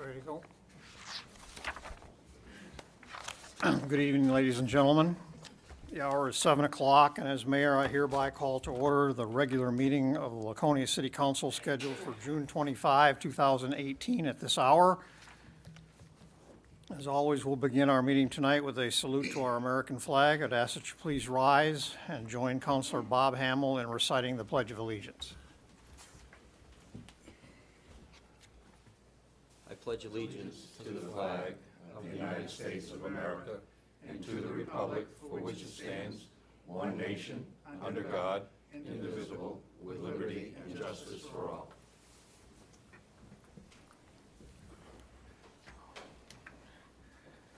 Ready to go? Good evening, ladies and gentlemen. The hour is 7 o'clock, and as mayor, I hereby call to order the regular meeting of the Laconia City Council scheduled for June 25, 2018 at this hour. As always, we'll begin our meeting tonight with a salute to our American flag. I'd ask that you please rise and join Councilor Bob Hamill in reciting the Pledge of Allegiance. I pledge allegiance to the flag of the United States of America and to the republic for which it stands, one nation, under God, indivisible, with liberty and justice for all.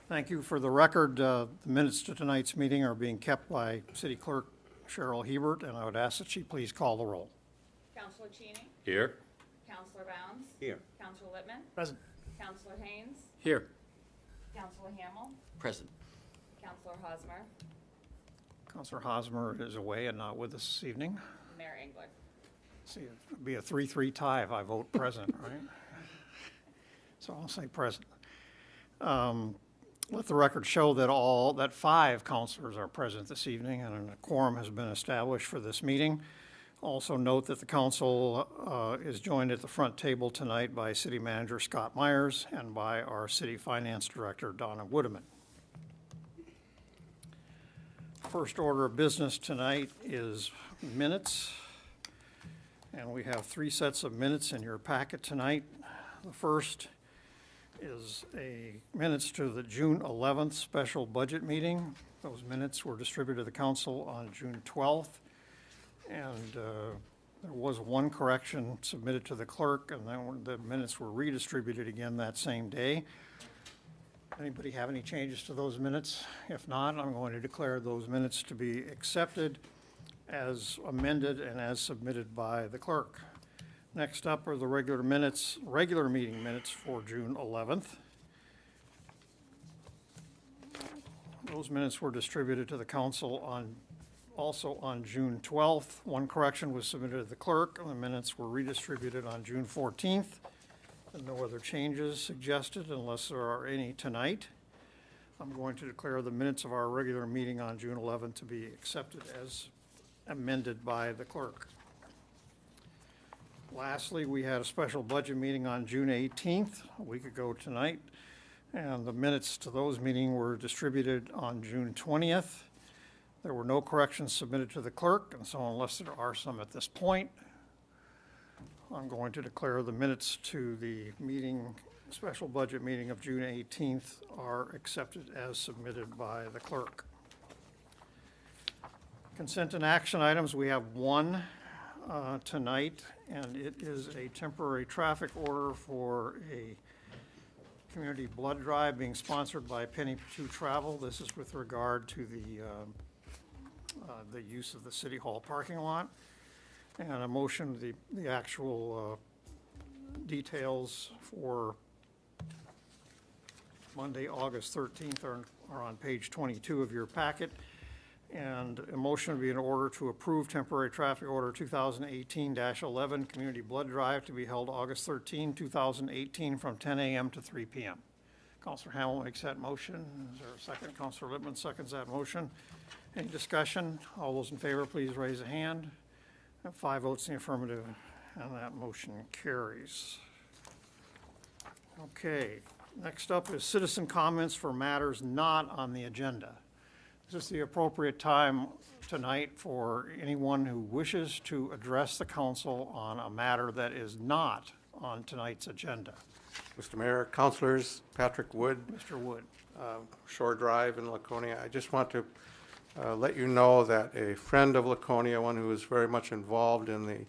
Thank you. For the record, the minutes to tonight's meeting are being kept by City Clerk Cheryl Hebert, and I would ask that she please call the roll. Councilor Cheney. Here. Councilor Bounds. Here. Councilor Littman. Present. Councilor Haynes. Here. Councilor Hamill. Present. Councilor Hosmer. Councilor Hosmer is away and not with us this evening. Mayor Engler. See, it'd be a 3-3 tie if I vote present, right? So I'll say present. Let the record show that 5 councilors are present this evening, and a quorum has been established for this meeting. Also note that the council is joined at the front table tonight by City Manager Scott Myers and by our City Finance Director Donna Woodeman. First order of business tonight is minutes, and we have 3 sets of minutes in your packet tonight. The first is minutes to the June 11th special budget meeting. Those minutes were distributed to the council on June 12th. And there was one correction submitted to the clerk, and then the minutes were redistributed again that same day. Anybody have any changes to those minutes? If not, I'm going to declare those minutes to be accepted as amended and as submitted by the clerk. Next up are the regular meeting minutes for June 11th. Those minutes were distributed to the council also on June 12th. One correction was submitted to the clerk, and the minutes were redistributed on June 14th. And no other changes suggested unless there are any tonight. I'm going to declare the minutes of our regular meeting on June 11th to be accepted as amended by the clerk. Lastly, we had a special budget meeting on June 18th, a week ago tonight, and the minutes to those meetings were distributed on June 20th. There were no corrections submitted to the clerk, and so unless there are some at this point, I'm going to declare the minutes to the special budget meeting of June 18th are accepted as submitted by the clerk. Consent and action items, we have one tonight, and it is a temporary traffic order for a community blood drive being sponsored by Penny Patu Travel. This is with regard to the use of the City Hall parking lot. And a motion, the actual details for Monday, August 13th are on page 22 of your packet. And a motion would be in order to approve temporary traffic order 2018-11 community blood drive to be held August 13, 2018 from 10 a.m. to 3 p.m. Councilor Hamill makes that motion. Is there a second? Councilor Littman seconds that motion. Any discussion? All those in favor, please raise a hand. 5 votes in the affirmative, and that motion carries. Okay, next up is citizen comments for matters not on the agenda. This is the appropriate time tonight for anyone who wishes to address the council on a matter that is not on tonight's agenda. Mr. Mayor, councilors, Patrick Wood. Mr. Wood. Shore Drive in Laconia. I just want to let you know that a friend of Laconia, one who is very much involved in the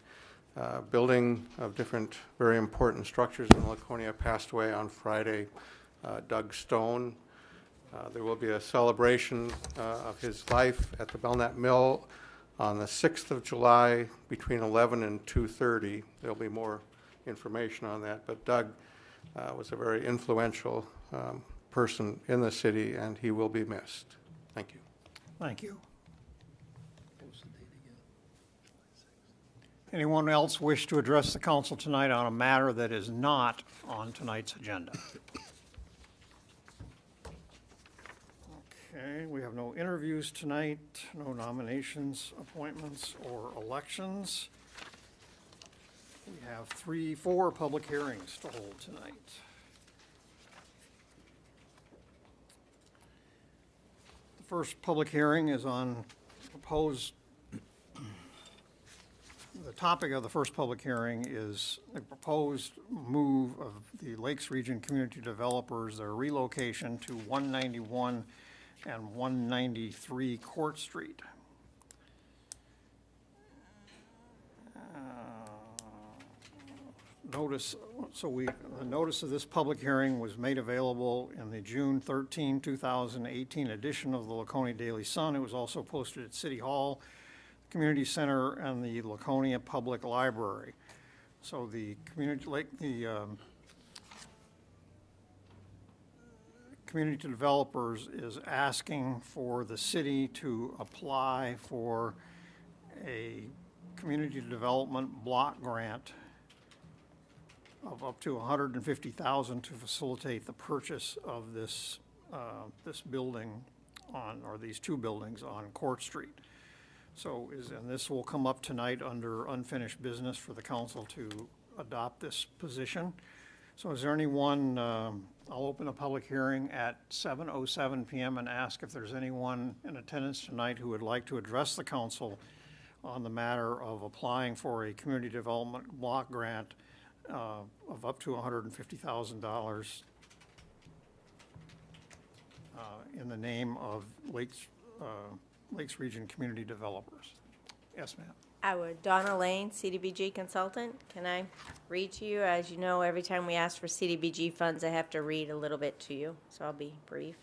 building of different very important structures in Laconia, passed away on Friday, Doug Stone. There will be a celebration of his life at the Belknap Mill on the 6th of July between 11 and 2:30. There'll be more information on that, but Doug was a very influential person in the city, and he will be missed. Thank you. Thank you. Anyone else wish to address the council tonight on a matter that is not on tonight's agenda? Okay, we have no interviews tonight, no nominations, appointments, or elections. We have 4 public hearings to hold tonight. The first public hearing is on the topic of the first public hearing is the proposed move of the Lakes Region Community Developers, their relocation to 191 and 193 Court Street. The notice of this public hearing was made available in the June 13, 2018 edition of the Laconia Daily Sun. It was also posted at City Hall, Community Center, and the Laconia Public Library. So the community developers is asking for the city to apply for a community development block grant of up to $150,000 to facilitate the purchase of this building or these 2 buildings on Court Street. So and this will come up tonight under unfinished business for the council to adopt this position. So is there anyone, I'll open a public hearing at 7:07 p.m. and ask if there's anyone in attendance tonight who would like to address the council on the matter of applying for a community development block grant of up to $150,000 in the name of Lakes Region Community Developers. Yes, ma'am. I would. Donna Lane, CDBG consultant. Can I read to you? As you know, every time we ask for CDBG funds, I have to read a little bit to you, so I'll be brief.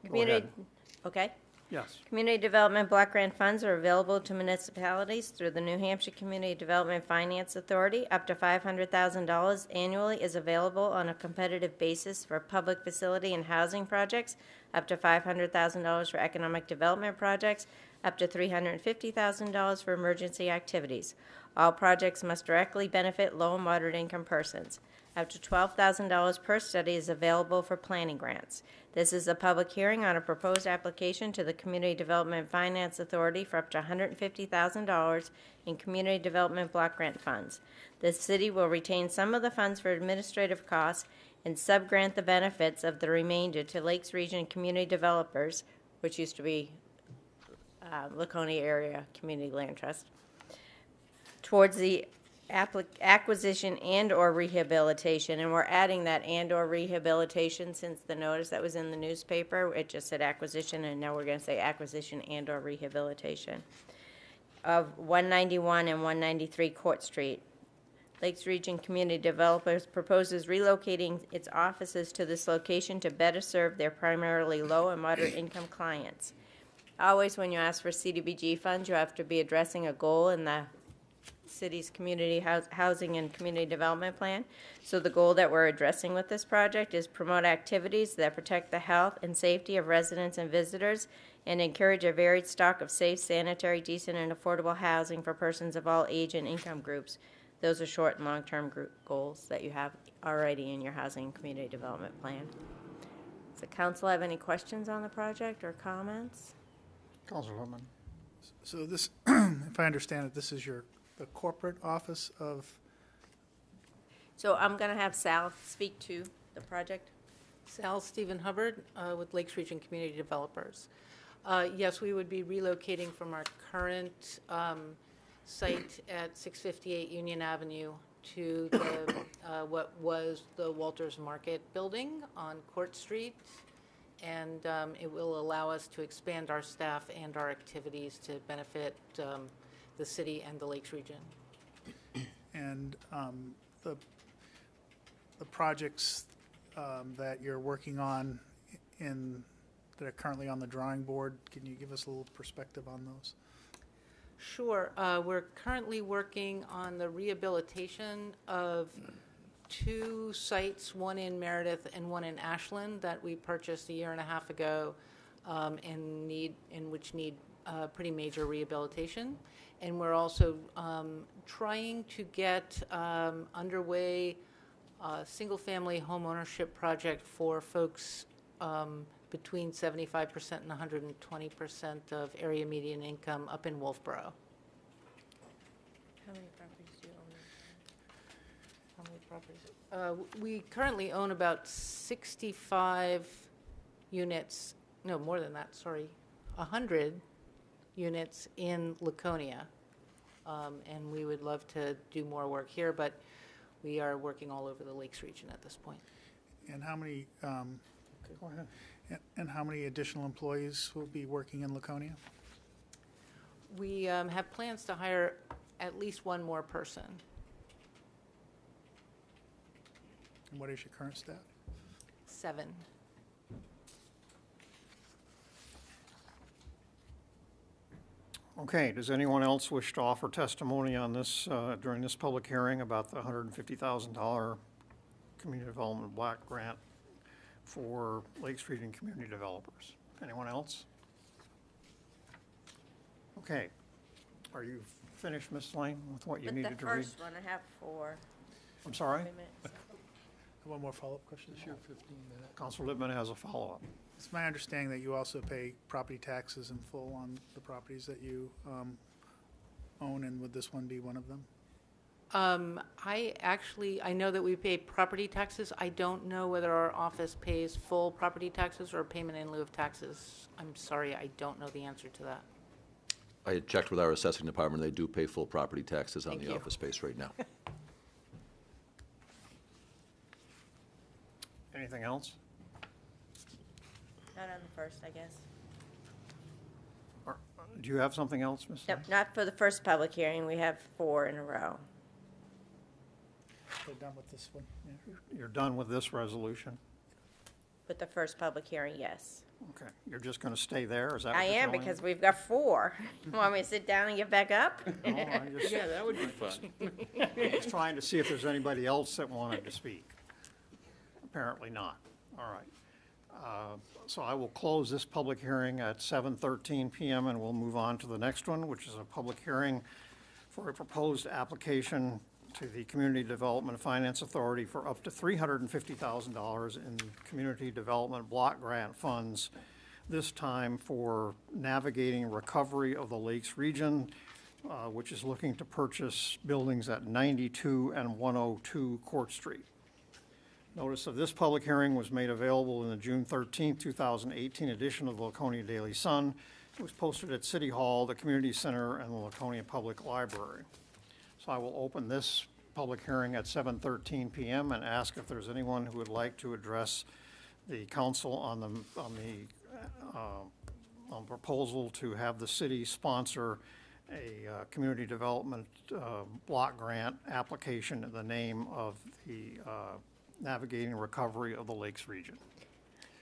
Go ahead. Okay. Yes. Community Development Block Grant funds are available to municipalities through the New Hampshire Community Development Finance Authority. Up to $500,000 annually is available on a competitive basis for public facility and housing projects, up to $500,000 for economic development projects, up to $350,000 for emergency activities. All projects must directly benefit low and moderate income persons. Up to $12,000 per study is available for planning grants. This is a public hearing on a proposed application to the Community Development Finance Authority for up to $150,000 in community development block grant funds. The city will retain some of the funds for administrative costs and subgrant the benefits of the remainder to Lakes Region Community Developers, which used to be Laconia Area Community Land Trust, towards the acquisition and or rehabilitation, and we're adding that and or rehabilitation since the notice that was in the newspaper, it just said acquisition, and now we're going to say acquisition and or rehabilitation of 191 and 193 Court Street. Lakes Region Community Developers proposes relocating its offices to this location to better serve their primarily low and moderate income clients. Always when you ask for CDBG funds, you have to be addressing a goal in the city's community housing and community development plan. So the goal that we're addressing with this project is promote activities that protect the health and safety of residents and visitors and encourage a varied stock of safe, sanitary, decent, and affordable housing for persons of all age and income groups. Those are short and long-term goals that you have already in your housing and community development plan. Does the council have any questions on the project or comments? Councilwoman. So this, if I understand it, this is the corporate office of? So I'm going to have Sal speak to the project. Sal Stephen Hubbard with Lakes Region Community Developers. Yes, we would be relocating from our current site at 658 Union Avenue to the, what was the Walters Market building on Court Street. And it will allow us to expand our staff and our activities to benefit the city and the Lakes region. And the projects that you're working on that are currently on the drawing board, can you give us a little perspective on those? Sure. We're currently working on the rehabilitation of 2 sites, one in Meredith and one in Ashland, that we purchased a year and a half ago, and which need pretty major rehabilitation. And we're also trying to get underway a single-family home ownership project for folks between 75% and 120% of area median income up in Wolfboro. How many properties do you own? How many properties? We currently own about 65 units, no, more than that, sorry, 100 units in Laconia. And we would love to do more work here, but we are working all over the Lakes region at this point. And how many, Go ahead. and how many additional employees will be working in Laconia? We have plans to hire at least one more person. And what is your current staff? 7. Okay, does anyone else wish to offer testimony on this, during this public hearing about the $150,000 community development block grant for Lakes Region community developers? Anyone else? Okay, are you finished, Ms. Lane, with what you With needed the to read? first one, I have 4. I'm sorry? Wait a minute. One more follow-up question? Counselor Lippman has a follow-up. It's my understanding that you also pay property taxes in full on the properties that you own, and would this one be one of them? I know that we pay property taxes. I don't know whether our office pays full property taxes or payment in lieu of taxes. I'm sorry, I don't know the answer to that. I had checked with our assessing department. They do pay full property taxes on Thank the you. office space right now. Anything else? Not on the first, I guess. Or, do you have something else, Ms. Nope, Lane? not for the first public hearing. We have 4 in a row. We're done with this one? Yeah. You're done with this resolution? With the first public hearing, yes. Okay, you're just going to stay there, is that what I you're am, telling me? because we've got 4. You want me to sit down and get back up? No, I just- that would be fun. I was trying to see if there's anybody else that wanted to speak. Apparently not. All right. So I will close this public hearing at 7:13 PM, and we'll move on to the next one, which is a public hearing for a proposed application to the Community Development Finance Authority for up to $350,000 in community development block grant funds, this time for navigating recovery of the Lakes region, which is looking to purchase buildings at 92 and 102 Court Street. Notice of this public hearing was made available in the June 13, 2018 edition of the Laconia Daily Sun. It was posted at City Hall, the Community Center, and the Laconia Public Library. So I will open this public hearing at 7:13 PM and ask if there's anyone who would like to address the council on the proposal to have the city sponsor a community development block grant application in the name of the Navigating Recovery of the Lakes region.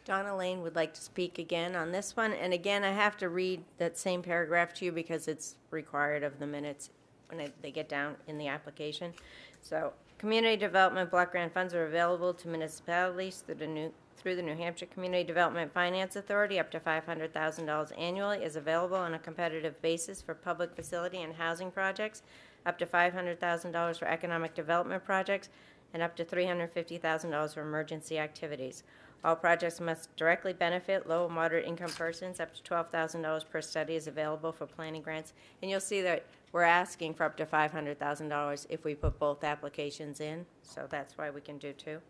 Donna Lane would like to speak again on this one. And again, I have to read that same paragraph to you because it's required of the minutes when they get down in the application. So, community development block grant funds are available to municipalities through the New Hampshire Community Development Finance Authority. Up to $500,000 annually is available on a competitive basis for public facility and housing projects, up to $500,000 for economic development projects, and up to $350,000 for emergency activities. All projects must directly benefit low and moderate income persons. Up to $12,000 per study is available for planning grants. And you'll see that we're asking for up to $500,000 if we put both applications in, so that's why we can do 2.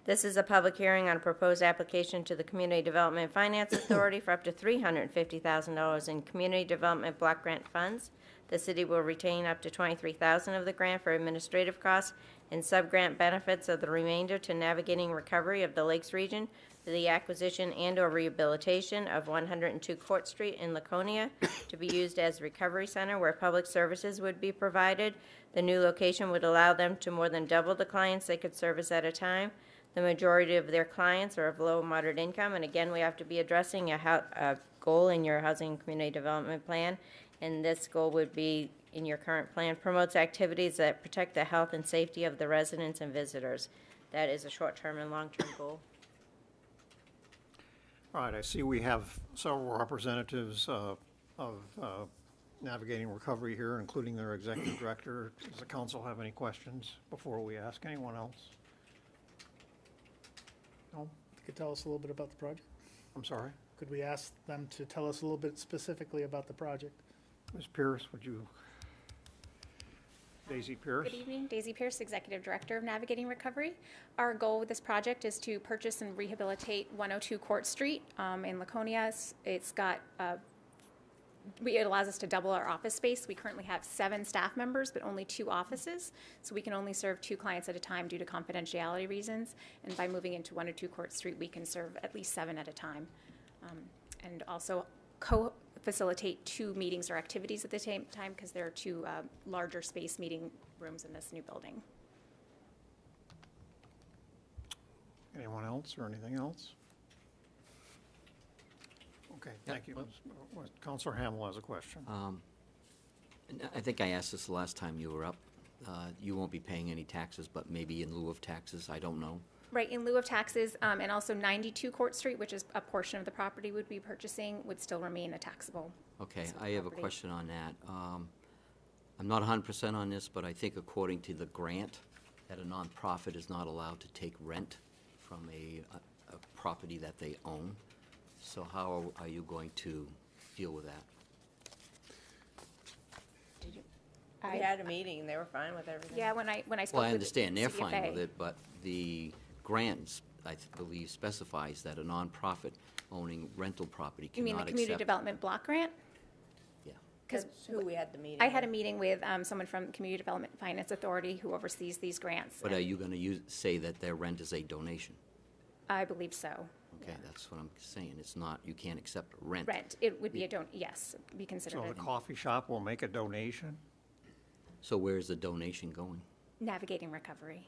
This is a public hearing on a proposed application to the Community Development Finance Authority for up to $350,000 in community development block grant funds. The city will retain up to $23,000 of the grant for administrative costs and sub-grant benefits of the remainder to navigating recovery of the Lakes region for the acquisition and/or rehabilitation of 102 Court Street in Laconia to be used as a recovery center where public services would be provided. The new location would allow them to more than double the clients they could service at a time. The majority of their clients are of low and moderate income, and again, we have to be addressing a goal in your housing and community development plan, and this goal would be in your current plan, promotes activities that protect the health and safety of the residents and visitors. That is a short-term and long-term goal. All right, I see we have several representatives of Navigating Recovery here, including their executive director. Does the council have any questions before we ask anyone else? No? You could tell us a little bit about the project? I'm sorry? Could we ask them to tell us a little bit specifically about the project? Ms. Pierce, would you? Daisy Pierce? Good evening, Daisy Pierce, Executive Director of Navigating Recovery. Our goal with this project is to purchase and rehabilitate 102 Court Street in Laconia. It's got, it allows us to double our office space. We currently have 7 staff members, but only 2 offices, so we can only serve 2 clients at a time due to confidentiality reasons. And by moving into 102 Court Street, we can serve at least 7 at a time. And also co-facilitate 2 meetings or activities at the same time because there are 2 larger space meeting rooms in this new building. Anyone else or anything else? Okay, thank you. Councilor Hamel has a question. And I think I asked this the last time you were up. You won't be paying any taxes, but maybe in lieu of taxes, I don't know. Right, in lieu of taxes, and also 92 Court Street, which is a portion of the property we'd be purchasing, would still remain a taxable. Okay, piece of I have a property. question on that. I'm not 100% on this, but I think according to the grant, that a nonprofit is not allowed to take rent from a property that they own. So how are you going to deal with that? We had a meeting, they were fine with everything. Yeah, when I spoke Well, I with understand they're fine CFA. with it, but the grant, believe, specifies that a nonprofit owning rental property You mean cannot the Community accept. Development Block Grant? Yeah. Because That's who we had the meeting I had a with. meeting with someone from Community Development Finance Authority who oversees these grants. But and are you going to say that their rent is a donation? I believe so. Okay, that's what I'm saying. It's not, you can't accept rent. Rent, it would be yes, be considered So the a coffee shop will make a donation? So where's the donation going? Navigating Recovery.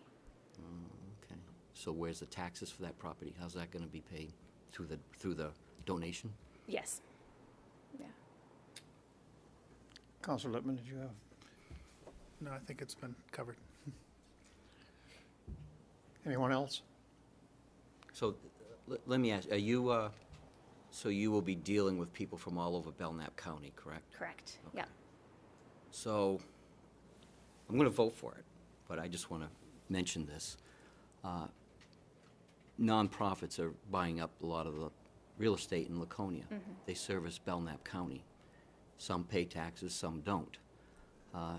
Okay. So where's the taxes for that property? How's that going to be paid? Through the donation? Yes. Yeah. Councilor Lippman, did you have? No, I think it's been covered. Anyone else? So let me ask, are you, so you will be dealing with people from all over Belknap County, correct? Correct. Yeah. So I'm going to vote for it, but I just want to mention this. Nonprofits are buying up a lot of the real estate in Laconia. They service Belknap County. Some pay taxes, some don't.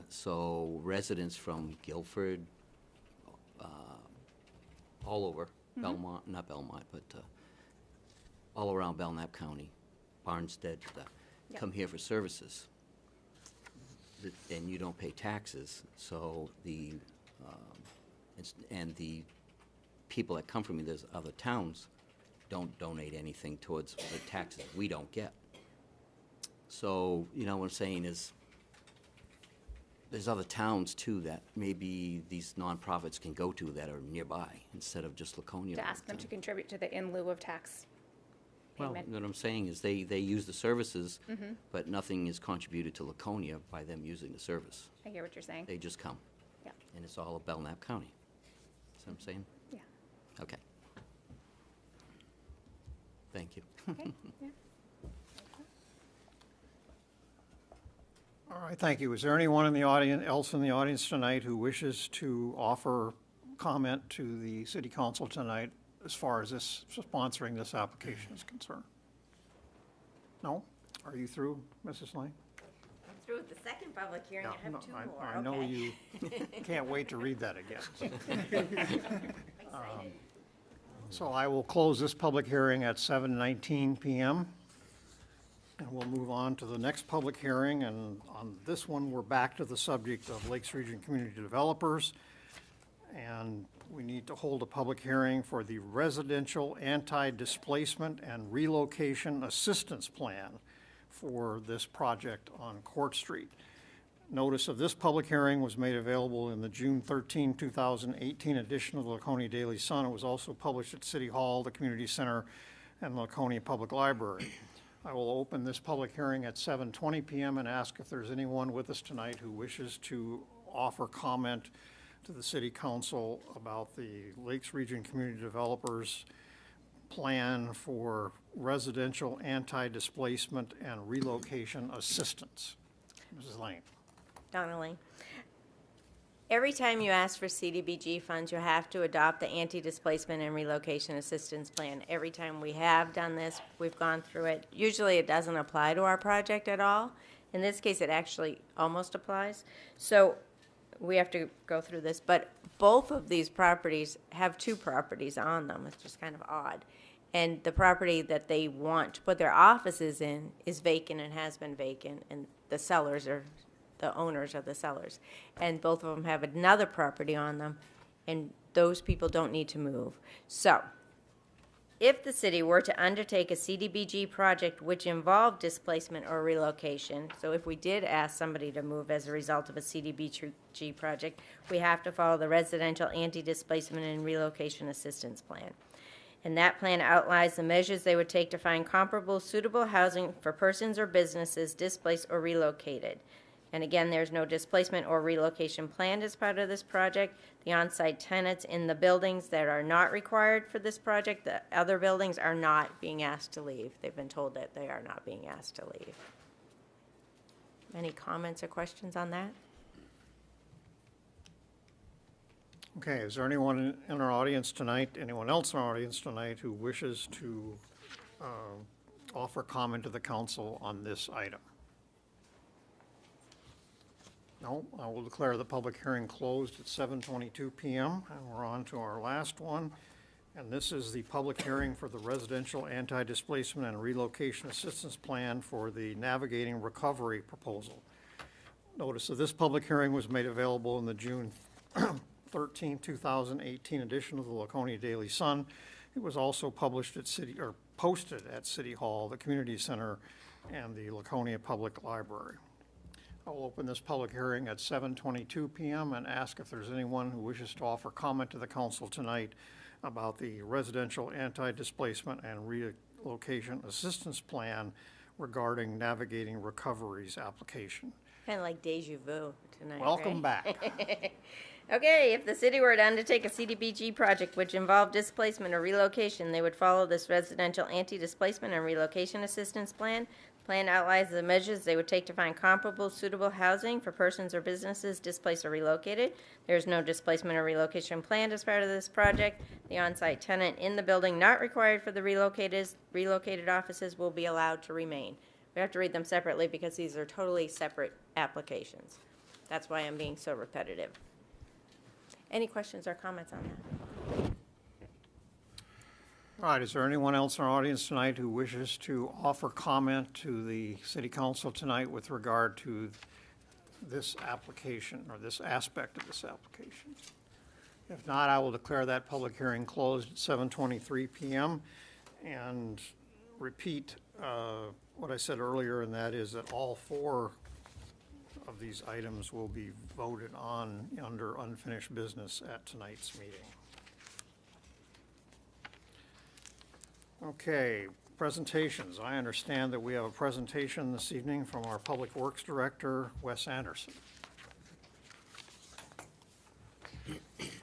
So residents from Guilford, all over, Belmont, not Belmont, but all around Belknap County, Barnstead, Yep. come here for services. And you don't pay taxes, so the, and the people that come from these other towns don't donate anything towards the taxes we don't get. So, you know, what I'm saying is, there's other towns too that maybe these nonprofits can go to that are nearby, instead of just Laconia. To all the ask them to time. contribute to the in lieu of tax Well, payment. what I'm saying is they use the services, but nothing is contributed to Laconia by them using the service. I hear what you're saying. They just come. Yeah. And it's all of Belknap County. See what I'm saying? Yeah. Okay. Thank you. Okay. Yeah. All right, thank you. Is there anyone in the audience, else in the audience tonight who wishes to offer comment to the city council tonight as far as this, sponsoring this application is concerned? No? Are you through, Mrs. Lane? I'm through with the second public hearing, I No, have 2 I- more, I know okay. you can't wait to read that again. So I will close this public hearing at 7:19 PM. And we'll move on to the next public hearing, and on this one, we're back to the subject of Lakes Region Community Developers. And we need to hold a public hearing for the Residential Anti-Displacement and Relocation Assistance Plan for this project on Court Street. Notice of this public hearing was made available in the June 13, 2018 edition of the Laconia Daily Sun. It was also published at City Hall, the Community Center, and Laconia Public Library. I will open this public hearing at 7:20 PM and ask if there's anyone with us tonight who wishes to offer comment to the city council about the Lakes Region Community Developers Plan for Residential Anti-Displacement and Relocation Assistance. Mrs. Lane. Donna Lane. Every time you ask for CDBG funds, you have to adopt the anti-displacement and relocation assistance plan. Every time we have done this, we've gone through it. Usually it doesn't apply to our project at all. In this case, it actually almost applies. So we have to go through this. But both of these properties have two properties on them. It's just kind of odd. And the property that they want to put their offices in is vacant and has been vacant, and the sellers are the owners of the sellers. And both of them have another property on them, and those people don't need to move. So, if the city were to undertake a CDBG project which involved displacement or relocation, so if we did ask somebody to move as a result of a CDBG project, we have to follow the Residential Anti-Displacement and Relocation Assistance Plan. And that plan outlines the measures they would take to find comparable, suitable housing for persons or businesses displaced or relocated. And again, there's no displacement or relocation planned as part of this project. The on-site tenants in the buildings that are not required for this project, the other buildings are not being asked to leave. They've been told that they are not being asked to leave. Any comments or questions on that? Okay, is there anyone in our audience tonight, anyone else in our audience tonight who wishes to offer comment to the council on this item? No, I will declare the public hearing closed at 7:22 p.m. and we're on to our last one. And this is the public hearing for the Residential Anti-Displacement and Relocation Assistance Plan for the Navigating Recovery proposal. Notice of this public hearing was made available in the June 13, 2018 edition of the Laconia Daily Sun. It was also published at posted at City Hall, the Community Center, and the Laconia Public Library. I will open this public hearing at 7:22 p.m. and ask if there's anyone who wishes to offer comment to the council tonight about the Residential Anti-Displacement and Relocation Assistance Plan regarding Navigating Recovery's application. Kind of like deja vu tonight, Welcome right? back. Okay, if the city were to undertake a CDBG project which involved displacement or relocation, they would follow this Residential Anti-Displacement and Relocation Assistance Plan. The plan outlines the measures they would take to find comparable, suitable housing for persons or businesses displaced or relocated. There is no displacement or relocation planned as part of this project. The on-site tenant in the building not required for the relocated offices will be allowed to remain. We have to read them separately because these are totally separate applications. That's why I'm being so repetitive. Any questions or comments on that? All right, is there anyone else in our audience tonight who wishes to offer comment to the city council tonight with regard to this application or this aspect of this application? If not, I will declare that public hearing closed at 7:23 p.m. and repeat what I said earlier, and that is that all four of these items will be voted on under unfinished business at tonight's meeting. Okay, presentations. I understand that we have a presentation this evening from our Public Works Director, Wes Anderson.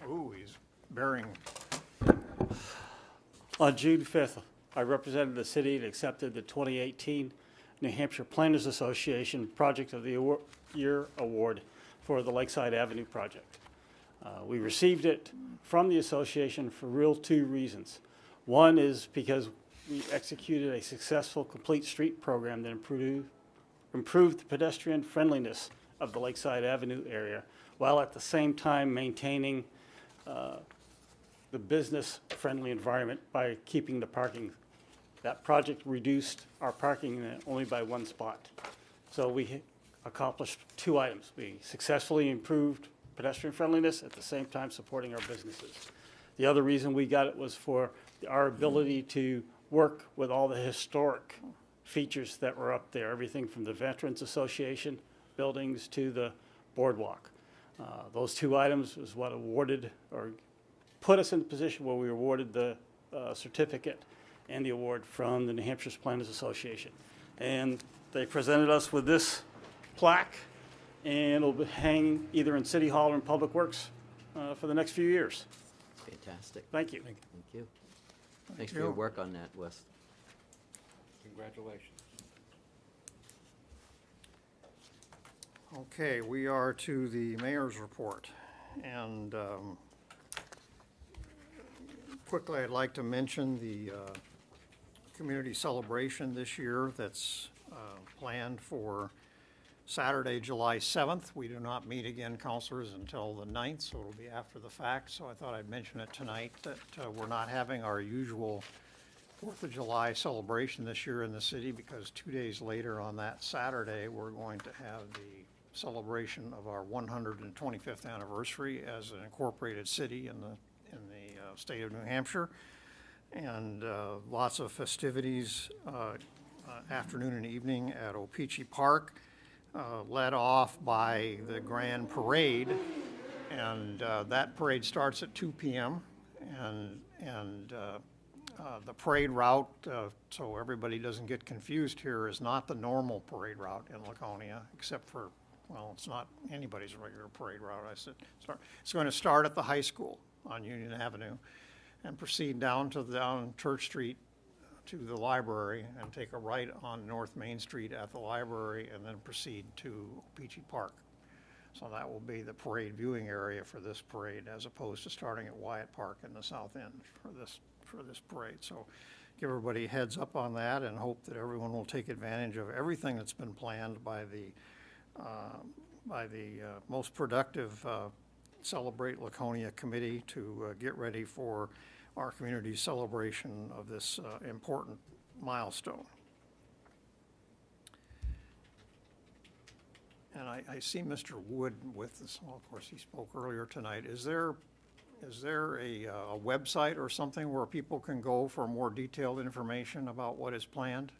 Ooh, he's bearing. On June 5th, I represented the city and accepted the 2018 New Hampshire Planners Association Project of the Year Award for the Lakeside Avenue project. We received it from the association for two reasons. One is because we executed a successful complete street program that improved the pedestrian friendliness of the Lakeside Avenue area, while at the same time maintaining the business-friendly environment by keeping the parking. That project reduced our parking only by one spot. So we accomplished two items. We successfully improved pedestrian friendliness, at the same time supporting our businesses. The other reason we got it was for our ability to work with all the historic features that were up there, everything from the Veterans Association buildings to the boardwalk. Those two items is what awarded or put us in the position where we were awarded the certificate and the award from the New Hampshire Planners Association. And they presented us with this plaque, and it'll be hanging either in City Hall or in Public Works for the next few years. Fantastic. Thank you. Thank you. Thanks for your work on that, Wes. Congratulations. Okay, we are to the mayor's report. And quickly, I'd like to mention the community celebration this year that's planned for Saturday, July 7th. We do not meet again, counselors, until the 9th, so it'll be after the fact. So I thought I'd mention it tonight that we're not having our usual 4th of July celebration this year in the city, because 2 days later on that Saturday, we're going to have the celebration of our 125th anniversary as an incorporated city in the state of New Hampshire. And lots of festivities afternoon and evening at Opeechee Park, led off by the Grand Parade. And that parade starts at 2 p.m. And the parade route, so everybody doesn't get confused here, is not the normal parade route in Laconia, except for, well, it's not anybody's regular parade route. I said, it's going to start at the high school on Union Avenue and proceed down Church Street to the library and take a right on North Main Street at the library and then proceed to Opeechee Park. So that will be the parade viewing area for this parade, as opposed to starting at Wyatt Park in the south end for this parade. So give everybody a heads up on that, and hope that everyone will take advantage of everything that's been planned by the most productive Celebrate Laconia Committee to get ready for our community's celebration of this important milestone. And I see Mr. Wood with us. Well, of course, he spoke earlier tonight. Is there a website or something where people can go for more detailed information about what is planned?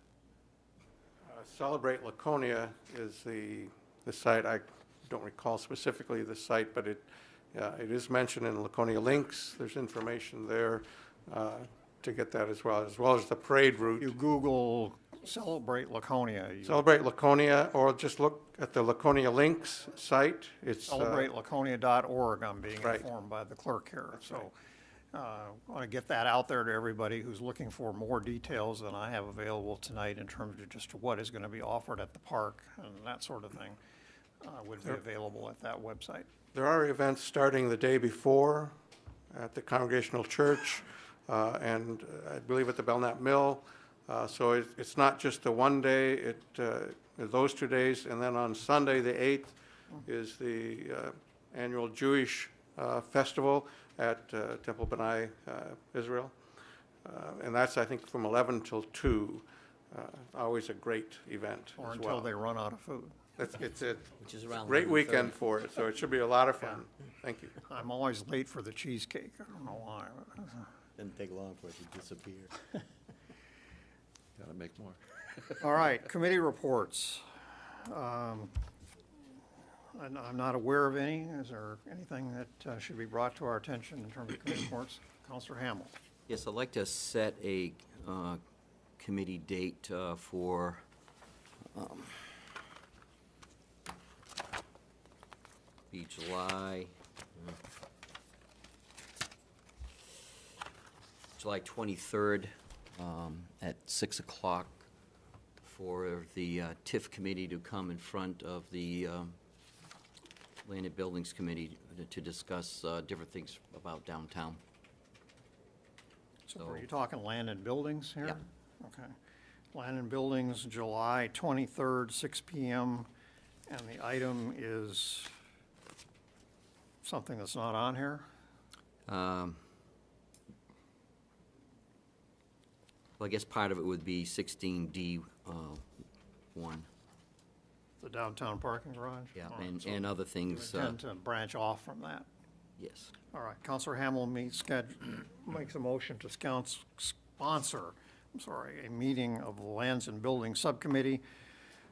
Celebrate Laconia is the site. I don't recall specifically the site, but it is mentioned in Laconia Links. There's information there to get that as well as the parade route. You Google Celebrate Laconia. Celebrate Laconia, or just look at the Laconia Links site. It's Celebratelaconia.org, I'm being right. informed by the clerk here. That's So I want to get that out there to everybody who's looking for more details than I have available tonight in terms of just what is going to be offered at the park and that sort of thing would be available at that website. There are events starting the day before at the Congregational Church and I believe at the Belknap Mill. So it's not just the one day, those 2 days, and then on Sunday, the 8th, is the annual Jewish festival at Temple B'nai, Israel. And that's, I think, from 11 till 2, always a great event Or as until well. they run out of food. It's a Which is around great 11:30. weekend for it, so it should be a lot of fun. Thank you. I'm always late for the cheesecake. I don't know why. Didn't take long for it to disappear. Gotta make more. All right, committee reports. I'm not aware of any. Is there anything that should be brought to our attention in terms of committee reports? Counselor Hamel. Yes, I'd like to set a committee date for be July 23rd at 6 o'clock for the TIF committee to come in front of the Land and Buildings Committee to discuss different things about downtown. So are you talking land and buildings here? Yep. Okay. Land and buildings, July 23rd, 6 p.m. And the item is something that's not on here? Well, I guess part of it would be 16D1. The downtown parking garage? Yeah, All right, so and other you things. intend to branch off from that? Yes. All right, Counselor Hamel makes a motion to sponsor, a meeting of the Lands and Buildings Subcommittee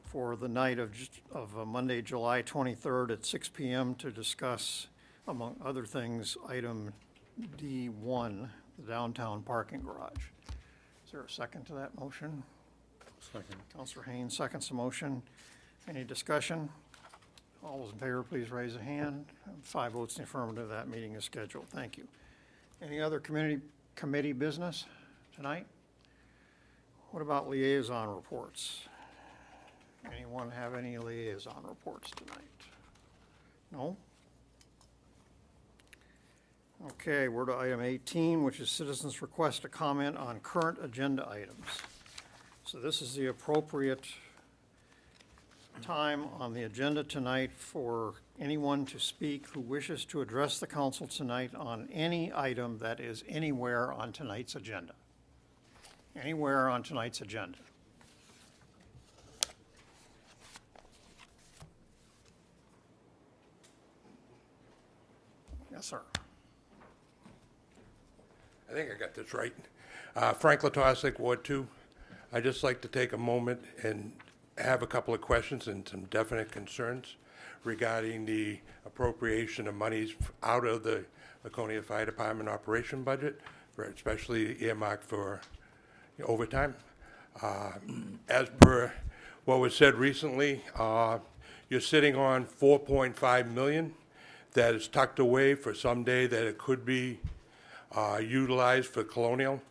for the night of Monday, July 23rd at 6 p.m. to discuss, among other things, item D1, the downtown parking garage. Is there a second to that motion? Second. Counselor Haynes seconds the motion. Any discussion? All those in favor, please raise a hand. 5 votes in the affirmative, that meeting is scheduled. Thank you. Any other committee business tonight? What about liaison reports? Anyone have any liaison reports tonight? No? Okay, we're to item 18, which is citizens' request to comment on current agenda items. So this is the appropriate time on the agenda tonight for anyone to speak who wishes to address the council tonight on any item that is anywhere on tonight's agenda. Anywhere on tonight's agenda. Yes, sir. I think I got this right. Frank Latosic, Ward 2. I'd just like to take a moment and have a couple of questions and some definite concerns regarding the appropriation of monies out of the Laconia Fire Department operation budget, especially earmarked for overtime. As per what was said recently, you're sitting on $4.5 million that is tucked away for someday that it could be utilized for Colonial.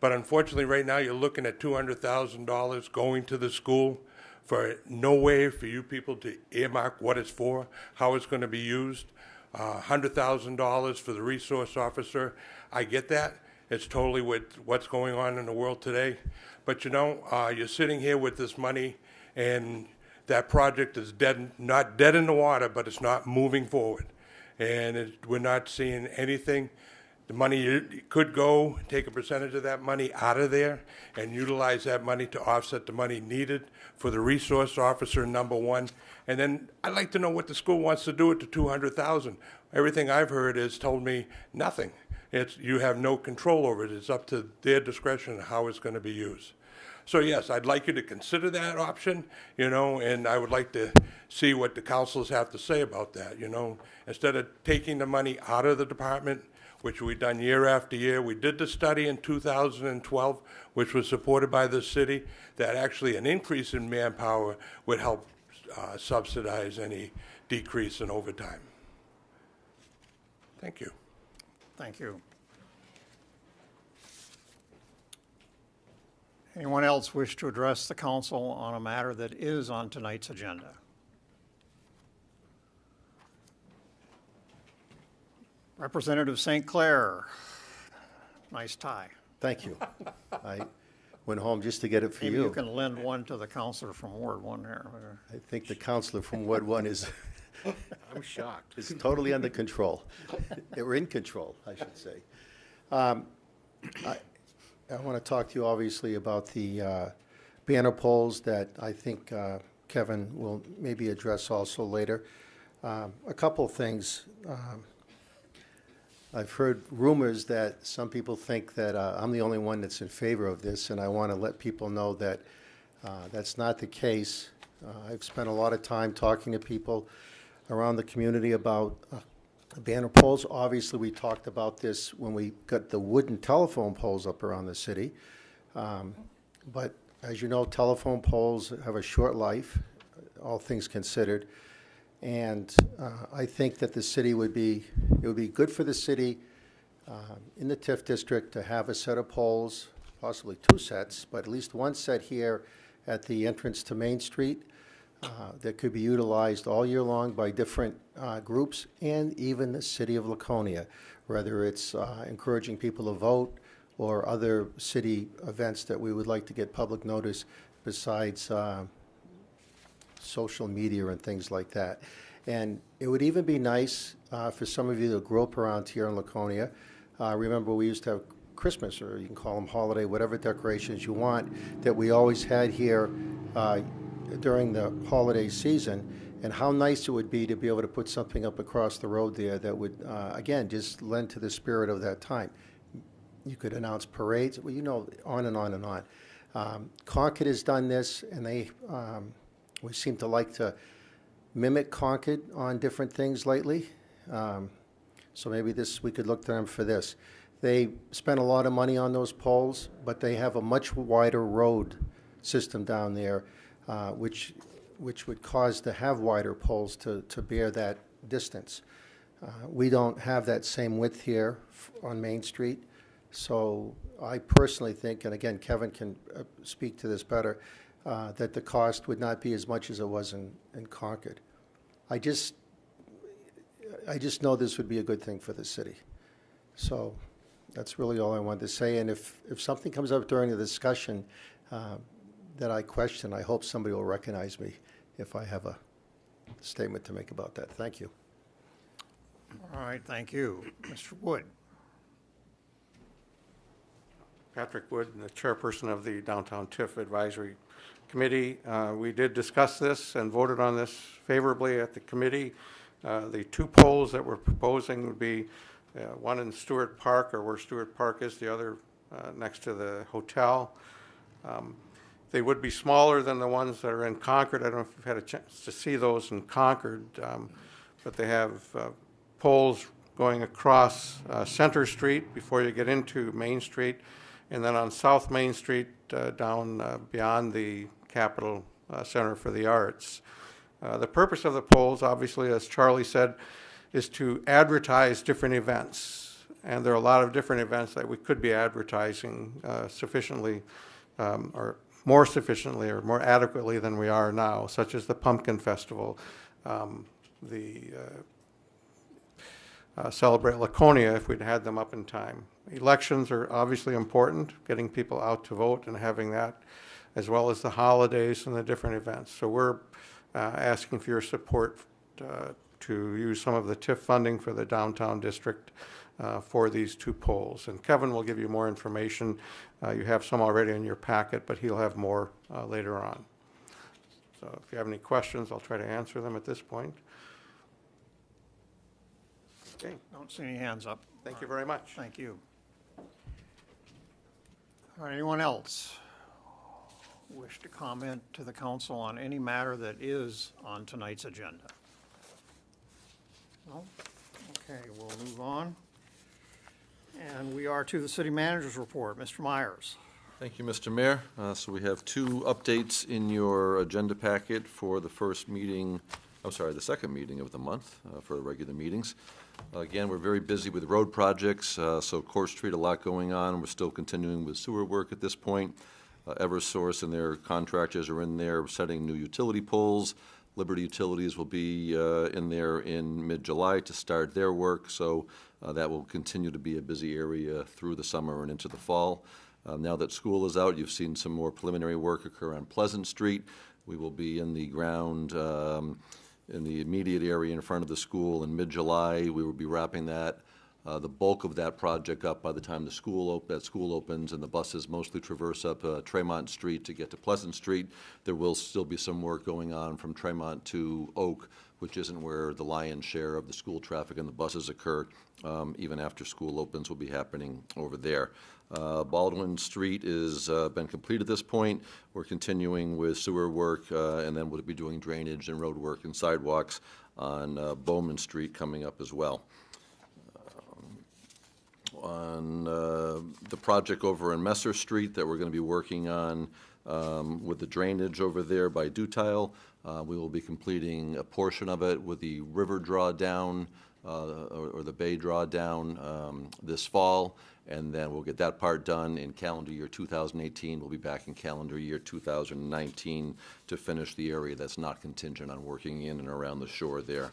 But unfortunately, right now, you're looking at $200,000 going to the school for no way for you people to earmark what it's for, how it's going to be used. $100,000 for the resource officer. I get that. It's totally with what's going on in the world today. But you know, you're sitting here with this money, and that project is dead, not dead in the water, but it's not moving forward. And we're not seeing anything. The money, you could go take a percentage of that money out of there and utilize that money to offset the money needed for the resource officer, number one. And then I'd like to know what the school wants to do with the $200,000. Everything I've heard has told me nothing. You have no control over it. It's up to their discretion how it's going to be used. So yes, I'd like you to consider that option, you know, and I would like to see what the councils have to say about that, you know. Instead of taking the money out of the department, which we've done year after year. We did the study in 2012, which was supported by the city, that actually an increase in manpower would help subsidize any decrease in overtime. Thank you. Thank you. Anyone else wish to address the council on a matter that is on tonight's agenda? Representative St. Clair, nice tie. Thank you. I went home just to get it for Maybe you. you can lend one to the counselor from Ward 1 there. I think the counselor from Ward 1 is I'm shocked. is totally under control. Or in control, I should say. I want to talk to you obviously about the banner poles that I think Kevin will maybe address also later. A couple of things. I've heard rumors that some people think that I'm the only one that's in favor of this, and I want to let people know that that's not the case. I've spent a lot of time talking to people around the community about banner poles. Obviously, we talked about this when we got the wooden telephone poles up around the city. But as you know, telephone poles have a short life, all things considered. And I think that the city it would be good for the city in the TIF district to have a set of poles, possibly two sets, but at least one set here at the entrance to Main Street that could be utilized all year long by different groups and even the city of Laconia, whether it's encouraging people to vote or other city events that we would like to get public notice besides social media and things like that. And it would even be nice for some of you that grew up around here in Laconia. Remember, we used to have Christmas, or you can call them holiday, whatever decorations you want, that we always had here during the holiday season. And how nice it would be to be able to put something up across the road there that would, again, just lend to the spirit of that time. You could announce parades, well, you know, on and on and on. Concord has done this, and we seem to like to mimic Concord on different things lately. So maybe we could look to them for this. They spent a lot of money on those poles, but they have a much wider road system down there, which would cause to have wider poles to bear that distance. We don't have that same width here on Main Street. So I personally think, and again, Kevin can speak to this better, that the cost would not be as much as it was in Concord. I just know this would be a good thing for the city. So that's really all I wanted to say. And if something comes up during the discussion that I question, I hope somebody will recognize me if I have a statement to make about that. Thank you. All right, thank you. Mr. Wood? Patrick Wood, the chairperson of the Downtown TIF Advisory Committee. We did discuss this and voted on this favorably at the committee. The two poles that we're proposing would be one in Stewart Park, or where Stewart Park is, the other next to the hotel. They would be smaller than the ones that are in Concord. I don't know if you've had a chance to see those in Concord, but they have poles going across Center Street before you get into Main Street, and then on South Main Street down beyond the Capitol Center for the Arts. The purpose of the poles, obviously, as Charlie said, is to advertise different events. And there are a lot of different events that we could be advertising sufficiently or more sufficiently or more adequately than we are now, such as the Pumpkin Festival, the Celebrate Laconia, if we'd had them up in time. Elections are obviously important, getting people out to vote and having that, as well as the holidays and the different events. So we're asking for your support to use some of the TIF funding for the downtown district for these two poles. And Kevin will give you more information. You have some already in your packet, but he'll have more later on. So if you have any questions, I'll try to answer them at this point. Okay. Don't see any hands up. Thank you very much. Thank you. All right, anyone else wish to comment to the council on any matter that is on tonight's agenda? No? Okay, we'll move on. And we are to the city manager's report. Mr. Myers. Thank you, Mr. Mayor. So we have two updates in your agenda packet for the second meeting of the month for the regular meetings. Again, we're very busy with road projects, so Court Street, a lot going on. We're still continuing with sewer work at this point. Eversource and their contractors are in there setting new utility poles. Liberty Utilities will be in there in mid-July to start their work, so that will continue to be a busy area through the summer and into the fall. Now that school is out, you've seen some more preliminary work occur on Pleasant Street. We will be in the ground in the immediate area in front of the school in mid-July. We will be wrapping that. The bulk of that project up by the time that school opens, and the buses mostly traverse up Tremont Street to get to Pleasant Street. There will still be some work going on from Tremont to Oak, which isn't where the lion's share of the school traffic and the buses occur. Even after school opens will be happening over there. Baldwin Street is been completed at this point. We're continuing with sewer work, and then we'll be doing drainage and road work and sidewalks on Bowman Street coming up as well. On the project over in Messer Street that we're going to be working on with the drainage over there by Dutile. We will be completing a portion of it with the river drawdown or the bay drawdown this fall, and then we'll get that part done in calendar year 2018. We'll be back in calendar year 2019 to finish the area that's not contingent on working in and around the shore there.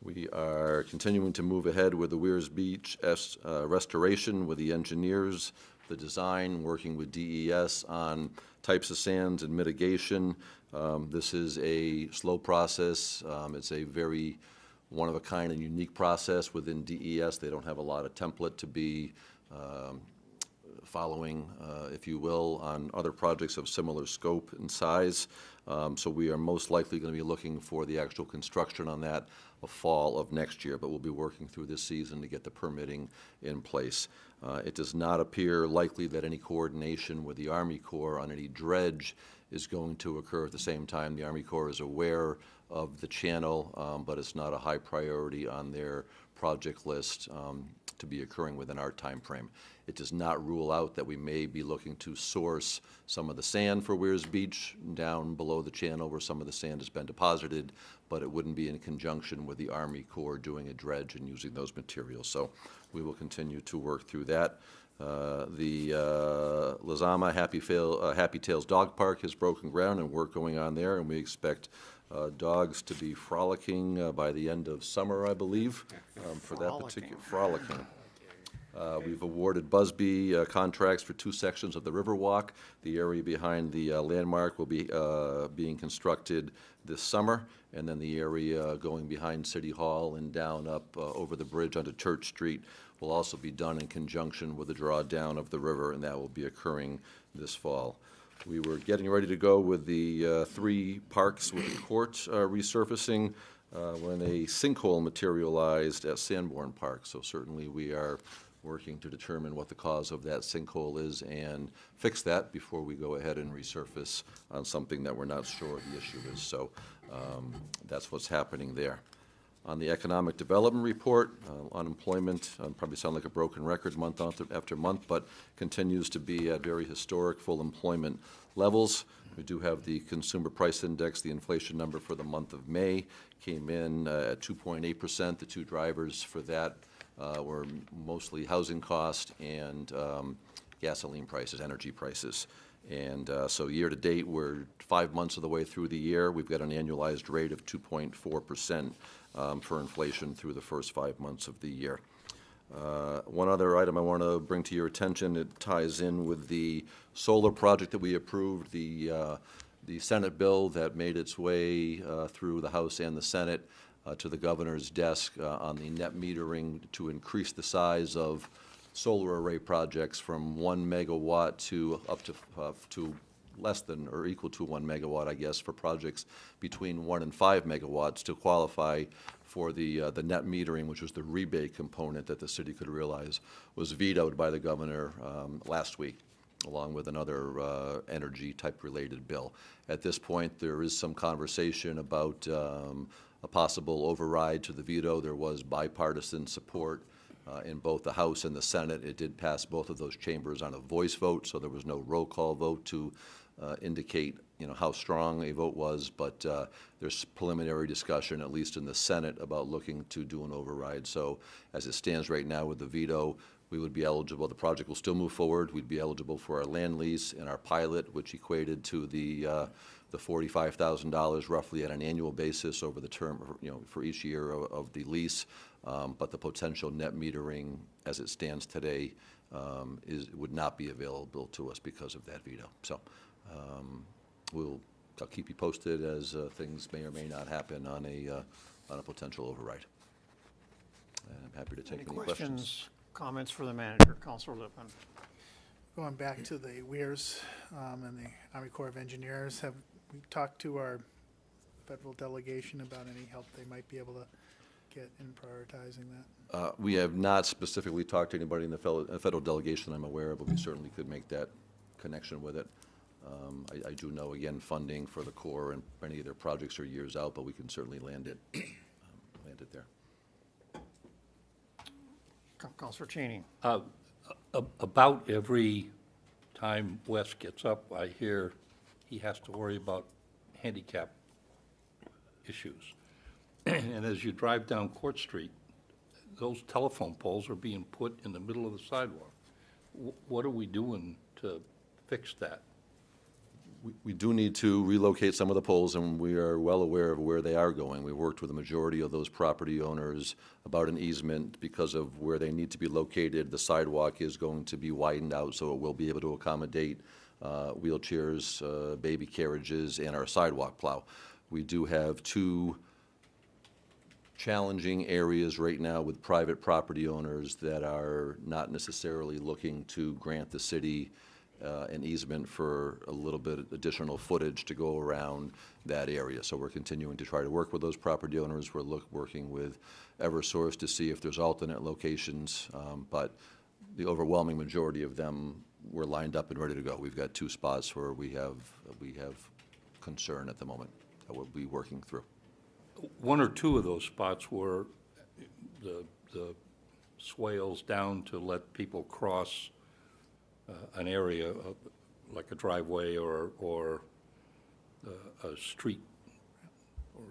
We are continuing to move ahead with the Weirs Beach restoration with the engineers, the design, working with DES on types of sands and mitigation. This is a slow process. It's a very one-of-a-kind and unique process within DES. They don't have a lot of template to be following, if you will, on other projects of similar scope and size. So we are most likely going to be looking for the actual construction on that fall of next year, but we'll be working through this season to get the permitting in place. It does not appear likely that any coordination with the Army Corps on any dredge is going to occur at the same time. The Army Corps is aware of the channel, but it's not a high priority on their project list to be occurring within our time frame. It does not rule out that we may be looking to source some of the sand for Weirs Beach down below the channel where some of the sand has been deposited, but it wouldn't be in conjunction with the Army Corps doing a dredge and using those materials. So we will continue to work through that. The Lazama Happy Tales Dog Park has broken ground and work going on there, and we expect dogs to be frolicking by the end of summer, I believe, for that particular frolicking. We've awarded Busby contracts for 2 sections of the Riverwalk. The area behind the landmark will be being constructed this summer, and then the area going behind City Hall and down up over the bridge onto Church Street will also be done in conjunction with the drawdown of the river, and that will be occurring this fall. We were getting ready to go with the 3 parks with the court resurfacing when a sinkhole materialized at Sanborn Park. So certainly we are working to determine what the cause of that sinkhole is and fix that before we go ahead and resurface on something that we're not sure the issue is. So that's what's happening there. On the economic development report, unemployment probably sound like a broken record month after month, but continues to be at very historic full employment levels. We do have the consumer price index. The inflation number for the month of May came in at 2.8%. The 2 drivers for that were mostly housing cost and gasoline prices, energy prices. And so year to date, we're 5 months of the way through the year. We've got an annualized rate of 2.4% for inflation through the first 5 months of the year. One other item I want to bring to your attention, it ties in with the solar project that we approved, the Senate bill that made its way through the House and the Senate to the governor's desk on the net metering to increase the size of solar array projects from 1 megawatt to up to less than or equal to 1 megawatt, I guess, for projects between 1 and 5 megawatts to qualify for the net metering, which was the rebate component that the city could realize, was vetoed by the governor last week, along with another energy-type related bill. At this point, there is some conversation about a possible override to the veto. There was bipartisan support in both the House and the Senate. It did pass both of those chambers on a voice vote, so there was no roll call vote to indicate, how strong a vote was, but there's preliminary discussion, at least in the Senate, about looking to do an override. So as it stands right now with the veto, we would be eligible. The project will still move forward. We'd be eligible for our land lease and our pilot, which equated to the $45,000 roughly at an annual basis over the term, for each year of the lease. But the potential net metering, as it stands today, would not be available to us because of that veto. So I'll keep you posted as things may or may not happen on a potential override. And I'm happy to take any questions. Comments for the manager, Councilor Lippman. Going back to the Weirs and the Army Corps of Engineers, have we talked to our federal delegation about any help they might be able to get in prioritizing that? We have not specifically talked to anybody in the federal delegation I'm aware of, but we certainly could make that connection with it. I do know, again, funding for the Corps and many of their projects are years out, but we can certainly land it there. Councilor Cheney. About every time Wes gets up, I hear he has to worry about handicap issues. And as you drive down Court Street, those telephone poles are being put in the middle of the sidewalk. What are we doing to fix that? We do need to relocate some of the poles, and we are well aware of where they are going. We worked with the majority of those property owners about an easement because of where they need to be located. The sidewalk is going to be widened out, so it will be able to accommodate wheelchairs, baby carriages, and our sidewalk plow. We do have 2 challenging areas right now with private property owners that are not necessarily looking to grant the city an easement for a little bit additional footage to go around that area. So we're continuing to try to work with those property owners. We're working with Eversource to see if there's alternate locations, but the overwhelming majority of them were lined up and ready to go. We've got 2 spots where we have concern at the moment that we'll be working through. 1 or 2 of those spots were the swales down to let people cross an area like a driveway or a street, or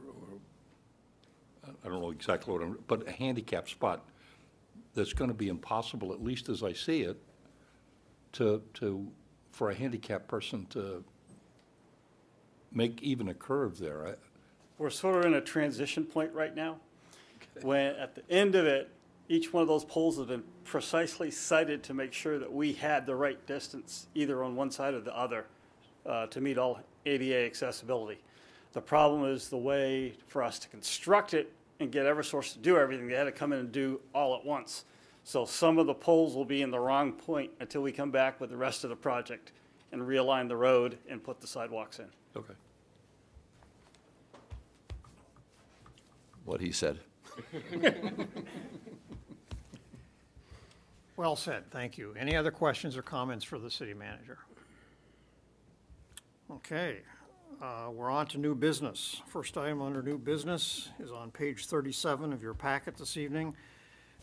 I don't know exactly what but a handicap spot that's going to be impossible, at least as I see it, for a handicapped person to make even a curve there. We're sort of in a transition point right now, when at the end of it, each one of those poles has been precisely sited to make sure that we had the right distance, either on one side or the other, to meet all ADA accessibility. The problem is the way for us to construct it and get Eversource to do everything, they had to come in and do all at once. So some of the poles will be in the wrong point until we come back with the rest of the project and realign the road and put the sidewalks in. Okay. What he said. Well said, thank you. Any other questions or comments for the city manager? Okay, we're on to new business. First item under new business is on page 37 of your packet this evening,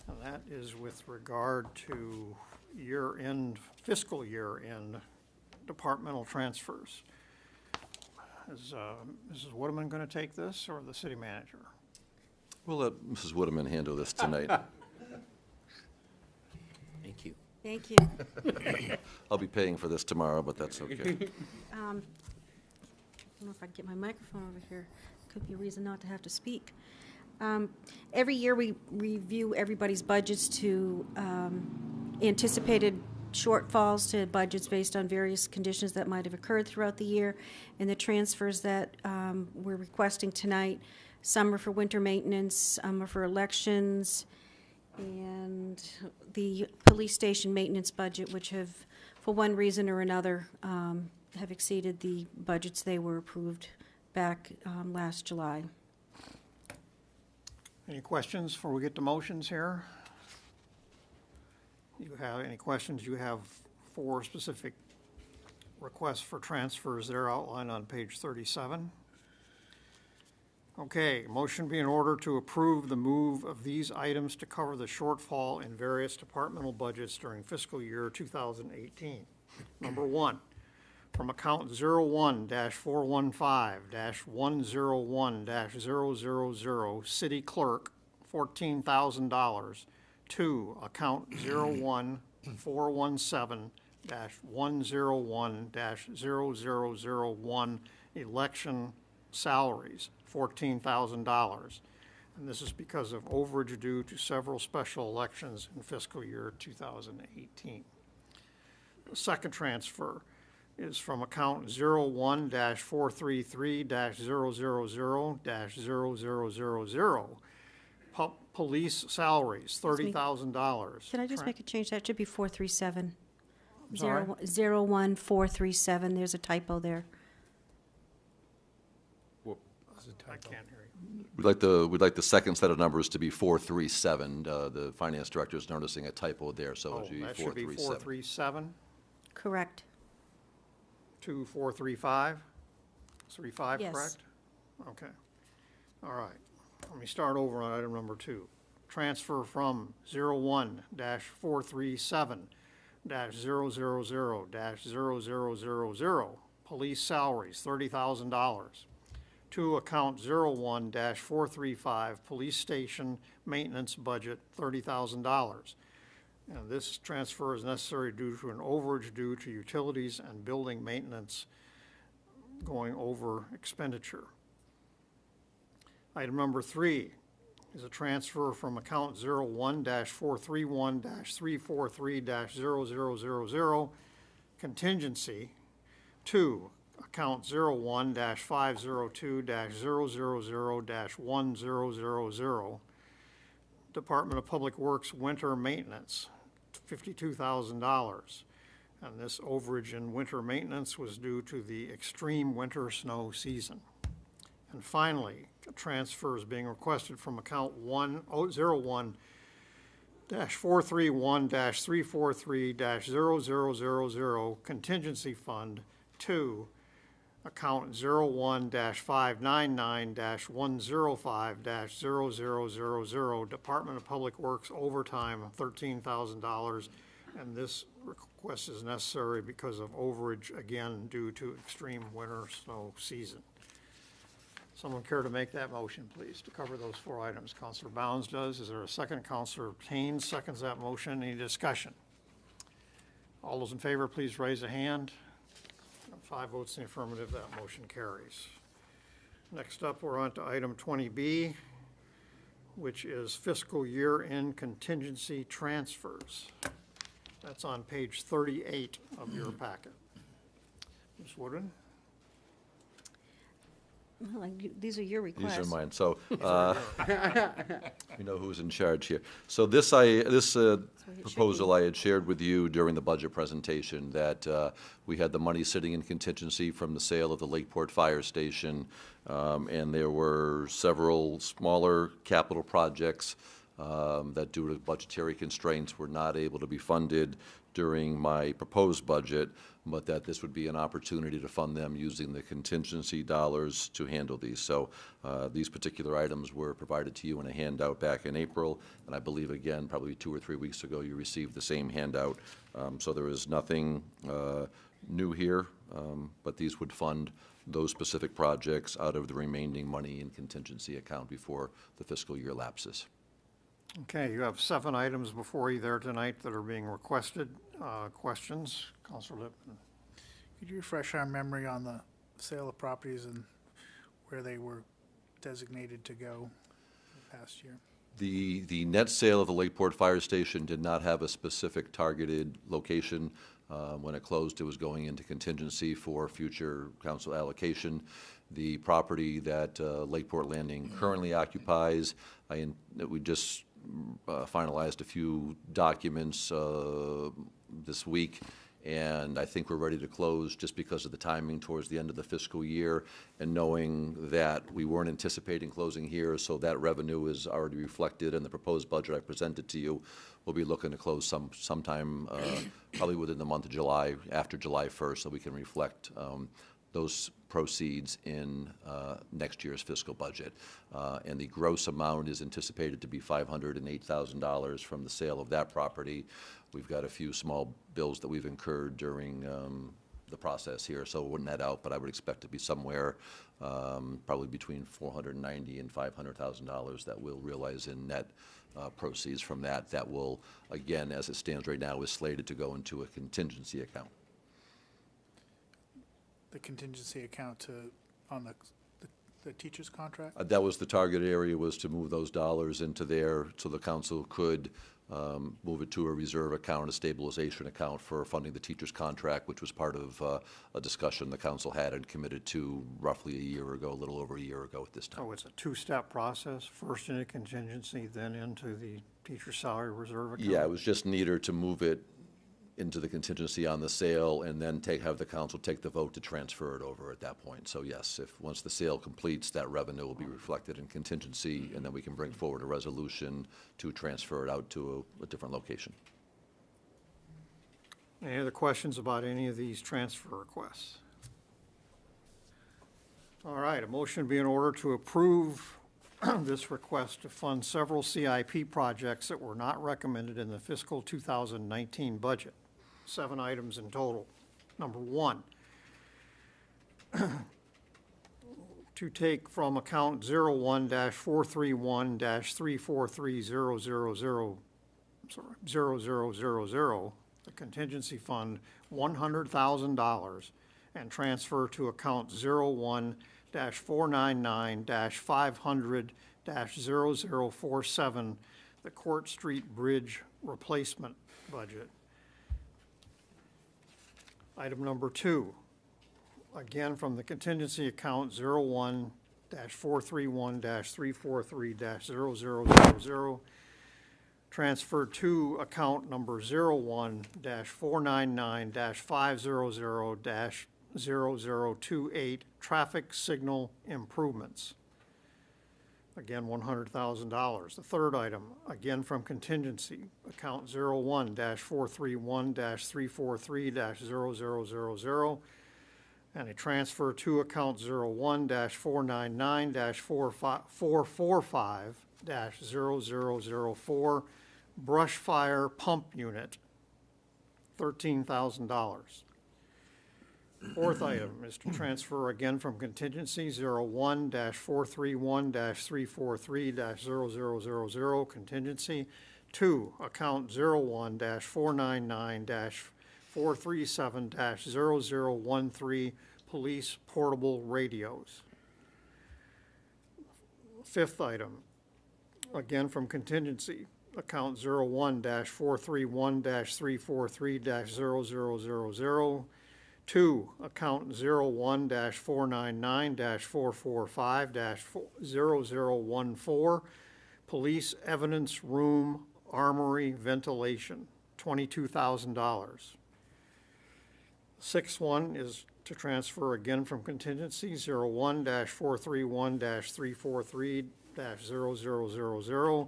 and that is with regard to year-end, fiscal year-end departmental transfers. Is Mrs. Woodman going to take this, or the city manager? We'll let Mrs. Woodman handle this tonight. Thank you. Thank you. I'll be paying for this tomorrow, but that's okay. I don't know if I can get my microphone over here. Could be a reason not to have to speak. Every year we review everybody's budgets to anticipated shortfalls to budgets based on various conditions that might have occurred throughout the year. And the transfers that we're requesting tonight, some are for winter maintenance, some are for elections, and the police station maintenance budget, which have, for one reason or another, have exceeded the budgets they were approved back last July. Any questions before we get to motions here? You have any questions? You have 4 specific requests for transfers that are outlined on page 37. Okay, motion be in order to approve the move of these items to cover the shortfall in various departmental budgets during fiscal year 2018. Number 1, from account 01-415-101-000, city clerk, $14,000, to account 01-417-101-0001, election salaries, $14,000. And this is because of overage due to several special elections in fiscal year 2018. The second transfer is from account 01-433-000-0000, police salaries, $30,000. Can I just make a change? That should be 437. Sorry? 01437. There's a typo there. I can't hear you. We'd like the second set of numbers to be 437. The finance director is noticing a typo there, so it should be That should be 437. 437 Correct. to 435? 35, Yes. correct? Okay. All right. Let me start over on item number 2. Transfer from 01-437-000-0000, police salaries, $30,000, to account 01-435, police station maintenance budget, $30,000. And this transfer is necessary due to an overage due to utilities and building maintenance going over expenditure. Item number 3 is a transfer from account 01-431-343-0000, contingency, to account 01-502-000-1000, Department of Public Works winter maintenance, $52,000. And this overage in winter maintenance was due to the extreme winter snow season. And finally, a transfer is being requested from account 01-431-343-0000, contingency fund, to account 01-599-105-0000, Department of Public Works overtime, $13,000. And this request is necessary because of overage, again, due to extreme winter snow season. Someone care to make that motion, please, to cover those 4 items? Councilor Bounds does. Is there a second? Councilor Haynes seconds that motion. Any discussion? All those in favor, please raise a hand. 5 votes in the affirmative, that motion carries. Next up, we're on to item 20B, which is fiscal year-end contingency transfers. That's on page 38 of your packet. Ms. Woodard? Well, these are your requests. These are mine, so, we know who's in charge here. So this proposal I had shared with you during the budget presentation, that we had the money sitting in contingency from the sale of the Lakeport Fire Station, and there were several smaller capital projects that due to budgetary constraints were not able to be funded during my proposed budget, but that this would be an opportunity to fund them using the contingency dollars to handle these. So these particular items were provided to you in a handout back in April, and I believe, again, probably 2 or 3 weeks ago, you received the same handout. So there is nothing new here, but these would fund those specific projects out of the remaining money in contingency account before the fiscal year lapses. Okay, you have 7 items before you there tonight that are being requested. Questions? Counselor Lippman. Could you refresh our memory on the sale of properties and where they were designated to go the past year? The net sale of the Lakeport Fire Station did not have a specific targeted location. When it closed, it was going into contingency for future council allocation. The property that Lakeport Landing currently occupies, we just finalized a few documents this week, and I think we're ready to close just because of the timing towards the end of the fiscal year, and knowing that we weren't anticipating closing here, so that revenue is already reflected in the proposed budget I presented to you. We'll be looking to close sometime probably within the month of July, after July 1st, so we can reflect those proceeds in next year's fiscal budget. And the gross amount is anticipated to be $508,000 from the sale of that property. We've got a few small bills that we've incurred during the process here, so it wouldn't net out, but I would expect to be somewhere probably between $490,000 and $500,000 that we'll realize in net proceeds from that. That will, again, as it stands right now, is slated to go into a contingency account. The contingency account on the teacher's contract? That was the target area, was to move those dollars into there so the council could move it to a reserve account, a stabilization account for funding the teacher's contract, which was part of a discussion the council had and committed to roughly a year ago, a little over a year ago at this time. So it's a 2-step process, first into contingency, then into the teacher salary reserve account? Yeah, it was just neater to move it into the contingency on the sale and then have the council take the vote to transfer it over at that point. So yes, once the sale completes, that revenue will be reflected in contingency, and then we can bring forward a resolution to transfer it out to a different location. Any other questions about any of these transfer requests? All right, a motion be in order to approve this request to fund several CIP projects that were not recommended in the fiscal 2019 budget. 7 items in total. Number 1, to take from account 01-431-343-0000, the contingency fund, $100,000, and transfer to account 01-499-500-0047, the Court Street Bridge replacement budget. Item number 2, again from the contingency account 01-431-343-0000, transfer to account number 01-499-500-0028, traffic signal improvements. Again, $100,000. The third item, again from contingency, account 01-431-343-0000, and a transfer to account 01-499-445-0004, brush fire pump unit, $13,000. Fourth item is to transfer again from contingency 01-431-343-0000 contingency to account 01-499-500-0047 437-0013 police portable radios. Fifth item, again from contingency, account 01-431-343-0000. 2, account 01-499-445-0014, police evidence room armory ventilation, $22,000. Sixth one is to transfer again from contingency, 01-431-343-0000.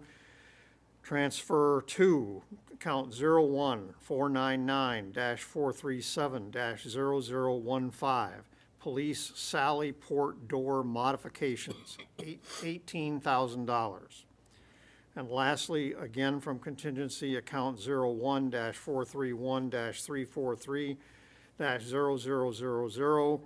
Transfer to account 01-499-437-0015, police Sally Port door modifications, $18,000. And lastly, again from contingency, account 01-431-343-0000,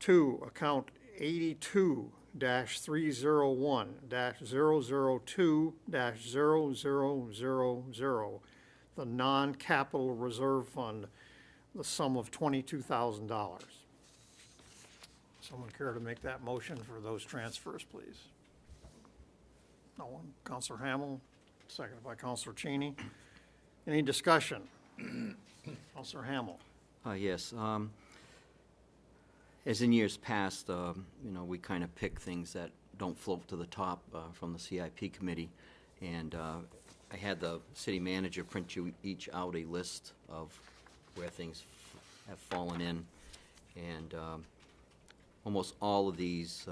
to account 82-301-002-0000, the non-capital reserve fund, the sum of $22,000. Someone care to make that motion for those transfers, please? No one? Counselor Hamel, seconded by Counselor Cheney. Any discussion? Counselor Hamel. Yes. As in years past, we kind of pick things that don't float to the top from the CIP committee. And I had the city manager print you each out a list of where things have fallen in. And almost all of these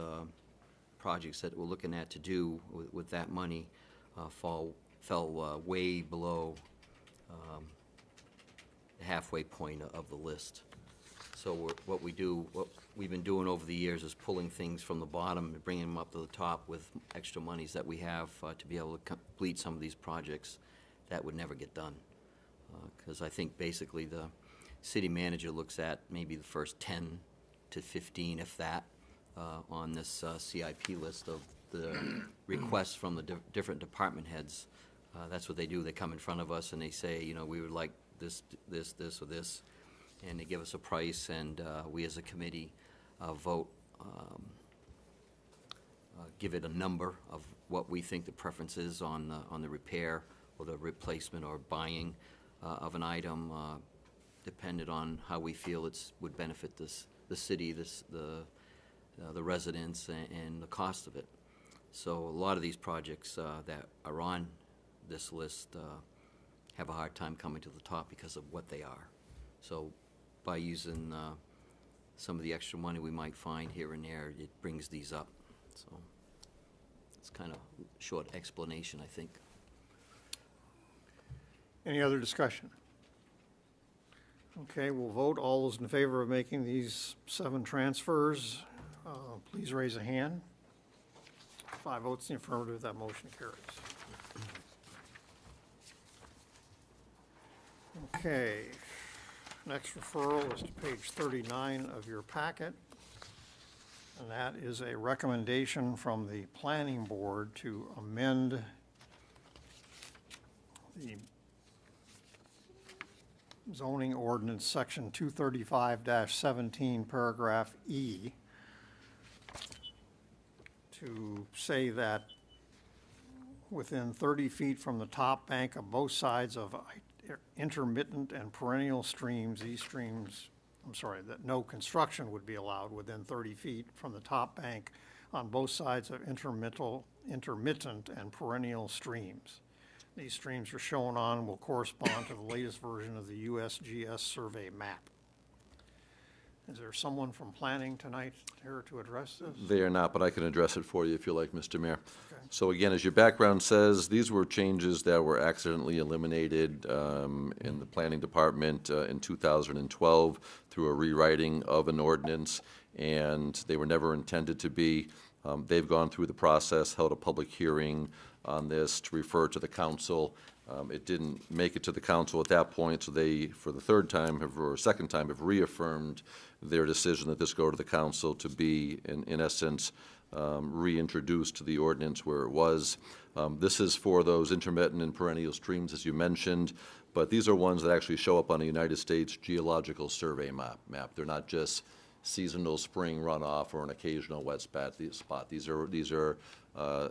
projects that we're looking at to do with that money fell way below the halfway point of the list. So what we've been doing over the years is pulling things from the bottom and bringing them up to the top with extra monies that we have to be able to complete some of these projects that would never get done. Because I think basically the city manager looks at maybe the first 10 to 15, if that, on this CIP list of the requests from the different department heads. That's what they do. They come in front of us and they say, we would like this, this, this, or this. And they give us a price, and we as a committee vote, give it a number of what we think the preference is on the repair or the replacement or buying of an item, dependent on how we feel would benefit the city, the residents, and the cost of it. So a lot of these projects that are on this list have a hard time coming to the top because of what they are. So by using some of the extra money we might find here and there, it brings these up. So it's kind of a short explanation, I think. Any other discussion? Okay, we'll vote. All those in favor of making these 7 transfers, please raise a hand. 5 votes in the affirmative, that motion carries. Okay, next referral is to page 39 of your packet, and that is a recommendation from the planning board to amend the zoning ordinance section 235-17 paragraph E to say that within 30 feet from the top bank of both sides of intermittent and perennial streams, that no construction would be allowed within 30 feet from the top bank on both sides of intermittent and perennial streams. These streams are shown on will correspond to the latest version of the USGS survey map. Is there someone from planning tonight here to address this? They are not, but I can address it for you if you like, Mr. Mayor. Okay. So again, as your background says, these were changes that were accidentally eliminated in the planning department in 2012 through a rewriting of an ordinance, and they were never intended to be. They've gone through the process, held a public hearing on this to refer to the council. It didn't make it to the council at that point, so they, for the second time, have reaffirmed their decision that this go to the council to be, in essence, reintroduced to the ordinance where it was. This is for those intermittent and perennial streams, as you mentioned, but these are ones that actually show up on a United States Geological Survey map. They're not just seasonal spring runoff or an occasional wet spot. These are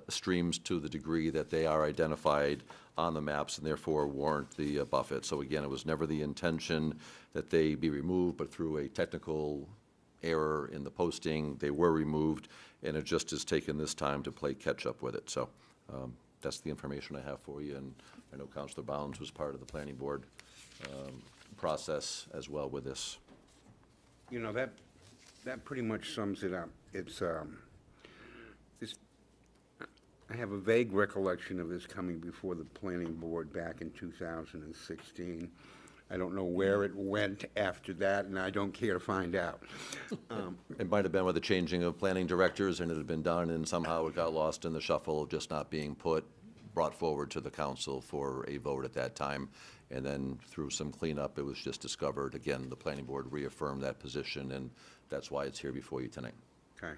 streams to the degree that they are identified on the maps and therefore warrant the buffet. So again, it was never the intention that they be removed, but through a technical error in the posting, they were removed, and it just has taken this time to play catch-up with it. So that's the information I have for you, and I know Councilor Bounds was part of the planning board process as well with this. You know, that pretty much sums it up. It's, I have a vague recollection of this coming before the planning board back in 2016. I don't know where it went after that, and I don't care to find out. It might have been with the changing of planning directors, and it had been done, and somehow it got lost in the shuffle of just not being brought forward to the council for a vote at that time. And then through some cleanup, it was just discovered. Again, the planning board reaffirmed that position, and that's why it's here before you tonight. Okay.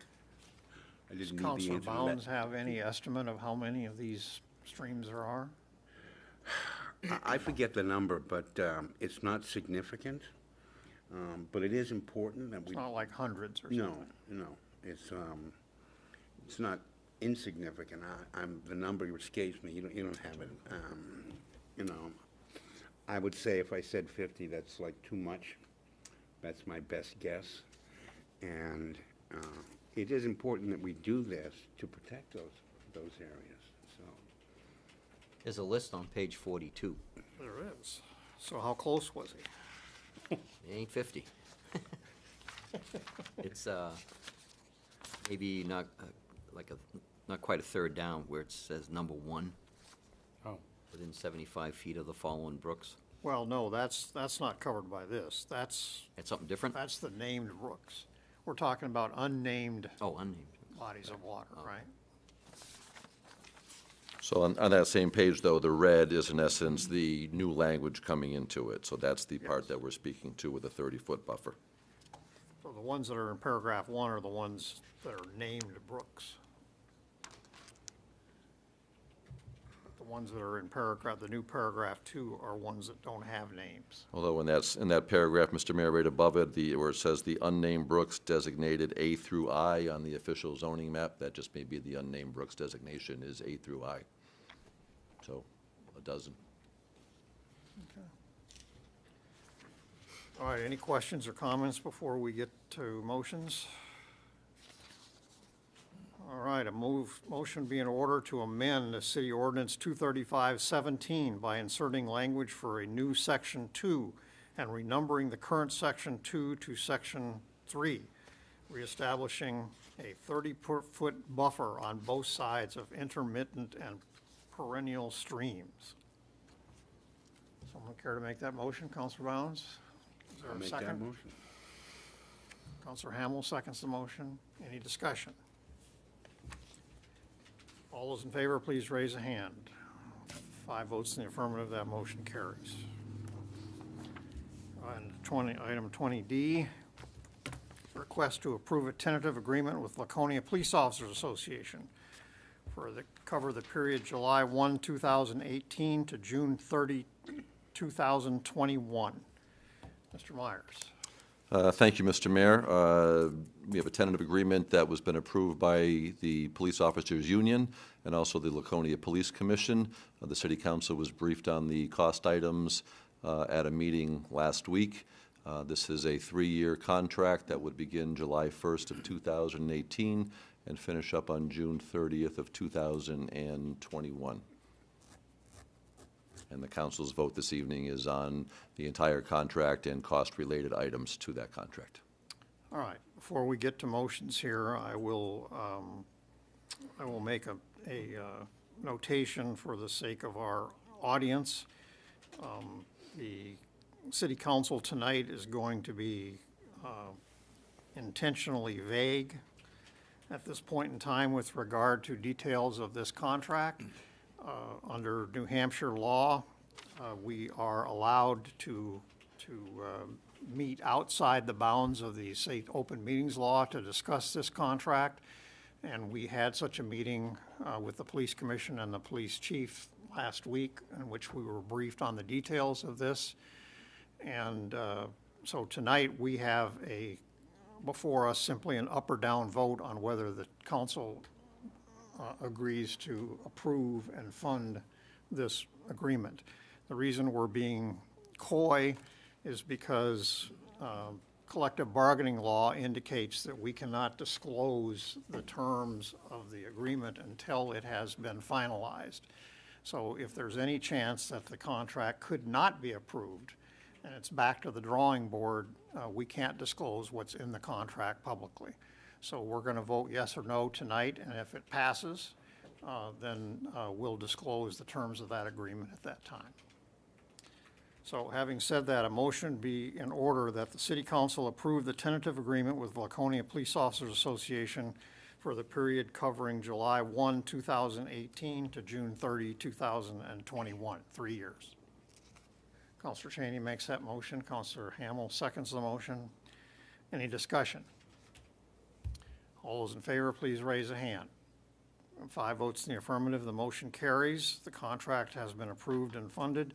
I Does didn't need the Councilor answer to Bounds that. have any estimate of how many of these streams there are? I forget the number, but it's not significant. But it is important that we. It's not like hundreds or something. No, it's not insignificant. The number escapes me. You don't have it. You know, I would say if I said 50, that's like too much. That's my best guess. And it is important that we do this to protect those areas. So There's a list on page 42. There is. So how close was he? It ain't 50. It's maybe not not quite a third down where it says number 1. Oh. Within 75 feet of the following brooks. Well, no, that's not covered by this. That's something different? That's the named brooks. We're talking about unnamed unnamed bodies of water, right? So on that same page, though, the red is in essence the new language coming into it. So that's the part that we're speaking to with a 30-foot buffer. So the ones that are in paragraph 1 are the ones that are named brooks. The ones that are in the new paragraph 2 are ones that don't have names. Although when that's in that paragraph, Mr. Mayor, right above it, where it says the unnamed brooks designated A through I on the official zoning map, that just may be the unnamed brooks designation is A through I. So, a dozen. Okay. All right, any questions or comments before we get to motions? All right, motion be in order to amend the City Ordinance 235-17 by inserting language for a new Section 2 and renumbering the current Section 2 to Section 3, reestablishing a 30-foot buffer on both sides of intermittent and perennial streams. Someone care to make that motion? Councilor Bounds? Is there I'll a make second? that motion. Councilor Hamel seconds the motion. Any discussion? All those in favor, please raise a hand. 5 votes in the affirmative, that motion carries. And item 20D, request to approve a tentative agreement with Laconia Police Officers Association cover the period July 1, 2018 to June 30, 2021. Mr. Myers. Thank you, Mr. Mayor. We have a tentative agreement that was been approved by the Police Officers Union and also the Laconia Police Commission. The City Council was briefed on the cost items at a meeting last week. This is a 3-year contract that would begin July 1st of 2018 and finish up on June 30th of 2021. And the council's vote this evening is on the entire contract and cost-related items to that contract. All right, before we get to motions here, I will make a notation for the sake of our audience. The City Council tonight is going to be intentionally vague at this point in time with regard to details of this contract. Under New Hampshire law, we are allowed to meet outside the bounds of the state open meetings law to discuss this contract. And we had such a meeting with the police commission and the police chief last week in which we were briefed on the details of this. And so tonight we have before us simply an up or down vote on whether the council agrees to approve and fund this agreement. The reason we're being coy is because collective bargaining law indicates that we cannot disclose the terms of the agreement until it has been finalized. So if there's any chance that the contract could not be approved and it's back to the drawing board, we can't disclose what's in the contract publicly. So we're going to vote yes or no tonight, and if it passes, then we'll disclose the terms of that agreement at that time. So having said that, a motion be in order that the City Council approve the tentative agreement with Laconia Police Officers Association for the period covering July 1, 2018 to June 30, 2021, 3 years. Councilor Cheney makes that motion. Councilor Hamel seconds the motion. Any discussion? All those in favor, please raise a hand. 5 votes in the affirmative, the motion carries. The contract has been approved and funded,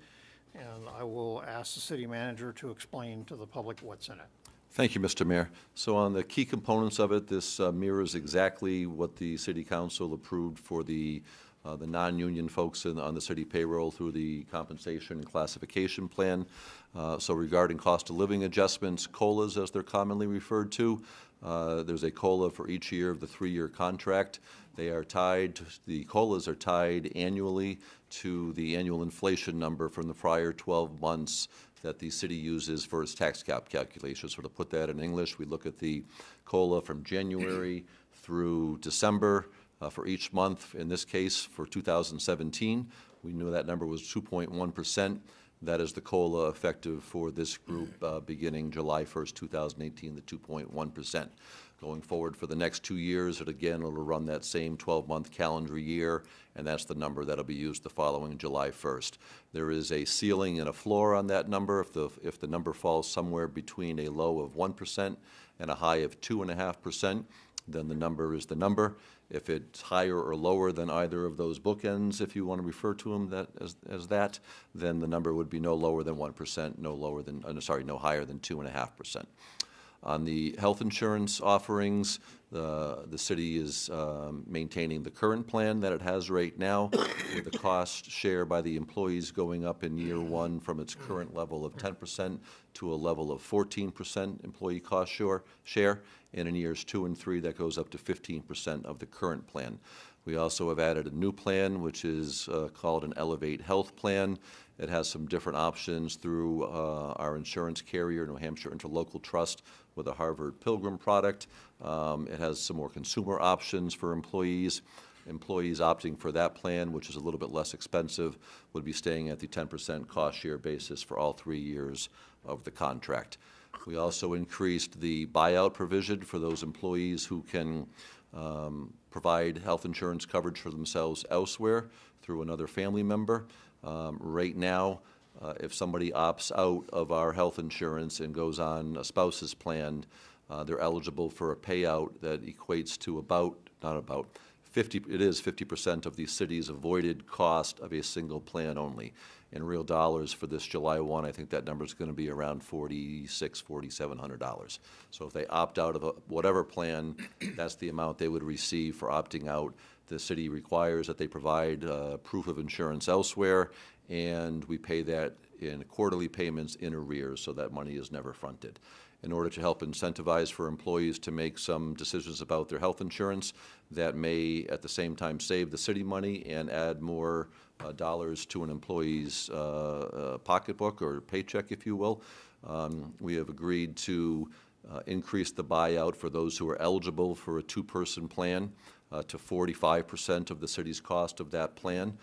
and I will ask the city manager to explain to the public what's in it. Thank you, Mr. Mayor. So on the key components of it, this mirrors exactly what the City Council approved for the non-union folks on the city payroll through the compensation and classification plan. So regarding cost of living adjustments, COLAs as they're commonly referred to, there's a COLA for each year of the 3-year contract. They are tied, the COLAs are tied annually to the annual inflation number from the prior 12 months that the city uses for its tax cap calculation. So to put that in English, we look at the COLA from January through December for each month. In this case, for 2017, we knew that number was 2.1%. That is the COLA effective for this group beginning July 1st, 2018, the 2.1%. Going forward for the next 2 years, it again will run that same 12-month calendar year, and that's the number that'll be used the following July 1st. There is a ceiling and a floor on that number. If the number falls somewhere between a low of 1% and a high of 2.5%, then the number is the number. If it's higher or lower than either of those bookends, if you want to refer to them as that, then the number would be no lower than 1%, no higher than 2.5%. On the health insurance offerings, the city is maintaining the current plan that it has right now, with the cost share by the employees going up in year 1 from its current level of 10% to a level of 14% employee cost share, and in years 2 and 3 that goes up to 15% of the current plan. We also have added a new plan, which is called an Elevate Health Plan. It has some different options through our insurance carrier, New Hampshire Interlocal Trust, with a Harvard Pilgrim product. It has some more consumer options for employees. Employees opting for that plan, which is a little bit less expensive, would be staying at the 10% cost share basis for all 3 years of the contract. We also increased the buyout provision for those employees who can provide health insurance coverage for themselves elsewhere through another family member. Right now, if somebody opts out of our health insurance and goes on a spouse's plan, they're eligible for a payout that equates to it is 50% of the city's avoided cost of a single plan only. In real dollars for this July 1, I think that number is going to be around $4,600, $4,700. So if they opt out of whatever plan, that's the amount they would receive for opting out. The city requires that they provide proof of insurance elsewhere, and we pay that in quarterly payments in arrears, so that money is never fronted. In order to help incentivize for employees to make some decisions about their health insurance that may at the same time save the city money and add more dollars to an employee's pocketbook or paycheck, if you will, we have agreed to increase the buyout for those who are eligible for a 2-person plan to 45% of the city's cost of that plan,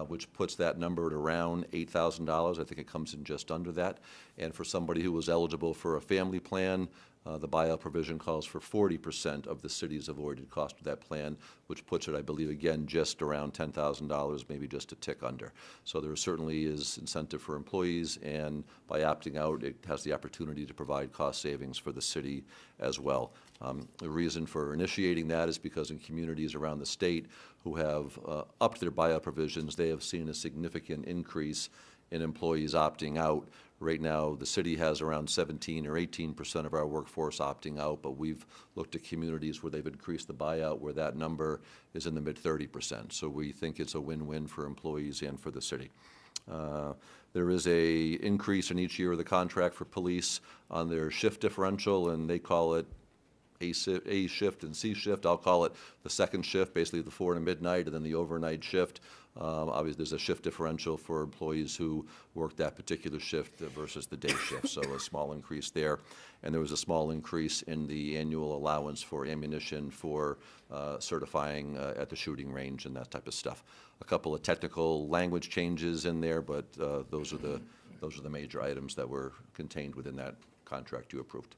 which puts that number at around $8,000. I think it comes in just under that. And for somebody who was eligible for a family plan, the buyout provision calls for 40% of the city's avoided cost of that plan, which puts it, I believe, again, just around $10,000, maybe just a tick under. So there certainly is incentive for employees, and by opting out, it has the opportunity to provide cost savings for the city as well. The reason for initiating that is because in communities communities around the state who have upped their buyout provisions, they have seen a significant increase in employees opting out. Right now, the city has around 17 or 18% of our workforce opting out, but we've looked at communities where they've increased the buyout where that number is in the mid-30%. So we think it's a win-win for employees and for the city. There is a increase in each year of the contract for police on their shift differential, and they call it A shift and C shift. I'll call it the second shift, basically the 4 to midnight, and then the overnight shift. Obviously, there's a shift differential for employees who work that particular shift versus the day shift, so a small increase there. And there was a small increase in the annual allowance for ammunition for certifying at the shooting range and that type of stuff. A couple of technical language changes in there, but those are the major items that were contained within that contract you approved.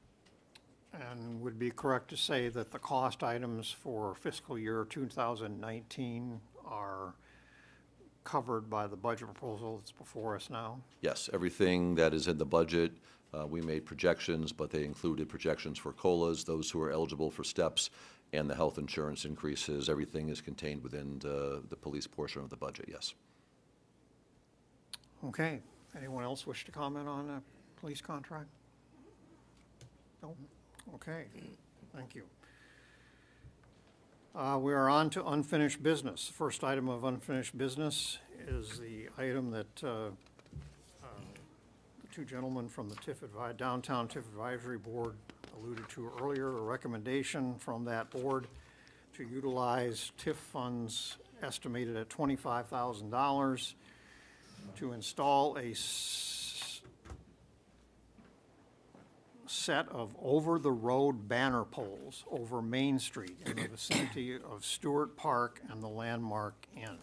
And would it be correct to say that the cost items for fiscal year 2019 are covered by the budget proposal that's before us now? Yes, everything that is in the budget, we made projections, but they included projections for COLAs, those who are eligible for steps, and the health insurance increases. Everything is contained within the police portion of the budget, yes. Okay. Anyone else wish to comment on a police contract? No? Okay. Thank you. We are on to unfinished business. The first item of unfinished business is the item that the two gentlemen from the Downtown TIF Advisory Board alluded to earlier, a recommendation from that board to utilize TIF funds estimated at $25,000 to install a set of over-the-road banner poles over Main Street in the vicinity of Stewart Park and the Landmark Inn.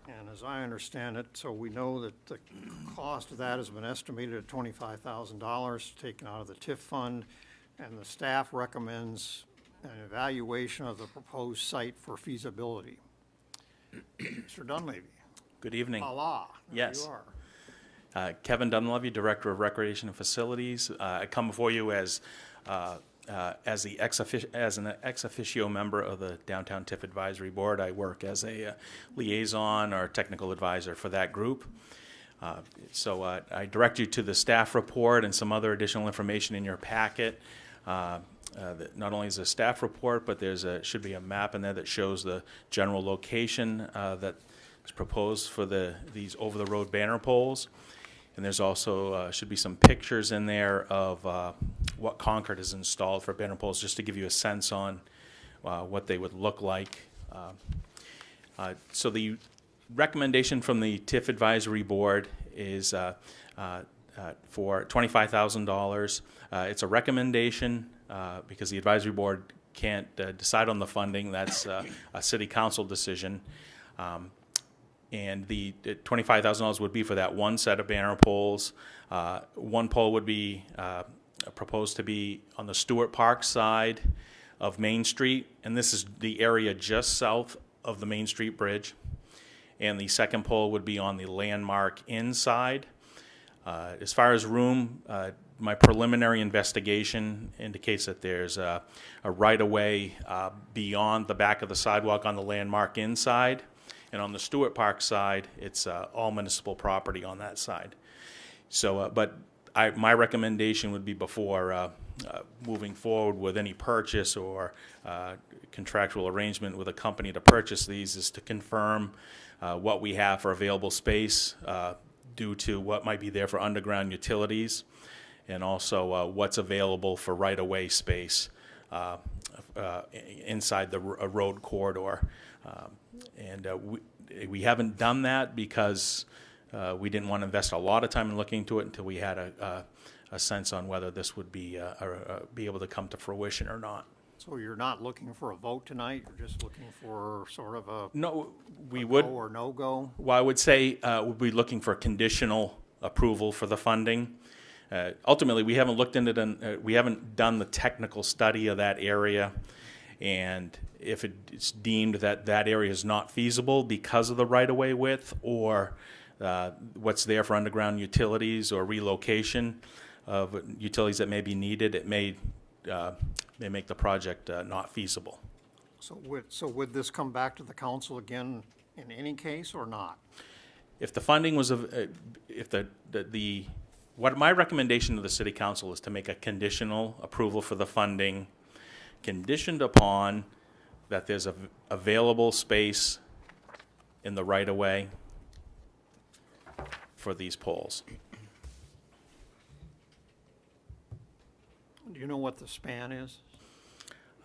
And as I understand it, so we know that the cost of that has been estimated at $25,000 taken out of the TIF fund, and the staff recommends an evaluation of the proposed site for feasibility. Mr. Dunleavy. Good evening. Voila. Yes. You are. Kevin Dunleavy, Director of Recreation and Facilities. I come before you as an ex officio member of the Downtown TIF Advisory Board. I work as a liaison or technical advisor for that group. So I direct you to the staff report and some other additional information in your packet. That not only is a staff report, but there's should be a map in there that shows the general location that is proposed for these over-the-road banner poles. And there's also should be some pictures in there of what concrete is installed for banner poles, just to give you a sense on what they would look like. So the recommendation from the TIF Advisory Board is for $25,000. It's a recommendation because the Advisory Board can't decide on the funding. That's a City Council decision. And the $25,000 would be for that one set of banner poles. One pole would be proposed to be on the Stewart Park side of Main Street, and this is the area just south of the Main Street Bridge. And the second pole would be on the Landmark Inn side. As far as room, my preliminary investigation indicates that there's a right-of-way beyond the back of the sidewalk on the Landmark Inn side. And on the Stewart Park side, it's all municipal property on that side. So, but my recommendation would be before moving forward with any purchase or contractual arrangement with a company to purchase these is to confirm what we have for available space due to what might be there for underground utilities, and also what's available for right-of-way space inside the road corridor. And we haven't done that because we didn't want to invest a lot of time in looking into it until we had a sense on whether this would be able to come to fruition or not. So you're not looking for a vote tonight, you're just looking for sort of a no, we a would go or no go? Well, I would say we'd be looking for conditional approval for the funding. Ultimately, we haven't looked into it. We haven't done the technical study of that area, and if it's deemed that that area is not feasible because of the right-of-way width or what's there for underground utilities or relocation of utilities that may be needed, it may make the project not feasible. So would this come back to the council again in any case or not? If the funding was, what my recommendation to the city council is to make a conditional approval for the funding, conditioned upon that there's available space in the right-of-way for these poles. Do you know what the span is?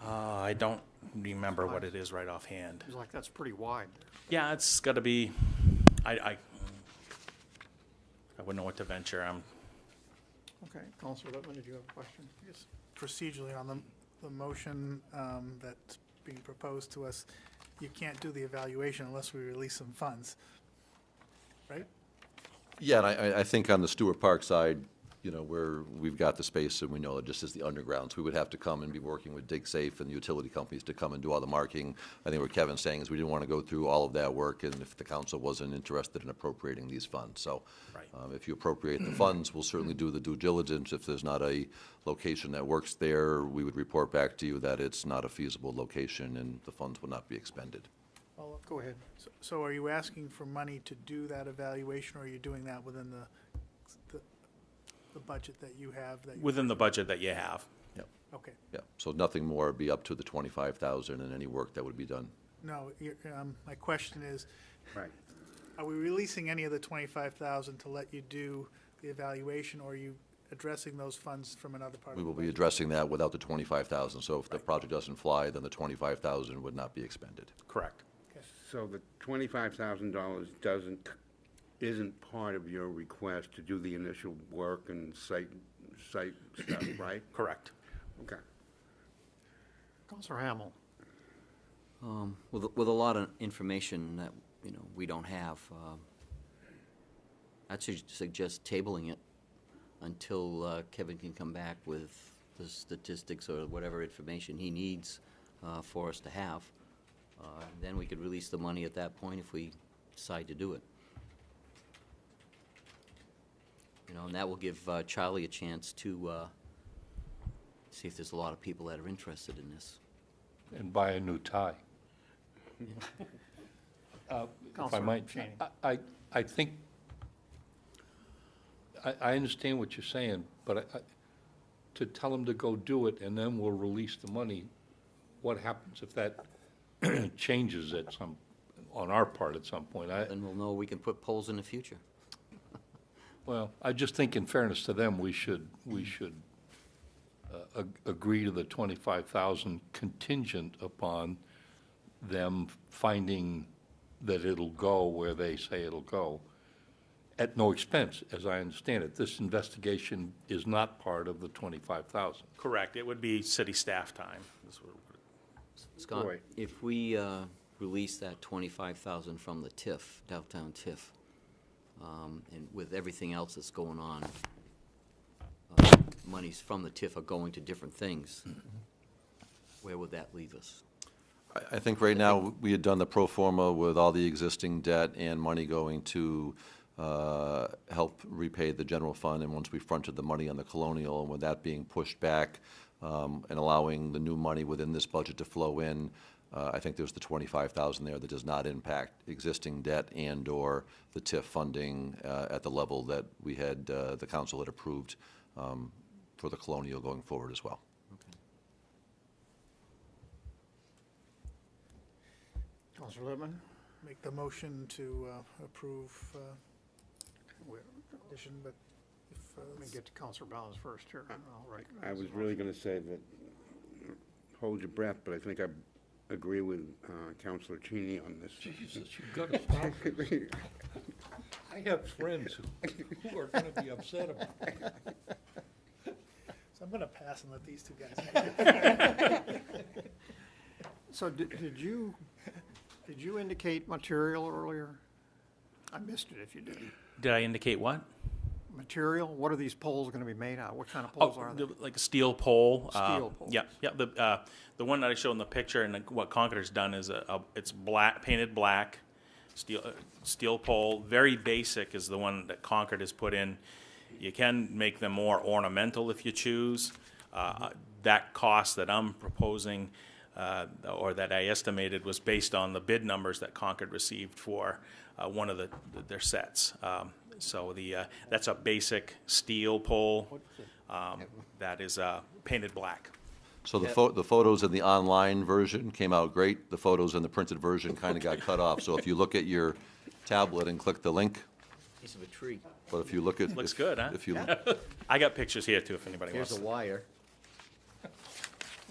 I don't remember what it is right offhand. It's like that's pretty wide. Yeah, it's got to be, I wouldn't know what to venture. Okay, Councilor Lippman, did you have a question? Yes. Procedurally, on the motion that's being proposed to us, you can't do the evaluation unless we release some funds, right? Yeah, and I think on the Stewart Park side, you know, where we've got the space and we know it just is the undergrounds, we would have to come and be working with DigSafe and the utility companies to come and do all the marking. I think what Kevin's saying is we didn't want to go through all of that work and if the council wasn't interested in appropriating these funds. So Right. If you appropriate the funds, we'll certainly do the due diligence. If there's not a location that works there, we would report back to you that it's not a feasible location and the funds will not be expended. Well, Go ahead. so are you asking for money to do that evaluation, or are you doing that within the budget that you have? Within the budget that you have. Yep. Okay. Yeah, so nothing more, be up to the 25,000 and any work that would be done. No, my question is, Right. are we releasing any of the 25,000 to let you do the evaluation, or are you addressing those funds from another part of We the will be budget? addressing that without the 25,000, so if the project doesn't fly, then the 25,000 would not be expended. Correct. So the $25,000 isn't part of your request to do the initial work and site stuff, right? Correct. Okay. Councilor Hamel. With a lot of information that, you know, we don't have, I'd suggest tabling it until Kevin can come back with the statistics or whatever information he needs for us to have. Then we could release the money at that point if we decide to do it. You know, and that will give Charlie a chance to see if there's a lot of people that are interested in this. And buy a new tie. If I Councilor might, Cheney. I think, I understand what you're saying, but to tell them to go do it and then we'll release the money, what happens if that changes on our part at some point? Then we'll know we can put poles in the future. Well, I just think in fairness to them, we should agree to the 25,000 contingent upon them finding that it'll go where they say it'll go, at no expense, as I understand it. This investigation is not part of the 25,000. Correct. It would be city staff time. Scott, Boy. if we release that 25,000 from the TIF, downtown TIF, and with everything else that's going on, monies from the TIF are going to different things, where would that leave us? I think right now, we had done the pro forma with all the existing debt and money going to help repay the general fund, and once we fronted the money on the Colonial, and with that being pushed back and allowing the new money within this budget to flow in, I think there's the 25,000 there that does not impact existing debt and/or the TIF funding at the level that we had, the council had approved for the Colonial going forward as well. Councilor Lippman. Make the motion to approve addition, but if, Let me get to Councilor Ballas first here. All right. I was really going to say that, hold your breath, but I think I agree with Councilor Cheney on this. Jesus, you've got to stop this. I have friends who are going to be upset about it. So I'm going to pass and let these two guys. So did you indicate material earlier? I missed it if you did. Did I indicate what? Material? What are these poles going to be made out of? What kind of poles are they? Like a steel pole. Steel poles. Yeah, yeah. The one that I showed in the picture, and what Concord's done is it's black, painted black, steel pole. Very basic is the one that Concord has put in. You can make them more ornamental if you choose. that cost that I'm proposing, or that I estimated, was based on the bid numbers that Concord received for one of their sets. So that's a basic steel pole that is painted black. So the photos in the online version came out great. The photos in the printed version kind of got cut off. So if you look at your tablet and click the link, Piece of a tree. but if you look at... Looks good, huh? If you I got pictures here, too, if anybody Here's wants. a wire. you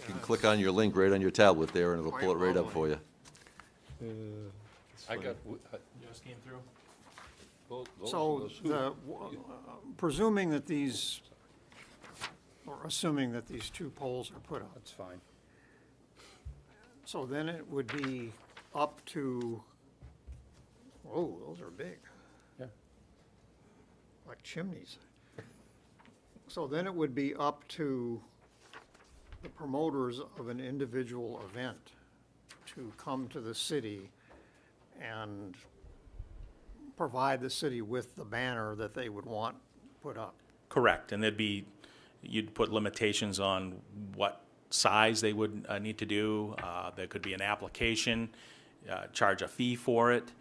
can click on your link right on your tablet there, and it'll pull it right up for you. I got, Just came through. So presuming that these, or assuming that these two poles are put up. That's fine. So then it would be up to, whoa, those are big. Yeah. Like chimneys. So then it would be up to the promoters of an individual event to come to the city and provide the city with the banner that they would want put up. Correct, and you'd put limitations on what size they would need to do. There could be an application, charge a fee for it,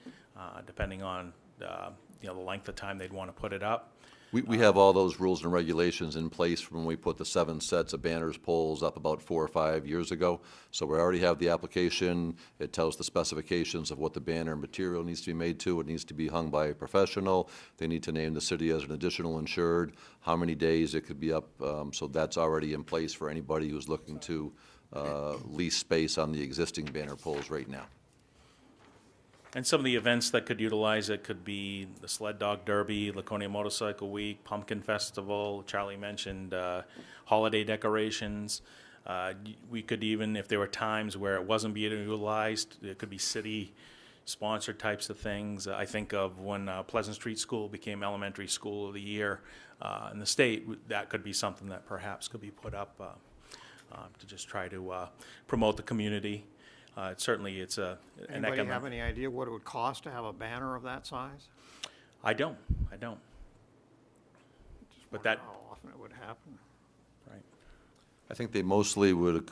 depending on the length of time they'd want to put it up. We have all those rules and regulations in place from when we put the 7 sets of banners, poles up about 4 or 5 years ago. So we already have the application. It tells the specifications of what the banner material needs to be made to. It needs to be hung by a professional. They need to name the city as an additional insured, how many days it could be up. So that's already in place for anybody who's looking to lease space on the existing banner poles right now. And some of the events that could utilize it could be the Sled Dog Derby, Laconia Motorcycle Week, Pumpkin Festival. Charlie mentioned holiday decorations. We could even, if there were times where it wasn't being utilized, it could be city-sponsored types of things. I think of when Pleasant Street School became Elementary School of the Year in the state. That could be something that perhaps could be put up to just try to promote the community. Certainly, it's an Anybody economic. have any idea what it would cost to have a banner of that size? I don't. But that, How often it would happen? right. I think they mostly would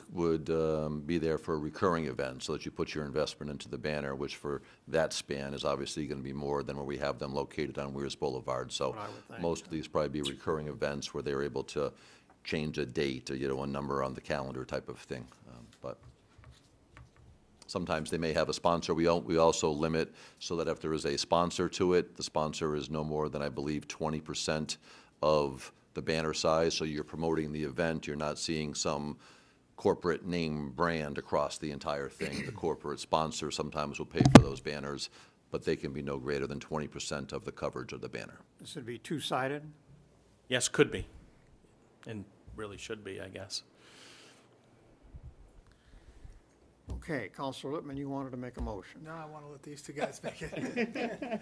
be there for a recurring event, so that you put your investment into the banner, which for that span is obviously going to be more than where we have them located on Weirs Boulevard. So What I would think. most of these probably be recurring events where they're able to change a date or, a number on the calendar type of thing. But sometimes they may have a sponsor. We also limit so that if there is a sponsor to it, the sponsor is no more than, I believe, 20% of the banner size. So you're promoting the event. You're not seeing some corporate name brand across the entire thing. The corporate sponsor sometimes will pay for those banners, but they can be no greater than 20% of the coverage of the banner. This would be two-sided? Yes, could be, and really should be, I guess. Okay, Counselor Lippman, you wanted to make a motion. No, I want to let these two guys make it.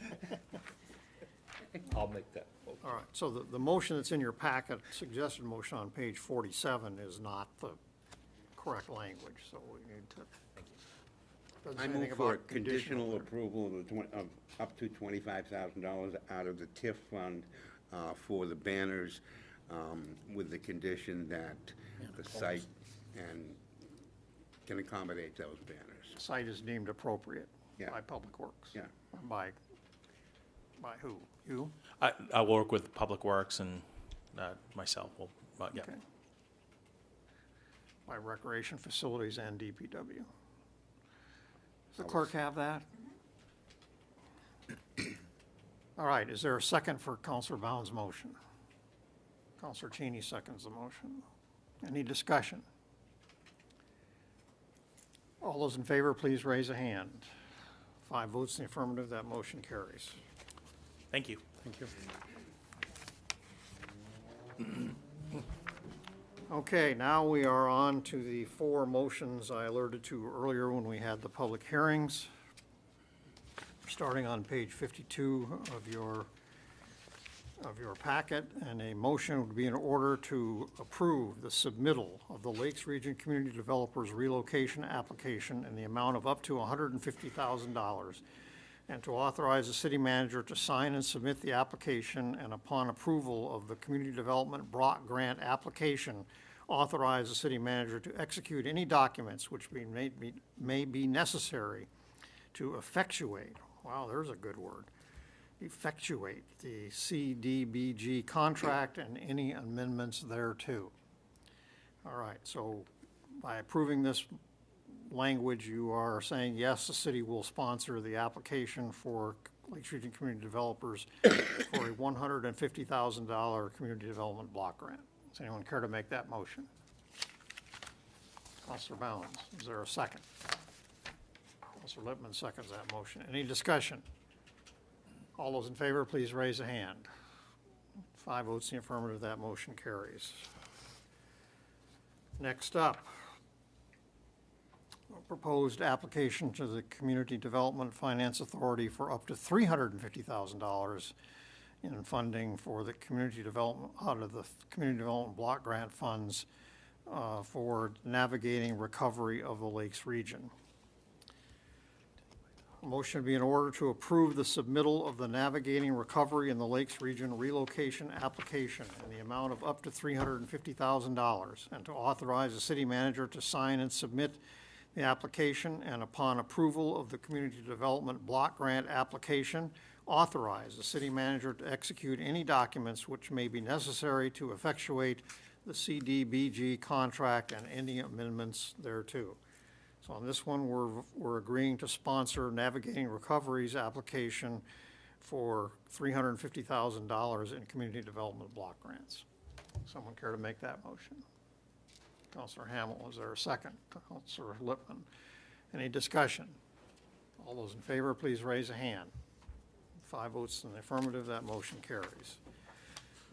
I'll make that. All right, so the motion that's in your packet, suggested motion on page 47, is not the correct language, so we need to. Doesn't say I anything move for about conditional approval of up to $25,000 out of the TIF fund for the banners, with the condition that the site can accommodate those banners. Site is deemed appropriate Yeah. by Public Works. Yeah. By who? You? I'll work with Public Works and myself. Yeah. Okay. By Recreation Facilities and DPW. Does the clerk have that? All right, is there a second for Counselor Bound's motion? Counselor Cheney seconds the motion. Any discussion? All those in favor, please raise a hand. 5 votes in the affirmative, that motion carries. Thank you. Okay, now we are on to the 4 motions I alerted to earlier when we had the public hearings. Starting on page 52 of your packet, and a motion would be in order to approve the submittal of the Lakes Region Community Developers relocation application in the amount of up to $150,000, and to authorize the city manager to sign and submit the application, and upon approval of the Community Development Block Grant application, authorize the city manager to execute any documents which may be necessary to effectuate, wow, there's a good word, effectuate the CDBG contract and any amendments thereto. All right, so by approving this language, you are saying, yes, the city will sponsor the application for Lakes Region Community Developers for a $150,000 community development block grant. Does anyone care to make that motion? Councilor Bowens, is there a second? Councilor Lippman seconds that motion. Any discussion? All those in favor, please raise a hand. 5 votes in the affirmative, that motion carries. Next up, a proposed application to the Community Development Finance Authority for up to $350,000 in funding for the community development, out of the community development block grant funds for navigating recovery of the Lakes region. A motion would be in order to approve the submittal of the Navigating Recovery in the Lakes Region relocation application in the amount of up to $350,000, and to authorize the city manager to sign and submit the application, and upon approval of the community development block grant application, authorize the city manager to execute any documents which may be necessary to effectuate the CDBG contract and any amendments thereto. So on this one, we're agreeing to sponsor Navigating Recovery's application for $350,000 in community development block grants. Someone care to make that motion? Councilor Hamel, is there a second? Councilor Lippman. Any discussion? All those in favor, please raise a hand. 5 votes in the affirmative, that motion carries.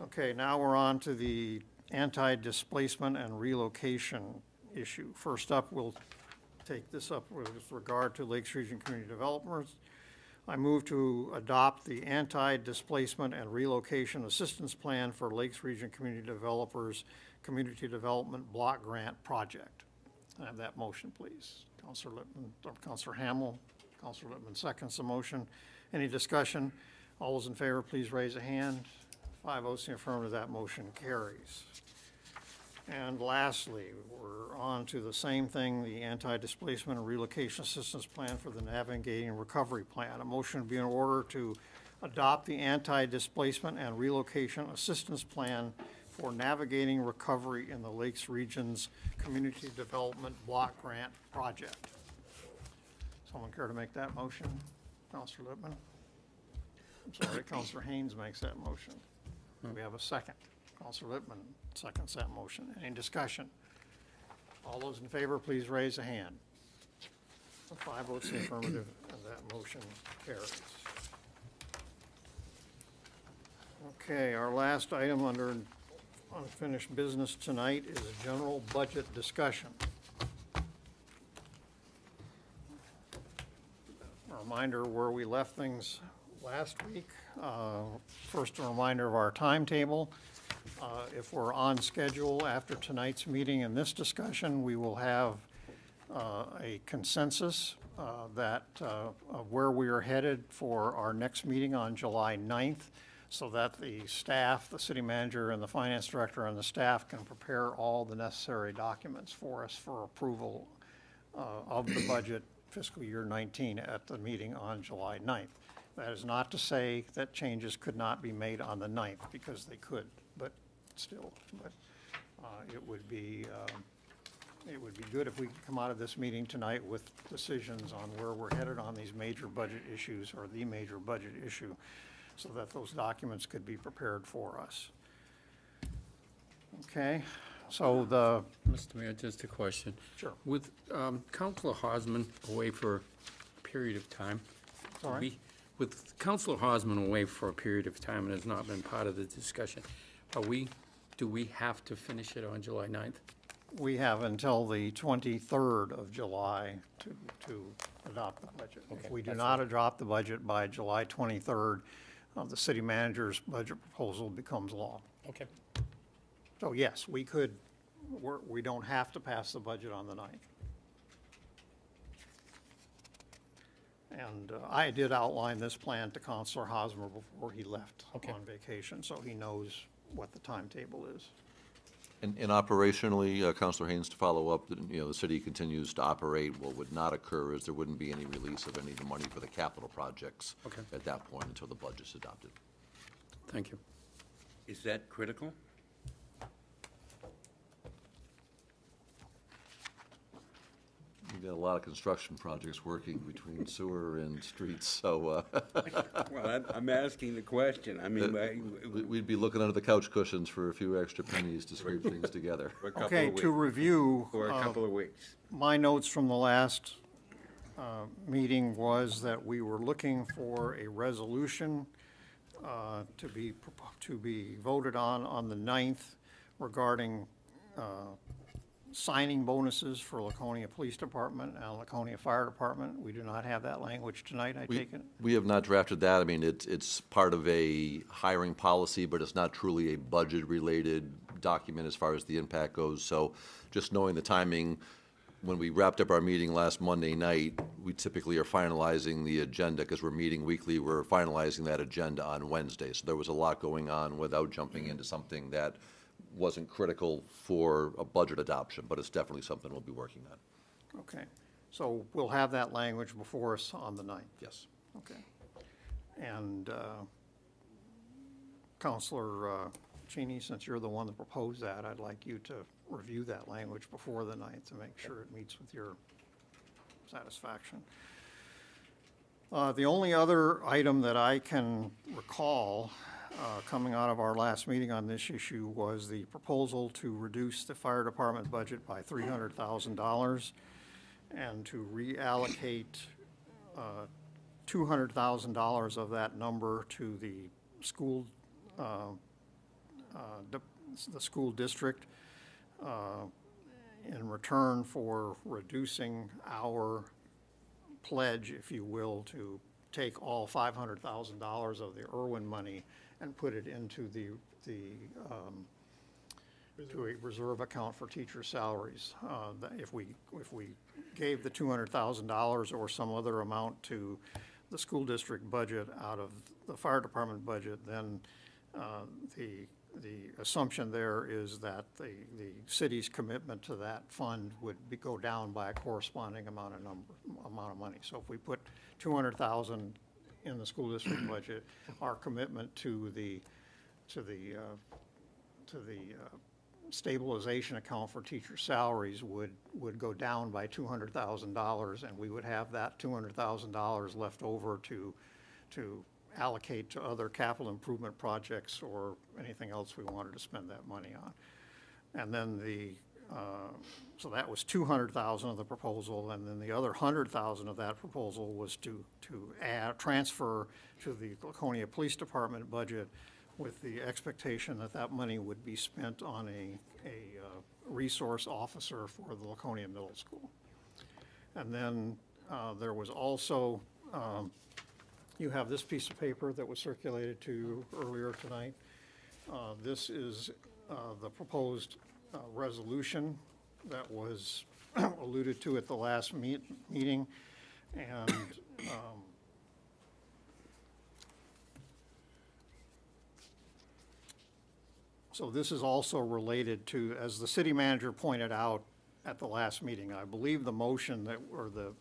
Okay, now we're on to the anti-displacement and relocation issue. First up, we'll take this up with regard to Lakes Region Community Developers. I move to adopt the Anti-Displacement and Relocation Assistance Plan for Lakes Region Community Developers Community Development Block Grant Project. I have that motion, please. Councilor Lippman, or Councilor Hamel. Councilor Lippman seconds the motion. Any discussion? All those in favor, please raise a hand. 5 votes in the affirmative, that motion carries. And lastly, we're on to the same thing, the Anti-Displacement and Relocation Assistance Plan for the Navigating Recovery Plan. A motion would be in order to adopt the Anti-Displacement and Relocation Assistance Plan for Navigating Recovery in the Lakes Region's Community Development Block Grant Project. Someone care to make that motion? Councilor Lippman? I'm sorry, Councilor Haynes makes that motion. Do we have a second? Councilor Lippman seconds that motion. Any discussion? All those in favor, please raise a hand. 5 votes in the affirmative, and that motion carries. Okay, our last item under unfinished business tonight is a general budget discussion. A reminder where we left things last week. First, a reminder of our timetable. If we're on schedule after tonight's meeting and this discussion, we will have a consensus of where we are headed for our next meeting on July 9th, so that the staff, the city manager and the finance director and the staff can prepare all the necessary documents for us for approval of the budget fiscal year 19 at the meeting on July 9th. That is not to say that changes could not be made on the 9th, because they could, but still. But it would be good if we could come out of this meeting tonight with decisions on where we're headed on these major budget issues, or the major budget issue, so that those documents could be prepared for us. Okay, so the... Mr. Mayor, just a question. Sure. With Councilor Hosman away for a period of time, Sorry? with Councilor Hosman away for a period of time and has not been part of the discussion, do we have to finish it on July 9th? We have until the 23rd of July to adopt the budget. Okay, If we do that's not adopt the budget by July 23rd, the city manager's budget proposal becomes law. Okay. So yes, we could, we don't have to pass the budget on the 9th. And I did outline this plan to Councilor Hosmer before he left on vacation, so he knows what the timetable is. And operationally, Counselor Haynes, to follow up, the city continues to operate. What would not occur is there wouldn't be any release of any of the money for the capital projects Okay. at that point until the budget's adopted. Thank you. Is that critical? We've got a lot of construction projects working between sewer and streets, so Well, I'm asking the question. I mean, we'd be looking under the couch cushions for a few extra pennies to scrape things together. for a couple Okay, of weeks. to review, For a couple of weeks. my notes from the last meeting was that we were looking for a resolution to be voted on the 9th regarding signing bonuses for Laconia Police Department and Laconia Fire Department. We do not have that language tonight, I take it? We have not drafted that. I mean, it's part of a hiring policy, but it's not truly a budget-related document as far as the impact goes. So just knowing the timing, when we wrapped up our meeting last Monday night, we typically are finalizing the agenda, because we're meeting weekly, we're finalizing that agenda on Wednesday. So there was a lot going on without jumping into something that wasn't critical for a budget adoption, but it's definitely something we'll be working on. Okay, so we'll have that language before us on the 9th? Yes. Okay. And Counselor Cheney, since you're the one that proposed that, I'd like you to review that language before the 9th to make sure it meets with your satisfaction. The only other item that I can recall coming out of our last meeting on this issue was the proposal to reduce the fire department budget by $300,000 and to reallocate $200,000 of that number to the school district in return for reducing our pledge, if you will, to take all $500,000 of the Irwin money and put it into to a reserve account for teacher salaries. If we gave the $200,000 or some other amount to the school district budget out of the fire department budget, then the assumption there is that the city's commitment to that fund would go down by a corresponding amount of money. So if we put $200,000 in the school district budget, our commitment to the stabilization account for teacher salaries would go down by $200,000, and we would have that $200,000 left over to allocate to other capital improvement projects or anything else we wanted to spend that money on. And then so that was $200,000 of the proposal, and then the other $100,000 of that proposal was to transfer to the Laconia Police Department budget with the expectation that that money would be spent on a resource officer for the Laconia Middle School. And then there was also, you have this piece of paper that was circulated to you earlier tonight. This is the proposed resolution that was alluded to at the last meeting. And so this is also related to, as the city manager pointed out at the last meeting, I believe the motion that, or the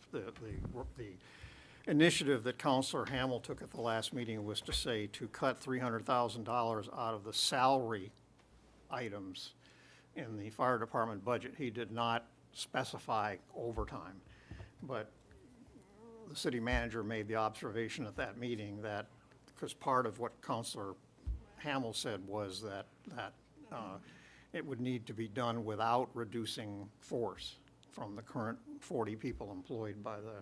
initiative that Councilor Hamel took at the last meeting was to say to cut $300,000 out of the salary items in the fire department budget. He did not specify overtime, but the city manager made the observation at that meeting that, because part of what Councilor Hamel said was that it would need to be done without reducing force from the current 40 people employed by the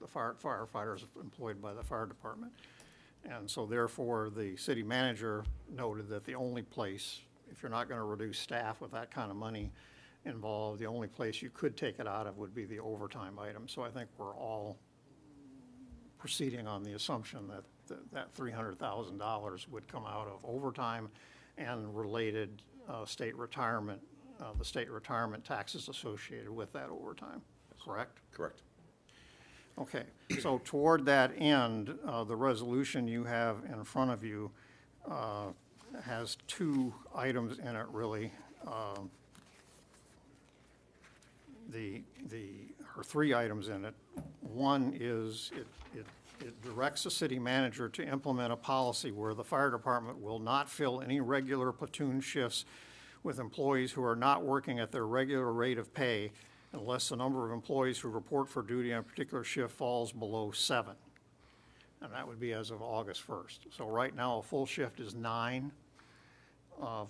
firefighters employed by the fire department. And so therefore, the city manager noted that the only place, if you're not going to reduce staff with that kind of money involved, the only place you could take it out of would be the overtime item. So I think we're all proceeding on the assumption that that $300,000 would come out of overtime and related state retirement, the state retirement taxes associated with that overtime, correct? Correct. Okay, so toward that end, the resolution you have in front of you has two items in it, really. Or three items in it. One is it directs the city manager to implement a policy where the fire department will not fill any regular platoon shifts with employees who are not working at their regular rate of pay unless the number of employees who report for duty on a particular shift falls below 7. And that would be as of August 1st. So right now, a full shift is 9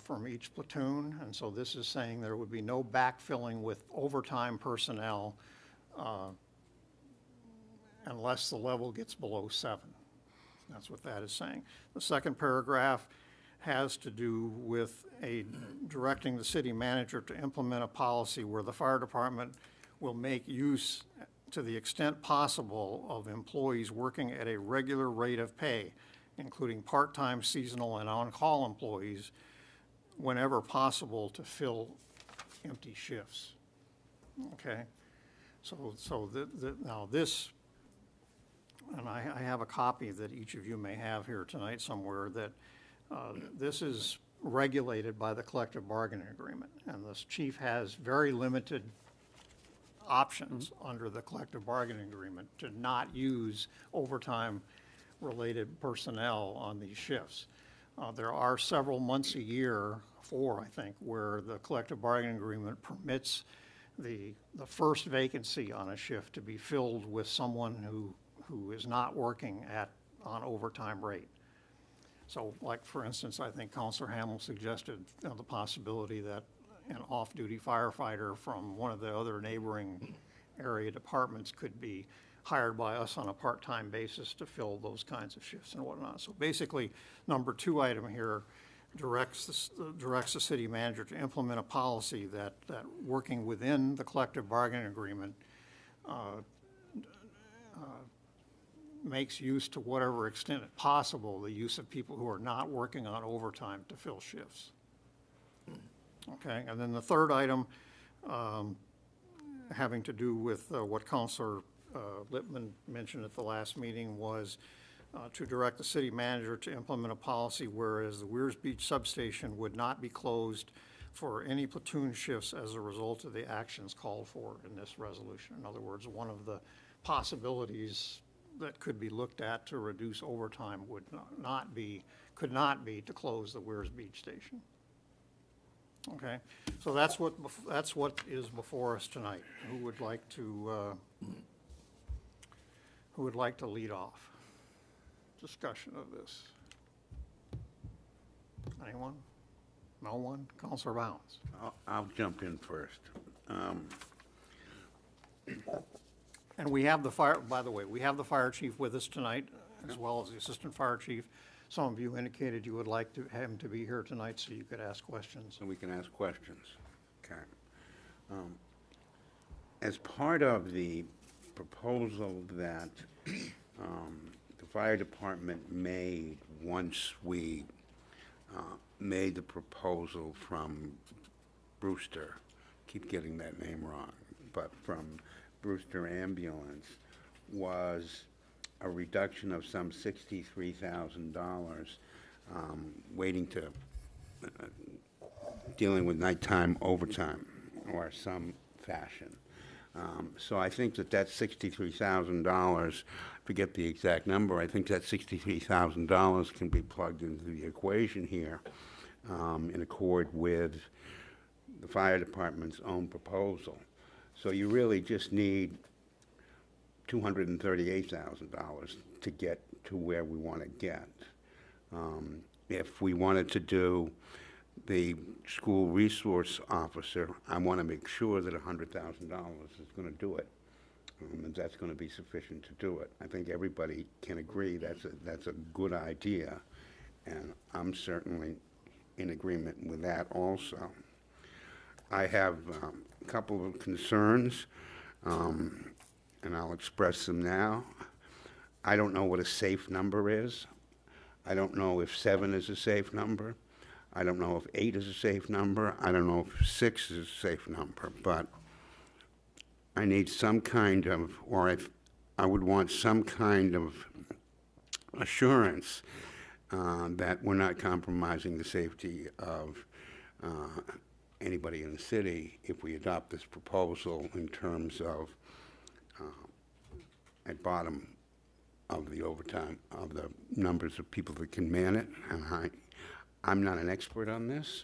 from each platoon, and so this is saying there would be no backfilling with overtime personnel unless the level gets below 7. That's what that is saying. The second paragraph has to do with directing the city manager to implement a policy where the fire department will make use, to the extent possible, of employees working at a regular rate of pay, including part-time, seasonal, and on-call employees, whenever possible, to fill empty shifts. Okay? Now this, and I have a copy that each of you may have here tonight somewhere, that this is regulated by the collective bargaining agreement, and this chief has very limited options under the collective bargaining agreement to not use overtime-related personnel on these shifts. There are several months a year, 4 I think, where the collective bargaining agreement permits the first vacancy on a shift to be filled with someone who is not working on overtime rate. So, like, for instance, I think Councilor Hamel suggested the possibility that an off-duty firefighter from one of the other neighboring area departments could be hired by us on a part-time basis to fill those kinds of shifts and whatnot. So basically, number 2 item here directs the city manager to implement a policy that working within the collective bargaining agreement makes use, to whatever extent possible, the use of people who are not working on overtime to fill shifts. Okay, and then the third item having to do with what Councilor Lippman mentioned at the last meeting was to direct the city manager to implement a policy whereas the Weirs Beach substation would not be closed for any platoon shifts as a result of the actions called for in this resolution. In other words, one of the possibilities that could be looked at to reduce overtime could not be to close the Weirs Beach station. Okay, so that's what is before us tonight. Who would like to lead off discussion of this? Anyone? No one? Councilor Bounds. I'll jump in first. And we have the fire, by the way, we have the fire chief with us tonight, as well as the assistant fire chief. Some of you indicated you would like to have him to be here tonight so you could ask questions. So we can ask questions. Okay. As part of the proposal that the fire department made once we made the proposal from Brewster, keep getting that name wrong, but from Brewster Ambulance, was a reduction of some $63,000 waiting to dealing with nighttime overtime or some fashion. So I think that $63,000, forget the exact number, I think that $63,000 can be plugged into the equation here in accord with the fire department's own proposal. So you really just need $238,000 to get to where we want to get. If we wanted to do the school resource officer, I want to make sure that $100,000 is going to do it, and that's going to be sufficient to do it. I think everybody can agree that's a good idea, and I'm certainly in agreement with that also. I have a couple of concerns, and I'll express them now. I don't know what a safe number is. I don't know if 7 is a safe number. I don't know if 8 is a safe number. I don't know if 6 is a safe number, but I need some kind of, or I would want some kind of assurance that we're not compromising the safety of anybody in the city if we adopt this proposal in terms of at bottom of the overtime, of the numbers of people that can man it. And I'm not an expert on this.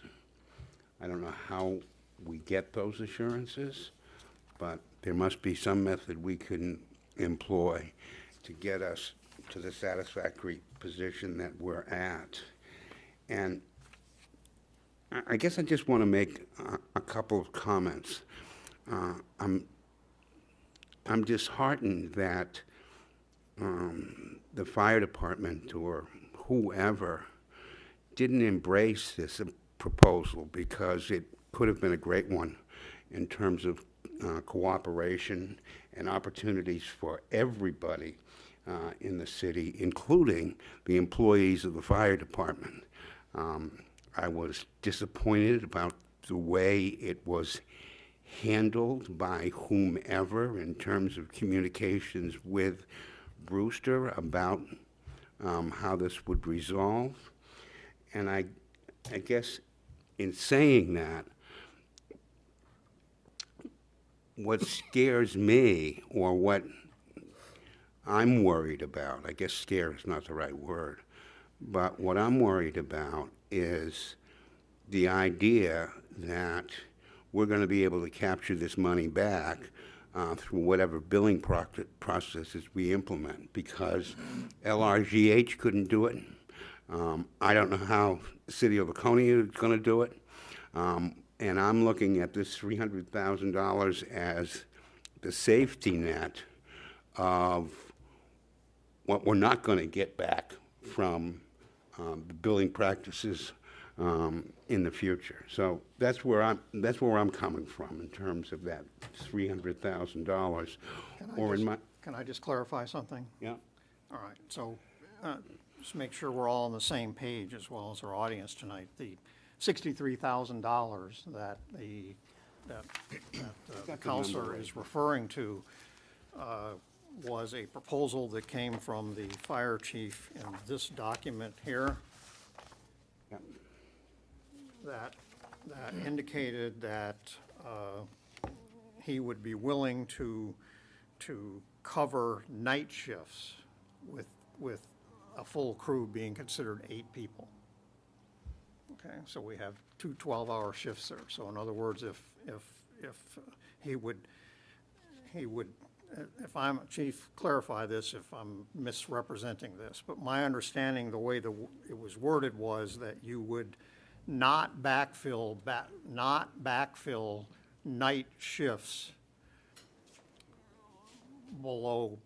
I don't know how we get those assurances, but there must be some method we can employ to get us to the satisfactory position that we're at. And I guess I just want to make a couple of comments. I'm disheartened that the fire department or whoever didn't embrace this proposal, because it could have been a great one in terms of cooperation and opportunities for everybody in the city, including the employees of the fire department. I was disappointed about the way it was handled by whomever in terms of communications with Brewster about how this would resolve. And I guess in saying that, what scares me, or what I'm worried about, I guess scare is not the right word, but what I'm worried about is the idea that we're going to be able to capture this money back through whatever billing processes we implement, because LRGH couldn't do it. I don't know how the city of Laconia is going to do it. And I'm looking at this $300,000 as the safety net of what we're not going to get back from the billing practices in the future. So that's where I'm coming from in terms of that $300,000. Can I just clarify something? Yeah. All right, so just make sure we're all on the same page as well as our audience tonight. The $63,000 that the counselor is referring to was a proposal that came from the fire chief in this document here. Yep. That indicated that he would be willing to cover night shifts with a full crew being considered 8 people. Okay, so we have 2 12-hour shifts there. So in other words, if he would, if I'm, Chief, clarify this if I'm misrepresenting this, but my understanding, the way it was worded was that you would not backfill night shifts below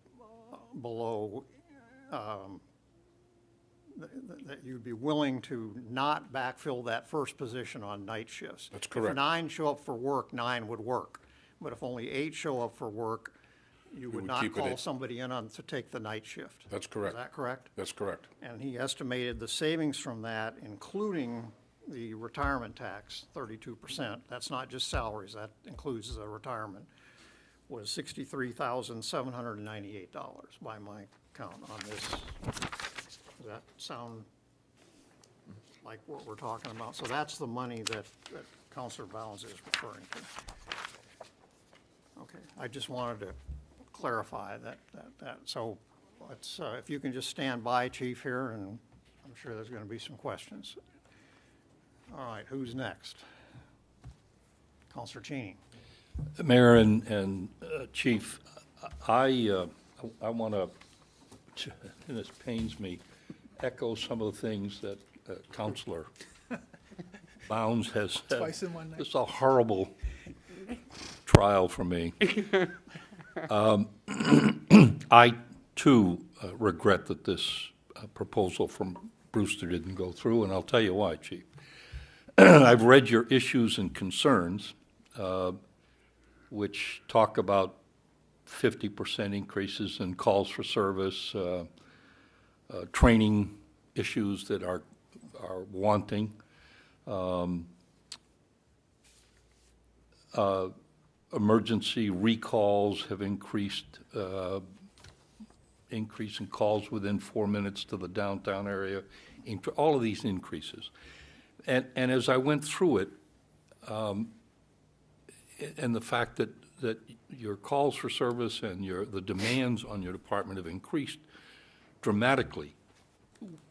that you'd be willing to not backfill that first position on night shifts. That's correct. If 9 show up for work, 9 would work. But if only 8 show up for work, you would not keep it call at- somebody in to take the night shift. That's correct. Is that correct? That's correct. And he estimated the savings from that, including the retirement tax, 32%. That's not just salaries, that includes the retirement, was $63,798 by my count on this. Does that sound like what we're talking about? So that's the money that Councilor Bounds is referring to. Okay, I just wanted to clarify that. So let's, if you can just stand by, Chief, here, and I'm sure there's going to be some questions. All right, who's next? Councilor Cheney. Mayor and Chief, I want to, and this pains me, echo some of the things that Councilor Bounds has said. Twice in one night. It's a horrible trial for me. I, too, regret that this proposal from Brewster didn't go through, and I'll tell you why, Chief. I've read your issues and concerns, which talk about 50% increases in calls for service, training issues that are wanting, emergency recalls have increased, increase in calls within 4 minutes to the downtown area all of these increases. And as I went through it, and the fact that your calls for service and the demands on your department have increased dramatically,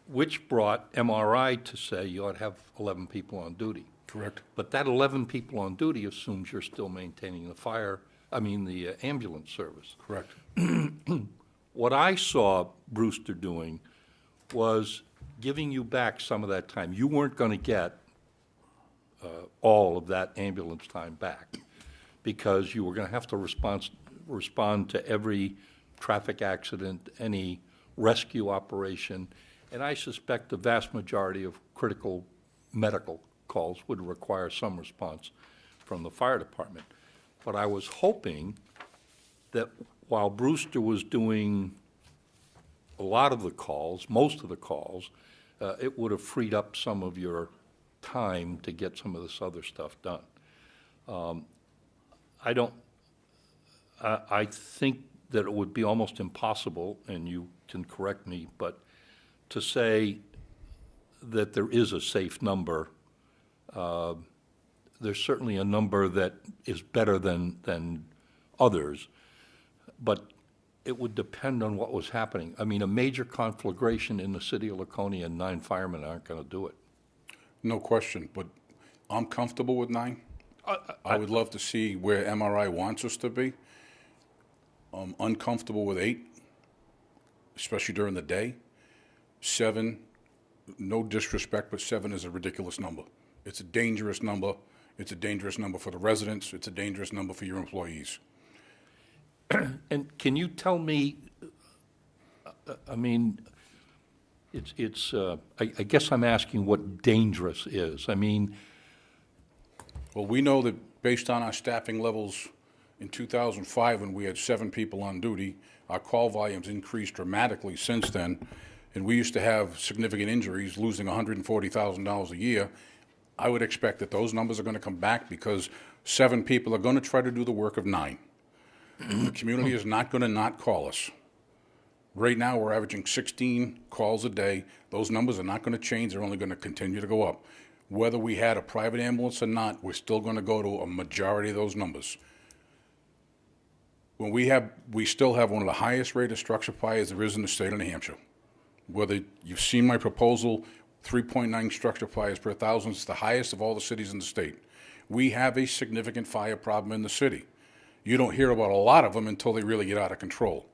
which brought MRI to say you ought to have 11 people on duty. Correct. But that 11 people on duty assumes you're still maintaining the ambulance service. Correct. What I saw Brewster doing was giving you back some of that time. You weren't going to get all of that ambulance time back because you were going to have to respond to every traffic accident, any rescue operation, and I suspect the vast majority of critical medical calls would require some response from the fire department. But I was hoping that while Brewster was doing a lot of the calls, most of the calls, it would have freed up some of your time to get some of this other stuff done. I think that it would be almost impossible, and you can correct me, but to say that there is a safe number, there's certainly a number that is better than others, but it would depend on what was happening. I mean, a major conflagration in the city of Laconia and 9 firemen aren't going to do it. No question, but I'm comfortable with 9. I would love to see where MRI wants us to be. I'm uncomfortable with 8, especially during the day. 7, no disrespect, but 7 is a ridiculous number. It's a dangerous number. It's a dangerous number for the residents. It's a dangerous number for your employees. And can you tell me, I mean, I guess I'm asking what dangerous is. I mean. Well, we know that based on our staffing levels in 2005, when we had 7 people on duty, our call volumes increased dramatically since then, and we used to have significant injuries, losing $140,000 a year. I would expect that those numbers are going to come back because 7 people are going to try to do the work of 9. The community is not going to not call us. Right now, we're averaging 16 calls a day. Those numbers are not going to change. They're only going to continue to go up. Whether we had a private ambulance or not, we're still going to go to a majority of those numbers. We still have one of the highest rate of structure fires there is in the state of New Hampshire. Whether you've seen my proposal, 3.9 structure fires per 1,000, it's the highest of all the cities in the state. We have a significant fire problem in the city. You don't hear about a lot of them until they really get out of control.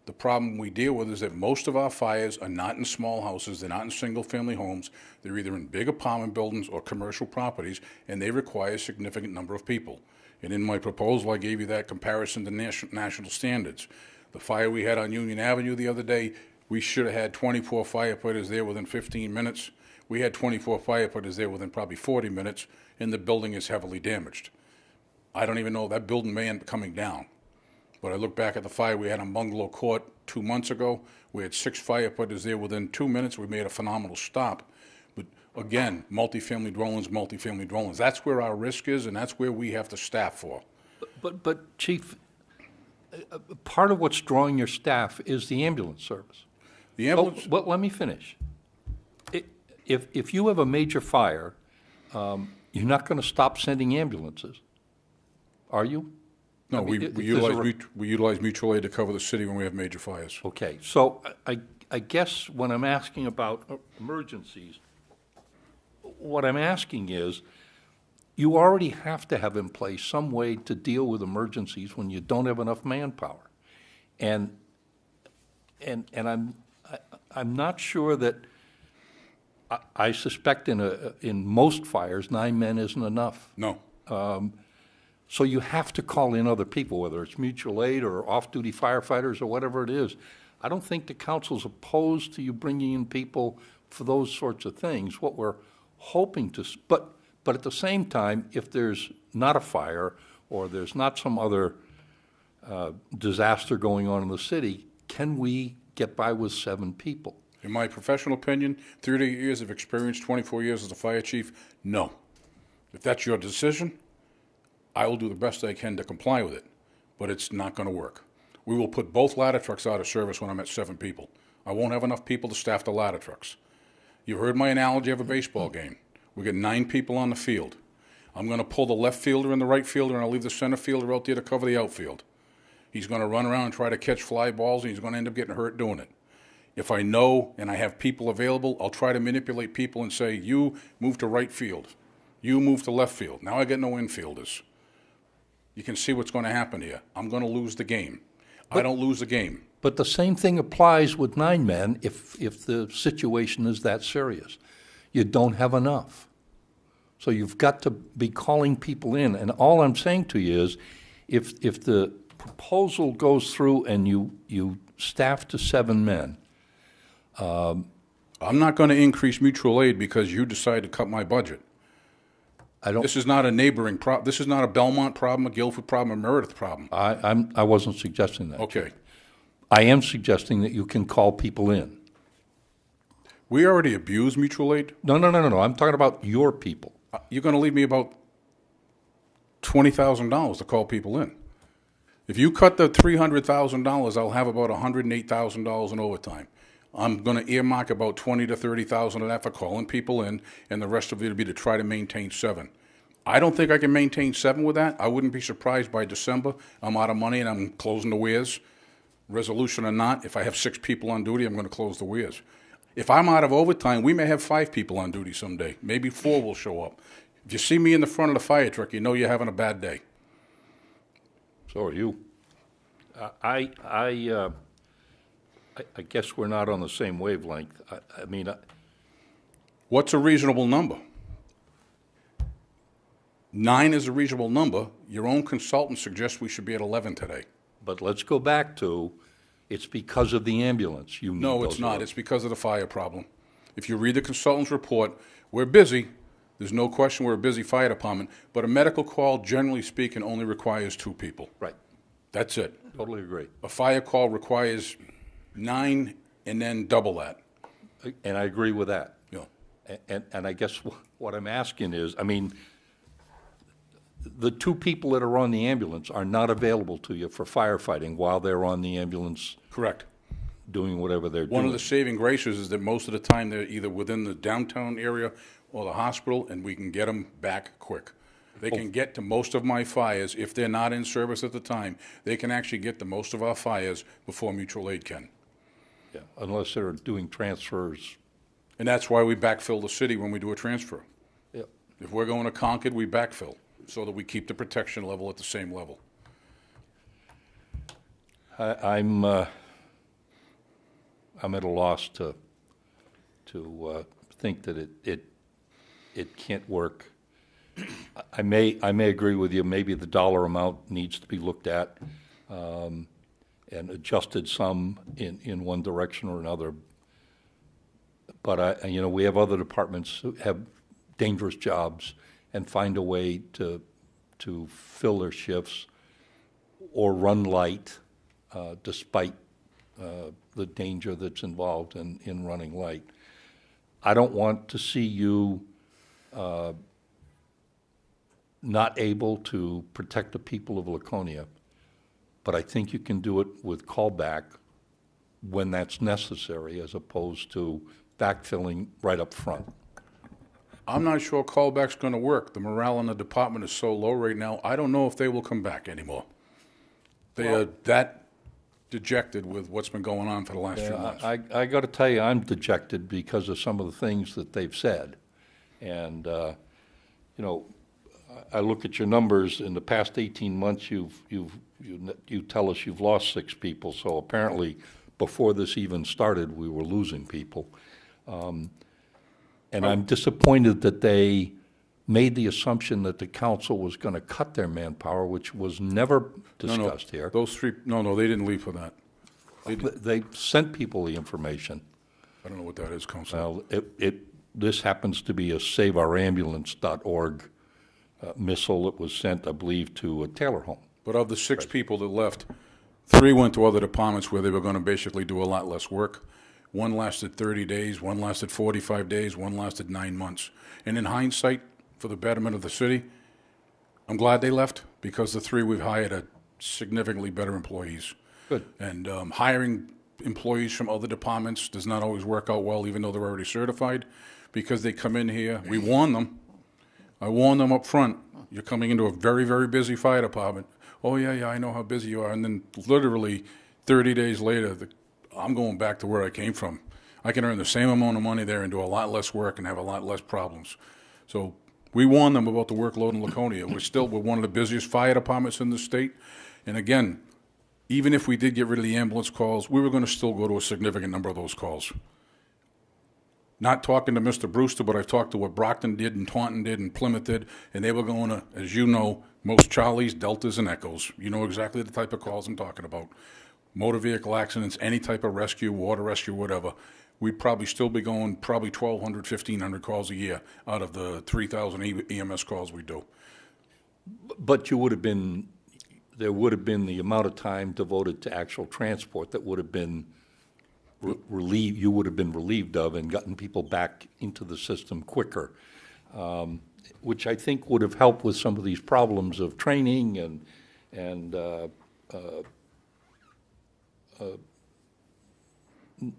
The problem we deal with is that most of our fires are not in small houses, they're not in single-family homes, they're either in big apartment buildings or commercial properties, and they require a significant number of people. And in my proposal, I gave you that comparison to national standards. The fire we had on Union Avenue the other day, we should have had 24 firefighters there within 15 minutes. We had 24 firefighters there within probably 40 minutes, and the building is heavily damaged. I don't even know, that building may end up coming down. But I look back at the fire we had on Bungalow Court 2 months ago. We had 6 firefighters there within 2 minutes. We made a phenomenal stop. But again, multifamily dwellings. That's where our risk is, and that's where we have to staff for. But Chief, part of what's drawing your staff is the ambulance service. The ambulance. Well, let me finish. If you have a major fire, you're not going to stop sending ambulances, are you? No, we utilize mutual aid to cover the city when we have major fires. Okay, so I guess when I'm asking about emergencies, what I'm asking is, you already have to have in place some way to deal with emergencies when you don't have enough manpower. And I'm not sure that, I suspect in most fires, 9 men isn't enough. No. So you have to call in other people, whether it's mutual aid or off-duty firefighters or whatever it is. I don't think the council's opposed to you bringing in people for those sorts of things. What we're hoping to, but at the same time, if there's not a fire or there's not some other disaster going on in the city, can we get by with 7 people? In my professional opinion, 30 years of experience, 24 years as a fire chief, no. If that's your decision, I will do the best I can to comply with it, but it's not going to work. We will put both ladder trucks out of service when I'm at 7 people. I won't have enough people to staff the ladder trucks. You heard my analogy of a baseball game. We got 9 people on the field. I'm going to pull the left fielder and the right fielder, and I'll leave the center fielder out there to cover the outfield. He's going to run around and try to catch fly balls, and he's going to end up getting hurt doing it. If I know and I have people available, I'll try to manipulate people and say, you move to right field. You move to left field. Now I got no infielders. You can see what's going to happen here. I'm going to lose the game. I don't lose the game. But the same thing applies with 9 men if the situation is that serious. You don't have enough. So you've got to be calling people in. And all I'm saying to you is, if the proposal goes through and you staff to 7 men, I'm not going to increase mutual aid because you decide to cut my budget. This is not a neighboring problem. This is not a Belmont problem, a Guilford problem, a Meredith problem. I wasn't suggesting that. Okay. I am suggesting that you can call people in. We already abuse mutual aid. No. I'm talking about your people. You're going to leave me about $20,000 to call people in. If you cut the $300,000, I'll have about $108,000 in overtime. I'm going to earmark about $20,000 to $30,000 of that for calling people in, and the rest of it will be to try to maintain 7. I don't think I can maintain 7 with that. I wouldn't be surprised by December. I'm out of money and I'm closing the weirs. Resolution or not, if I have 6 people on duty, I'm going to close the weirs. If I'm out of overtime, we may have 5 people on duty someday. Maybe 4 will show up. If you see me in the front of the fire truck, you know you're having a bad day. So are you. I guess we're not on the same wavelength. I mean, what's a reasonable number? 9 is a reasonable number. Your own consultant suggests we should be at 11 today. But let's go back to, it's because of the ambulance. You need No, it's those not. roads. It's because of the fire problem. If you read the consultant's report, we're busy. There's no question we're a busy fire department, but a medical call, generally speaking, only requires 2 people. Right. That's it. Totally agree. A fire call requires 9 and then double that. And I agree with that. Yeah. And I guess what I'm asking is, I mean, the 2 people that are on the ambulance are not available to you for firefighting while they're on the ambulance. Correct. Doing whatever they're doing. One of the saving graces is that most of the time they're either within the downtown area or the hospital, and we can get them back quick. They can get to most of my fires. If they're not in service at the time, they can actually get to most of our fires before mutual aid can. Yeah, unless they're doing transfers. And that's why we backfill the city when we do a transfer. Yep. If we're going to Concord, we backfill so that we keep the protection level at the same level. I'm at a loss to think that it can't work. I may agree with you. Maybe the dollar amount needs to be looked at and adjusted some in one direction or another. But we have other departments who have dangerous jobs and find a way to fill their shifts or run light despite the danger that's involved in running light. I don't want to see you not able to protect the people of Laconia, but I think you can do it with callback when that's necessary as opposed to backfilling right up front. I'm not sure callback's going to work. The morale in the department is so low right now, I don't know if they will come back anymore. They are that dejected with what's been going on for the last few months. I got to tell you, I'm dejected because of some of the things that they've said. And, I look at your numbers. In the past 18 months, you tell us you've lost 6 people. So apparently, before this even started, we were losing people. And I'm disappointed that they made the assumption that the council was going to cut their manpower, which was never discussed here. Those 3, no, they didn't leave for that. They sent people the information. I don't know what that is, Council. Well, this happens to be a SaveOurAmbulance.org missile that was sent, I believe, to a Taylor home. But of the 6 people that left, 3 went to other departments where they were going to basically do a lot less work. 1 lasted 30 days, 1 lasted 45 days, 1 lasted 9 months. And in hindsight, for the betterment of the city, I'm glad they left because the 3 we've hired are significantly better employees. Good. And hiring employees from other departments does not always work out well, even though they're already certified, because they come in here, we warn them. I warn them up front, you're coming into a very, very busy fire department. Oh, yeah, I know how busy you are. And then literally 30 days later, I'm going back to where I came from. I can earn the same amount of money there and do a lot less work and have a lot less problems. So we warn them about the workload in Laconia. We're one of the busiest fire departments in the state. And again, even if we did get rid of the ambulance calls, we were going to still go to a significant number of those calls. Not talking to Mr. Brewster, but I've talked to what Brockton did and Taunton did and Plymouth did, and they were going to, as you know, most Charlies, Deltas, and Echoes. You know exactly the type of calls I'm talking about. Motor vehicle accidents, any type of rescue, water rescue, whatever. We'd probably still be going probably 1,200, 1,500 calls a year out of the 3,000 EMS calls we do. But there would have been the amount of time devoted to actual transport that would have been relieved, you would have been relieved of and gotten people back into the system quicker, which I think would have helped with some of these problems of training and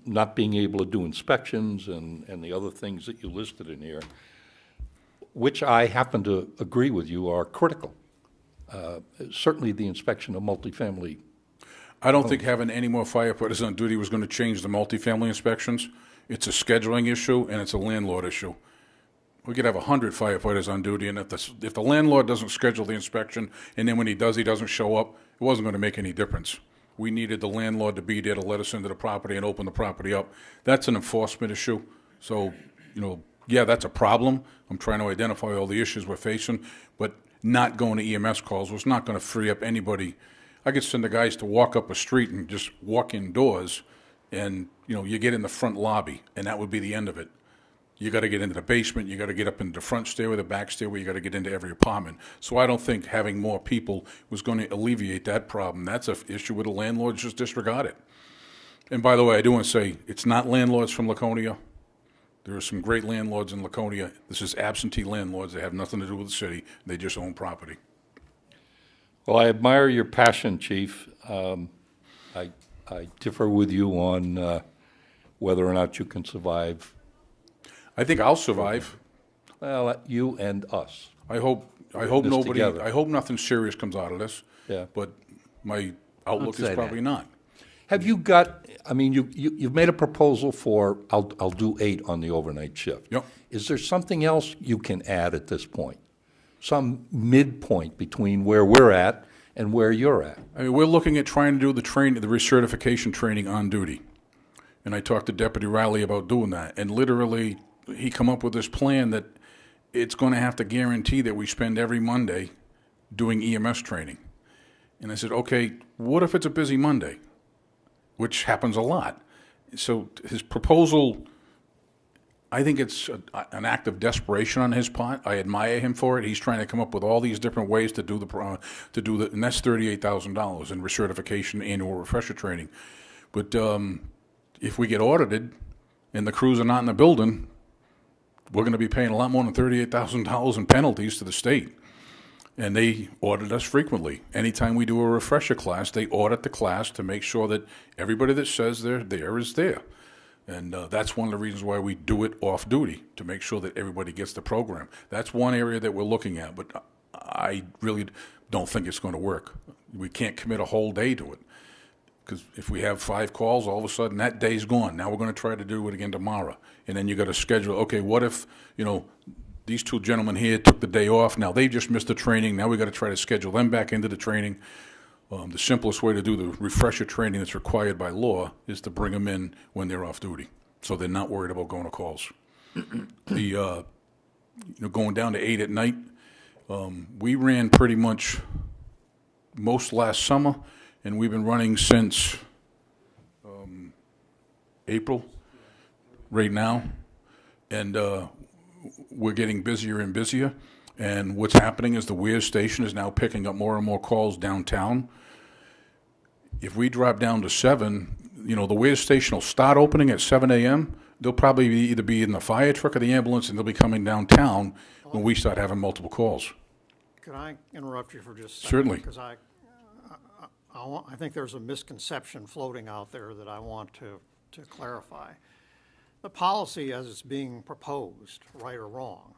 not being able to do inspections and the other things that you listed in here, which I happen to agree with you are critical. Certainly the inspection of multifamily. I don't think having any more firefighters on duty was going to change the multifamily inspections. It's a scheduling issue and it's a landlord issue. We could have 100 firefighters on duty, and if the landlord doesn't schedule the inspection and then when he does, he doesn't show up, it wasn't going to make any difference. We needed the landlord to be there to let us into the property and open the property up. That's an enforcement issue. So, yeah, that's a problem. I'm trying to identify all the issues we're facing, but not going to EMS calls was not going to free up anybody. I could send the guys to walk up a street and just walk indoors, and, you get in the front lobby, and that would be the end of it. You got to get into the basement, you got to get up into the front stairway, the back stairway, you got to get into every apartment. So I don't think having more people was going to alleviate that problem. That's an issue with the landlords, just disregard it. And by the way, I do want to say, it's not landlords from Laconia. There are some great landlords in Laconia. This is absentee landlords. They have nothing to do with the city. They just own property. Well, I admire your passion, Chief. I differ with you on whether or not you can survive. I think I'll survive. Well, you and us. I hope nothing serious comes out of this. Yeah. But my outlook is probably not. Have you got, you've made a proposal for, I'll do 8 on the overnight shift. Yep. Is there something else you can add at this point? Some midpoint between where we're at and where you're at? I mean, we're looking at trying to do the recertification training on duty. And I talked to Deputy Riley about doing that. And literally, he come up with this plan that it's going to have to guarantee that we spend every Monday doing EMS training. And I said, okay, what if it's a busy Monday? Which happens a lot. So his proposal, I think it's an act of desperation on his part. I admire him for it. He's trying to come up with all these different ways to do and that's $38,000 in recertification annual refresher training. But if we get audited and the crews are not in the building, we're going to be paying a lot more than $38,000 in penalties to the state. And they audit us frequently. Anytime we do a refresher class, they audit the class to make sure that everybody that says they're there is there. And that's one of the reasons why we do it off duty, to make sure that everybody gets the program. That's one area that we're looking at, but I really don't think it's going to work. We can't commit a whole day to it. Because if we have 5 calls, all of a sudden that day's gone. Now we're going to try to do it again tomorrow. And then you got to schedule, okay, what if, these 2 gentlemen here took the day off. Now they just missed the training. Now we got to try to schedule them back into the training. The simplest way to do the refresher training that's required by law is to bring them in when they're off duty, so they're not worried about going to calls. Going down to 8 at night, we ran pretty much most last summer, and we've been running since April right now, and we're getting busier and busier. And what's happening is the Weir station is now picking up more and more calls downtown. If we drop down to 7, the Weir station will start opening at 7 a.m. They'll probably either be in the fire truck or the ambulance, and they'll be coming downtown when we start having multiple calls. Could I interrupt you for just a second? Certainly. Because I think there's a misconception floating out there that I want to clarify. The policy as it's being proposed, right or wrong,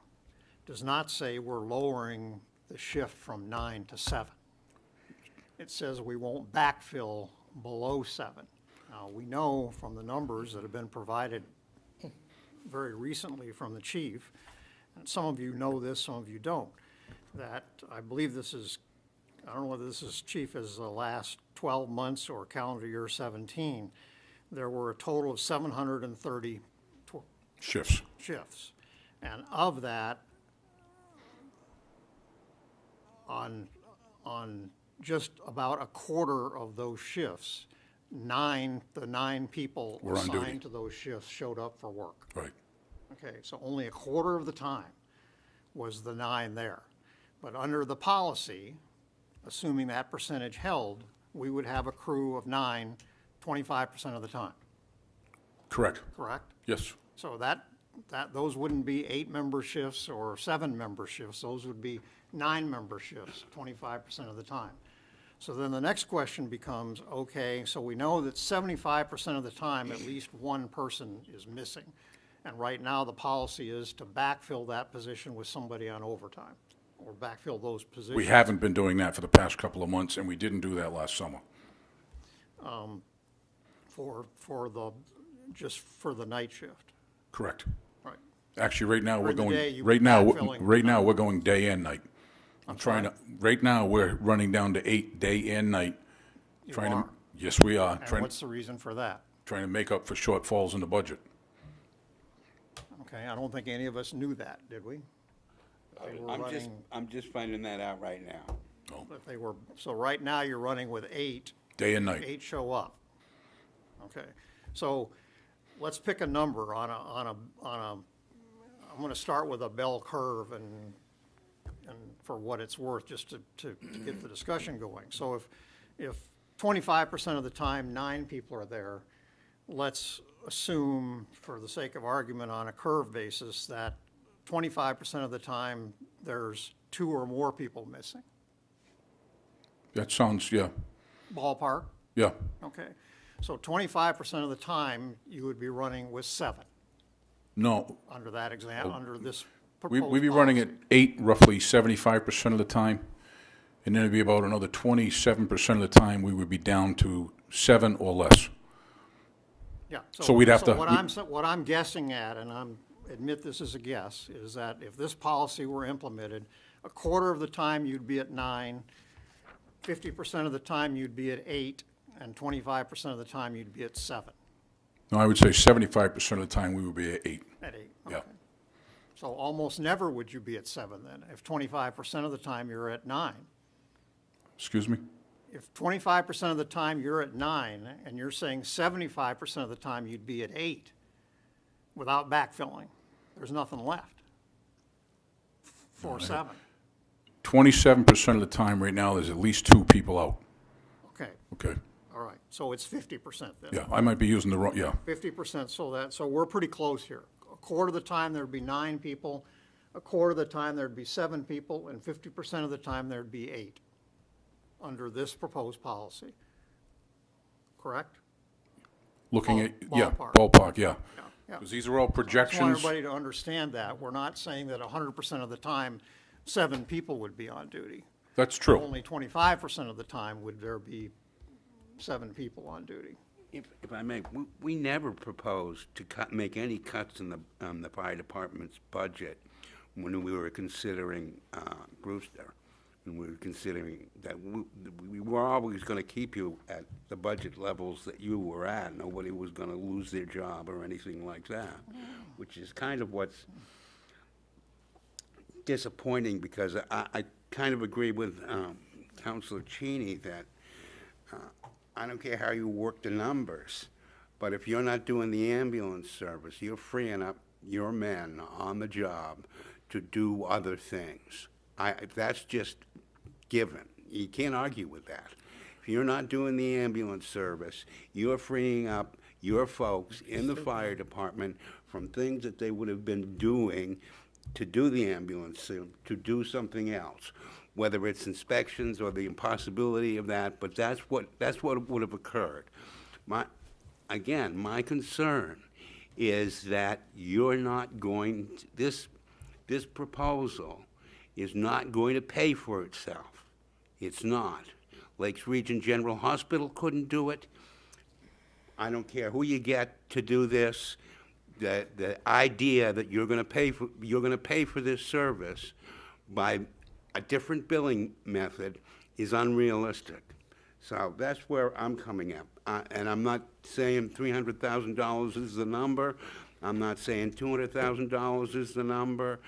does not say we're lowering the shift from 9 to 7. It says we won't backfill below 7. Now, we know from the numbers that have been provided very recently from the chief, and some of you know this, some of you don't, that I believe this is, I don't know whether this is, chief, as the last 12 months or calendar year 17, there were a total of 730 shifts. And of that, on just about a quarter of those shifts, the nine people Were on duty. assigned to those shifts showed up for work. Right. Okay, so only a quarter of the time was the 9 there. But under the policy, assuming that percentage held, we would have a crew of 9, 25% of the time, Correct. correct? Yes. So those wouldn't be 8-member shifts or 7-member shifts. Those would be 9-member shifts, 25% of the time. So then the next question becomes, okay, so we know that 75% of the time, at least one person is missing. And right now, the policy is to backfill that position with somebody on overtime, or backfill those positions. We haven't been doing that for the past couple of months, and we didn't do that last summer. Just for the night shift. Correct. Right. Actually, right now, During the day, you right were now, backfilling right now, night. we're going day and night. I'm trying to, right now, we're running down to 8 day and night. You Trying are? to, yes, we are. And what's the reason for that? Trying to make up for shortfalls in the budget. Okay, I don't think any of us knew that, did we? They were running, I'm just finding that out right now. that they were, so right now you're running with 8. Day and night. 8 show up. Okay, so let's pick a number on a, I'm gonna start with a bell curve and for what it's worth, just to get the discussion going. So if 25% of the time 9 people are there, let's assume, for the sake of argument on a curve basis, that 25% of the time there's 2 or more people missing. That sounds, yeah, Ballpark? yeah. Okay. So 25% of the time you would be running with 7 No, under that example, under this we'd proposed be running at policy. 8 roughly 75% of the time. And then it'd be about another 27% of the time we would be down to 7 or less. Yeah. So we'd have to- What I'm guessing at, and admit this is a guess, is that if this policy were implemented, a quarter of the time you'd be at 9, 50% of the time you'd be at 8, and 25% of the time you'd be at 7. No, I would say 75% of the time we would be at 8. At 8, Yeah. okay. So almost never would you be at 7 then, if 25% of the time you're at 9. Excuse me? If 25% of the time you're at 9, and you're saying 75% of the time you'd be at 8, without backfilling, there's nothing left for 7. 27% of the time right now, there's at least 2 people out. Okay, Okay. all right, so it's 50% then. Yeah, I might be using the wrong, yeah. 50%, so we're pretty close here. A quarter of the time there'd be 9 people, a quarter of the time there'd be 7 people, and 50% of the time there'd be 8 under this proposed policy. Correct? Looking at, yeah, Ballpark. ballpark, yeah. Yeah, yeah. Because these are all I just want projections. everybody to understand that. We're not saying that 100% of the time 7 people would be on duty. That's true. Only 25% of the time would there be 7 people on duty. If I may, we never proposed to make any cuts in the fire department's budget when we were considering Brewster. And we were considering that we were always going to keep you at the budget levels that you were at. Nobody was going to lose their job or anything like that, which is kind of what's disappointing, because I kind of agree with Councilor Cheney that I don't care how you work the numbers, but if you're not doing the ambulance service, you're freeing up your men on the job to do other things. That's just given. You can't argue with that. If you're not doing the ambulance service, you're freeing up your folks in the fire department from things that they would have been doing to do the ambulance, to do something else. whether it's inspections or the impossibility of that, but that's what would have occurred. Again, my concern is that you're not going, this proposal is not going to pay for itself. It's not. Lakes Region General Hospital couldn't do it. I don't care who you get to do this. The idea that you're going to pay for this service by a different billing method is unrealistic. So that's where I'm coming at. And I'm not saying $300,000 is the number. I'm not saying $200,000 is the number.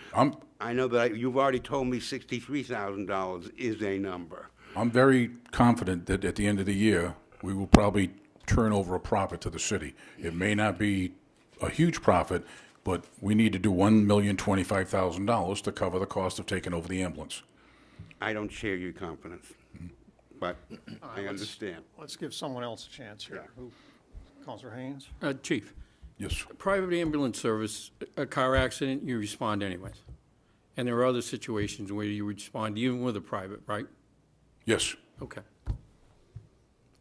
I know that you've already told me $63,000 is a number. I'm very confident that at the end of the year, we will probably turn over a profit to the city. It may not be a huge profit, but we need to do $1,025,000 to cover the cost of taking over the ambulance. I don't share your confidence, but I understand. Let's give someone else a chance here. Who? Councilor Haynes? Chief. Yes. Private ambulance service, a car accident, you respond anyways. And there are other situations where you respond even with a private, right? Yes. Okay.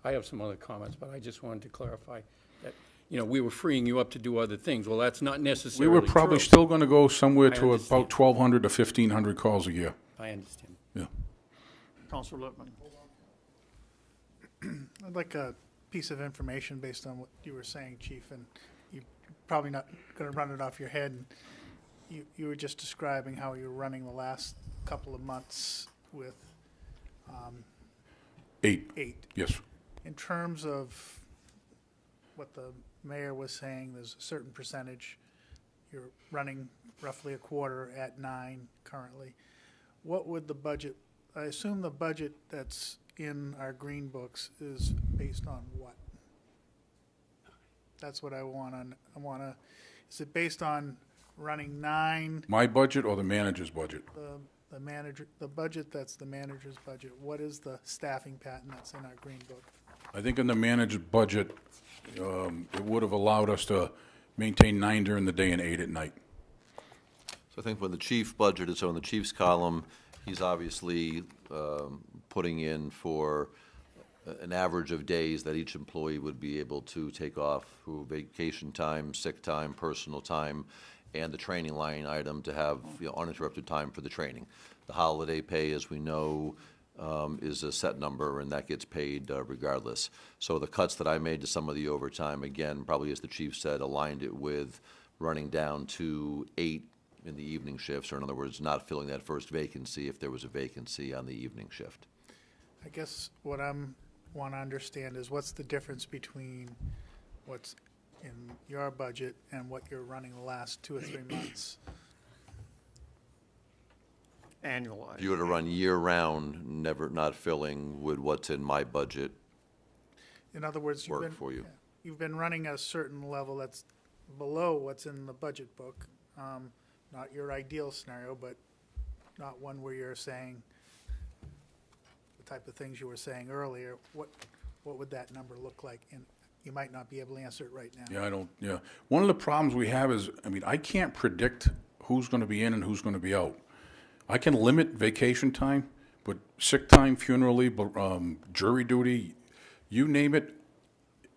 I have some other comments, but I just wanted to clarify that, you know, we were freeing you up to do other things. Well, that's not necessarily We were probably true. still going to go somewhere I to understand. about 1,200 to 1,500 calls a year. I understand. Yeah. Councilor Lippman? I'd like a piece of information based on what you were saying, Chief, and you're probably not going to run it off your head. And you were just describing how you were running the last couple of months with 8. 8. Yes. In terms of what the mayor was saying, there's a certain percentage. You're running roughly a quarter at 9 currently. What would the budget, I assume the budget that's in our green books is based on what? That's what I want to, is it based on running 9? My budget or the manager's budget? The manager, the budget that's the manager's budget, what is the staffing pattern that's in our green book? I think in the manager's budget, it would have allowed us to maintain 9 during the day and 8 at night. So I think when the chief budget is on the chief's column, he's obviously putting in for an average of days that each employee would be able to take off, who vacation time, sick time, personal time, and the training line item to have, you know, uninterrupted time for the training. The holiday pay, as we know, is a set number, and that gets paid regardless. So the cuts that I made to some of the overtime, again, probably as the chief said, aligned it with running down to 8 in the evening shifts, or in other words, not filling that first vacancy if there was a vacancy on the evening shift. I guess what want to understand is what's the difference between what's in your budget and what you're running the last 2 or 3 months? Annualized. If you were to run year-round, never not filling, would what's in my budget In other words, work for you? you've been running at a certain level that's below what's in the budget book. Not your ideal scenario, but not one where you're saying the type of things you were saying earlier. What would that number look like? And you might not be able to answer it right now. Yeah. One of the problems we have is, I can't predict who's going to be in and who's going to be out. I can limit vacation time, but sick time, funeral leave, jury duty, you name it,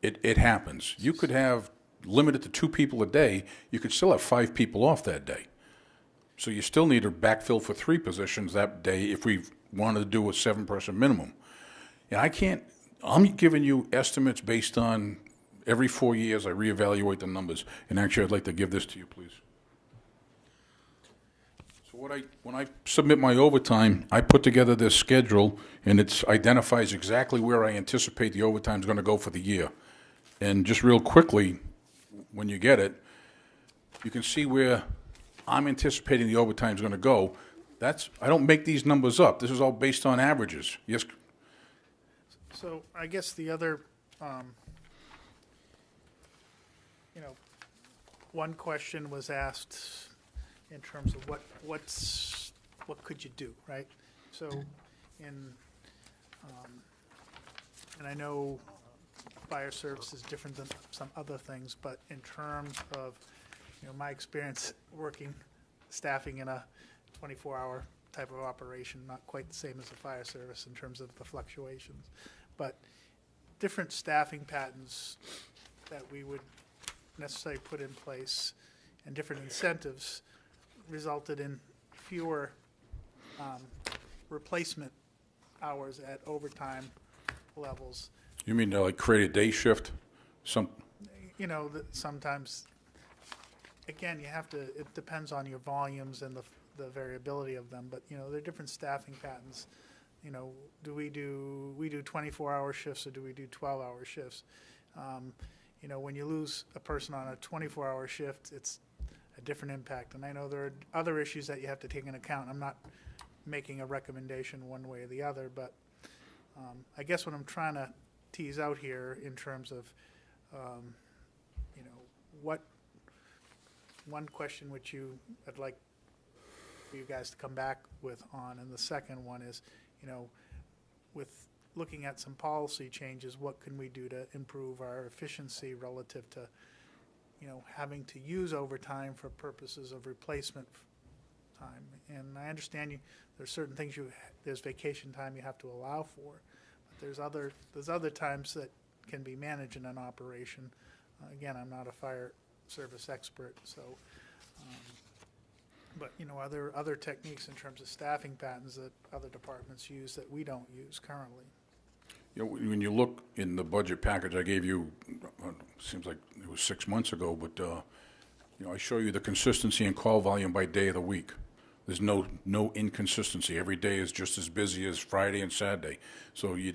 it happens. You could have limited to 2 people a day, you could still have 5 people off that day. So you still need to backfill for 3 positions that day if we wanted to do a 7-person minimum. And I'm giving you estimates based on every 4 years I reevaluate the numbers. And actually, I'd like to give this to you, please. So when I submit my overtime, I put together this schedule, and it identifies exactly where I anticipate the overtime is going to go for the year. And just real quickly, when you get it, you can see where I'm anticipating the overtime is going to go. I don't make these numbers up. This is all based on averages. Yes. So I guess the other, one question was asked in terms of what could you do, right? So and I know fire service is different than some other things, but in terms of, my experience working, staffing in a 24-hour type of operation, not quite the same as the fire service in terms of the fluctuations. But different staffing patterns that we would necessarily put in place and different incentives resulted in fewer replacement hours at overtime levels. You mean like create a day shift? You know, that sometimes, again, you have to, it depends on your volumes and the variability of them, but, you know, there are different staffing patterns. You know, we do 24-hour shifts or do we do 12-hour shifts? You know, when you lose a person on a 24-hour shift, it's a different impact. And I know there are other issues that you have to take into account. I'm not making a recommendation one way or the other, but I guess what I'm trying to tease out here in terms of, you know, one question which I'd like for you guys to come back with on, and the second one is, you know, with looking at some policy changes, what can we do to improve our efficiency relative to, you know, having to use overtime for purposes of replacement time. And I understand there's certain things there's vacation time you have to allow for, but there's other times that can be managed in an operation. Again, I'm not a fire service expert, so, but, you know, other techniques in terms of staffing patterns that other departments use that we don't use currently. You know, when you look in the budget package I gave you, seems like it was 6 months ago, but, you know, I show you the consistency in call volume by day of the week. There's no inconsistency. Every day is just as busy as Friday and Saturday. So you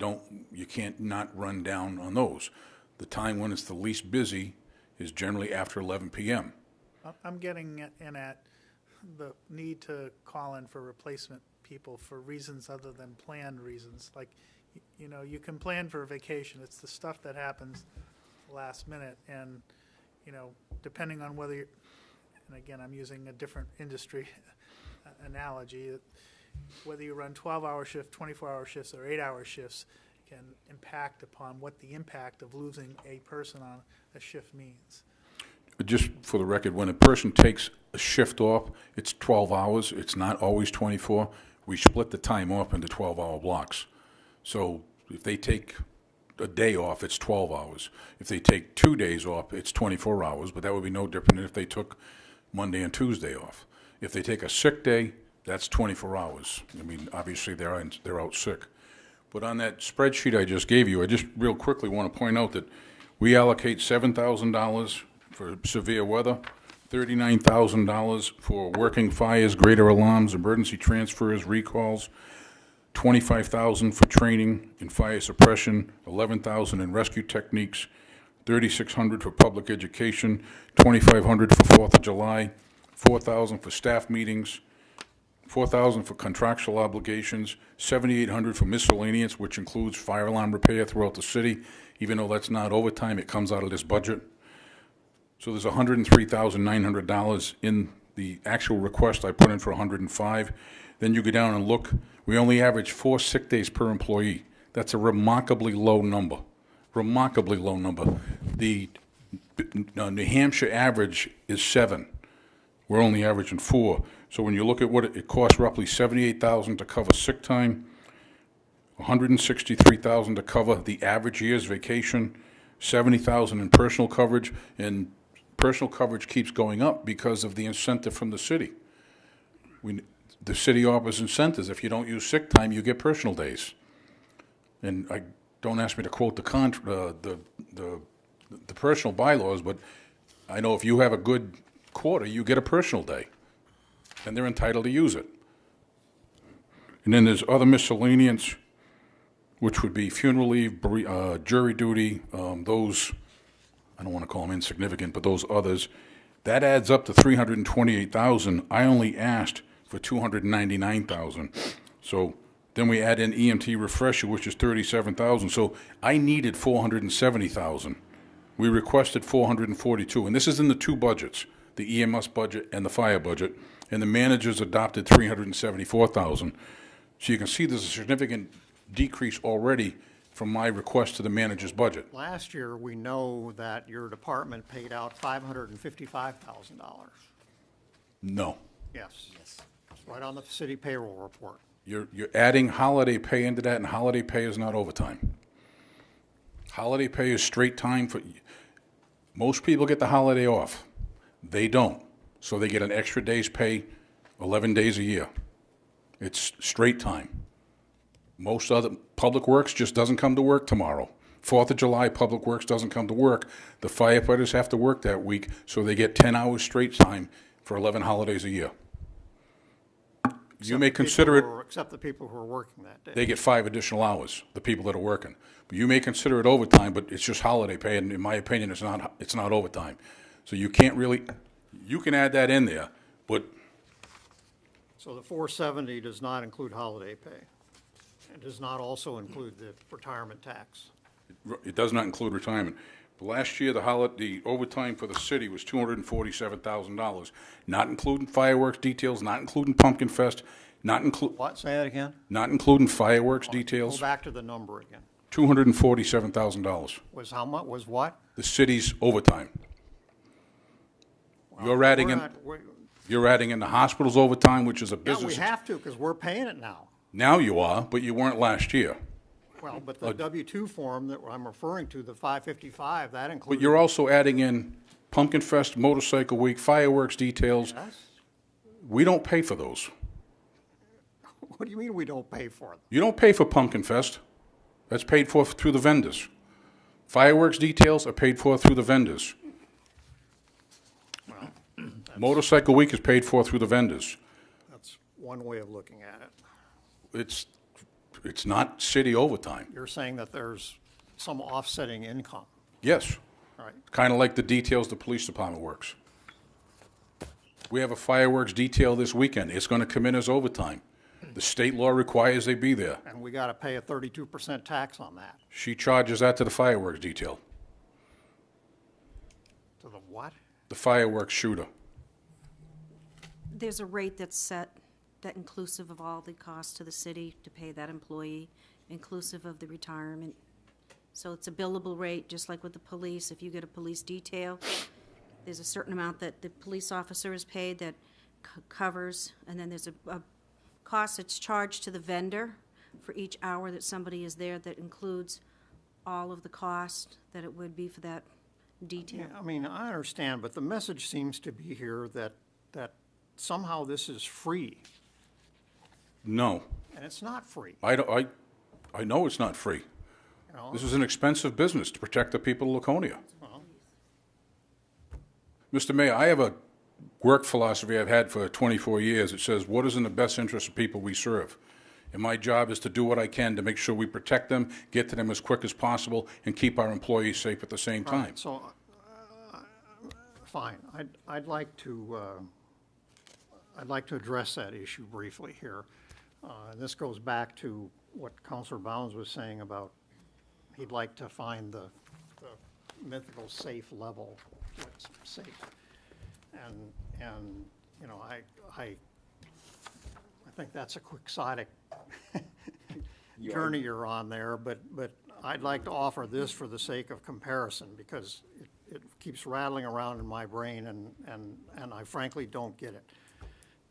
can't not run down on those. The time when it's the least busy is generally after 11 p.m. I'm getting in at the need to call in for replacement people for reasons other than planned reasons. Like, you know, you can plan for a vacation. It's the stuff that happens last minute. And, you know, depending on whether you're, and again, I'm using a different industry analogy, whether you run 12-hour shifts, 24-hour shifts, or 8-hour shifts can impact upon what the impact of losing a person on a shift means. Just for the record, when a person takes a shift off, it's 12 hours. It's not always 24. We split the time off into 12-hour blocks. So if they take a day off, it's 12 hours. If they take 2 days off, it's 24 hours, but that would be no different than if they took Monday and Tuesday off. If they take a sick day, that's 24 hours. I mean, obviously, they're out sick. But on that spreadsheet I just gave you, I just real quickly want to point out that we allocate $7,000 for severe weather, $39,000 for working fires, greater alarms, emergency transfers, recalls, $25,000 for training in fire suppression, $11,000 in rescue techniques, $3,600 for public education, $2,500 for 4th of July, $4,000 for staff meetings, $4,000 for contractual obligations, $7,800 for miscellaneous, which includes fire alarm repair throughout the city. Even though that's not overtime, it comes out of this budget. So there's $103,900 in the actual request I put in for $105. Then you go down and look, we only average 4 sick days per employee. That's a remarkably low number. Remarkably low number. The New Hampshire average is 7. We're only averaging 4. So when you look at what it costs, roughly $78,000 to cover sick time, $163,000 to cover the average year's vacation, $70,000 in personal coverage, and personal coverage keeps going up because of the incentive from the city. The city offers incentives. If you don't use sick time, you get personal days. And don't ask me to quote the personal bylaws, but I know if you have a good quarter, you get a personal day, and they're entitled to use it. And then there's other miscellaneous, which would be funeral leave, jury duty, those, I don't want to call them insignificant, but those others. That adds up to $328,000. I only asked for $299,000. So then we add in EMT refresher, which is $37,000. So I needed $470,000. We requested $442,000, and this is in the 2 budgets, the EMS budget and the fire budget, and the managers adopted $374,000. So you can see there's a significant decrease already from my request to the manager's budget. Last year, we know that your department paid out $555,000. No. Yes. right on the city payroll report. You're adding holiday pay into that, and holiday pay is not overtime. Holiday pay is straight time for, most people get the holiday off. They don't. So they get an extra day's pay 11 days a year. It's straight time. Most other, Public Works just doesn't come to work tomorrow. 4th of July, Public Works doesn't come to work. The firefighters have to work that week, so they get 10 hours straight time for 11 holidays a year. You may consider it, Except the people who are working that day. they get 5 additional hours, the people that are working. But you may consider it overtime, but it's just holiday pay, and in my opinion, it's not overtime. So you can't really, you can add that in there, but So the 470 does not include holiday pay. It does not also include the retirement tax. it does not include retirement. Last year, the overtime for the city was $247,000, not including fireworks details, not including Pumpkin Fest, not What, say that again? including fireworks Go details, back to the number again. $247,000. Was how much, was what? The city's overtime. You're adding in, you're adding in the hospital's overtime, which is a Yeah, business. we have to, because we're paying it now. Now you are, but you weren't last year. Well, but the W-2 form that I'm referring to, the 555, that includes. But you're also adding in Pumpkin Fest, Motorcycle Week, fireworks details. Yes? We don't pay for those. What do you mean we don't pay for them? You don't pay for Pumpkin Fest. That's paid for through the vendors. Fireworks details are paid for through the vendors. Motorcycle Week is paid for through the vendors. That's one way of looking at it. It's not city overtime. You're saying that there's some offsetting income. Yes. Right. Kind of like the details the police department works. We have a fireworks detail this weekend. It's going to come in as overtime. The state law requires they be there. And we got to pay a 32% tax on that. She charges that to the fireworks detail, To the what? the fireworks shooter. There's a rate that's set, that inclusive of all the costs to the city to pay that employee, inclusive of the retirement. So it's a billable rate, just like with the police. If you get a police detail, there's a certain amount that the police officer is paid that covers, and then there's a cost that's charged to the vendor for each hour that somebody is there that includes all of the cost that it would be for that detail. Yeah, I mean, I understand, but the message seems to be here that somehow this is free, No. and it's not free. I know it's not free. You know? This is an expensive business to protect the people of Laconia. Well, Mr. Mayor, I have a work philosophy I've had for 24 years. It says, what is in the best interest of people we serve? And my job is to do what I can to make sure we protect them, get to them as quick as possible, and keep our employees safe at the same all time. right, so, fine. I'd like to address that issue briefly here. And this goes back to what Councilor Bounds was saying about he'd like to find the mythical safe level, what's safe. And you know, I think that's a quixotic journey you're on there, but I'd like to offer this for the sake of comparison, because it keeps rattling around in my brain, and I frankly don't get it.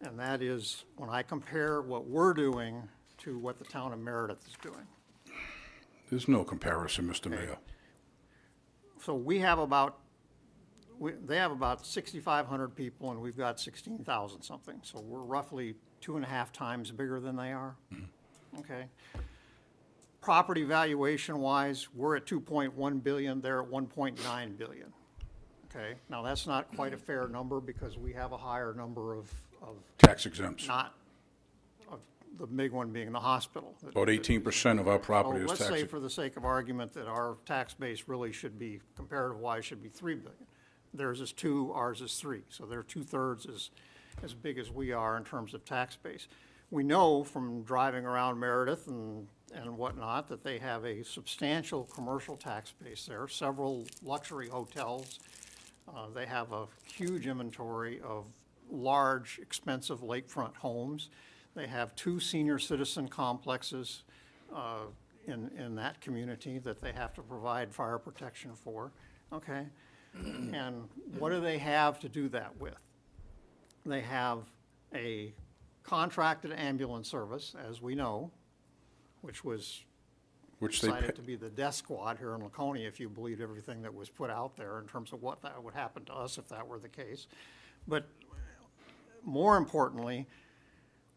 And that is, when I compare what we're doing to what the town of Meredith is doing. There's no comparison, Mr. Mayor. So we have they have about 6,500 people, and we've got 16,000 something. So we're roughly 2.5 times bigger than they are. Okay. Property valuation wise, we're at 2.1 billion, they're at 1.9 billion. Okay. Now that's not quite a fair number, because we have a higher number of Tax exempts. not, of the big one being the hospital. About 18% of our property is Let's tax say, exempt. for the sake of argument, that our tax base really should be, comparative-wise, should be 3 billion. Theirs is 2, ours is 3. So they're 2/3 as big as we are in terms of tax base. We know from driving around Meredith and whatnot that they have a substantial commercial tax base there, several luxury hotels. They have a huge inventory of large, expensive lakefront homes. They have 2 senior citizen complexes in that community that they have to provide fire protection for, okay? And what do they have to do that with? They have a contracted ambulance service, as we know, which was Which they decided pay. to be the death squad here in Laconia, if you believed everything that was put out there in terms of what that would happen to us if that were the case. But more importantly,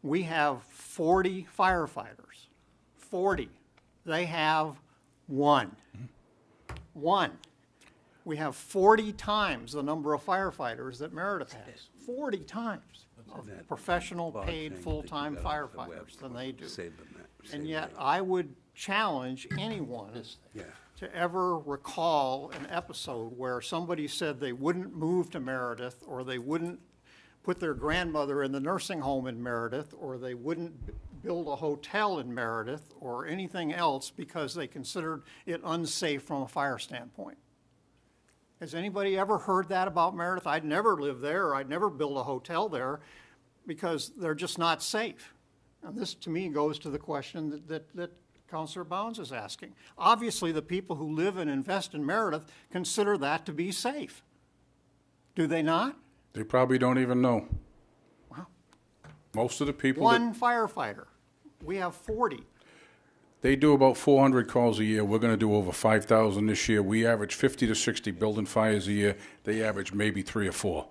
we have 40 firefighters. 40. They have one. One. We have 40 times the number of firefighters that Meredith has. 40 times of professional, paid, full-time firefighters than they do. And yet, I would challenge anyone to ever recall an episode where somebody said they wouldn't move to Meredith, or they wouldn't put their grandmother in the nursing home in Meredith, or they wouldn't build a hotel in Meredith, or anything else because they considered it unsafe from a fire standpoint. Has anybody ever heard that about Meredith? I'd never live there, or I'd never build a hotel there, because they're just not safe. And this, to me, goes to the question that Councilor Bounds is asking. Obviously, the people who live and invest in Meredith consider that to be safe. Do they not? They probably don't even know. Wow. Most of the people. One firefighter. We have 40. They do about 400 calls a year. We're going to do over 5,000 this year. We average 50 to 60 building fires a year. They average maybe 3 or 4.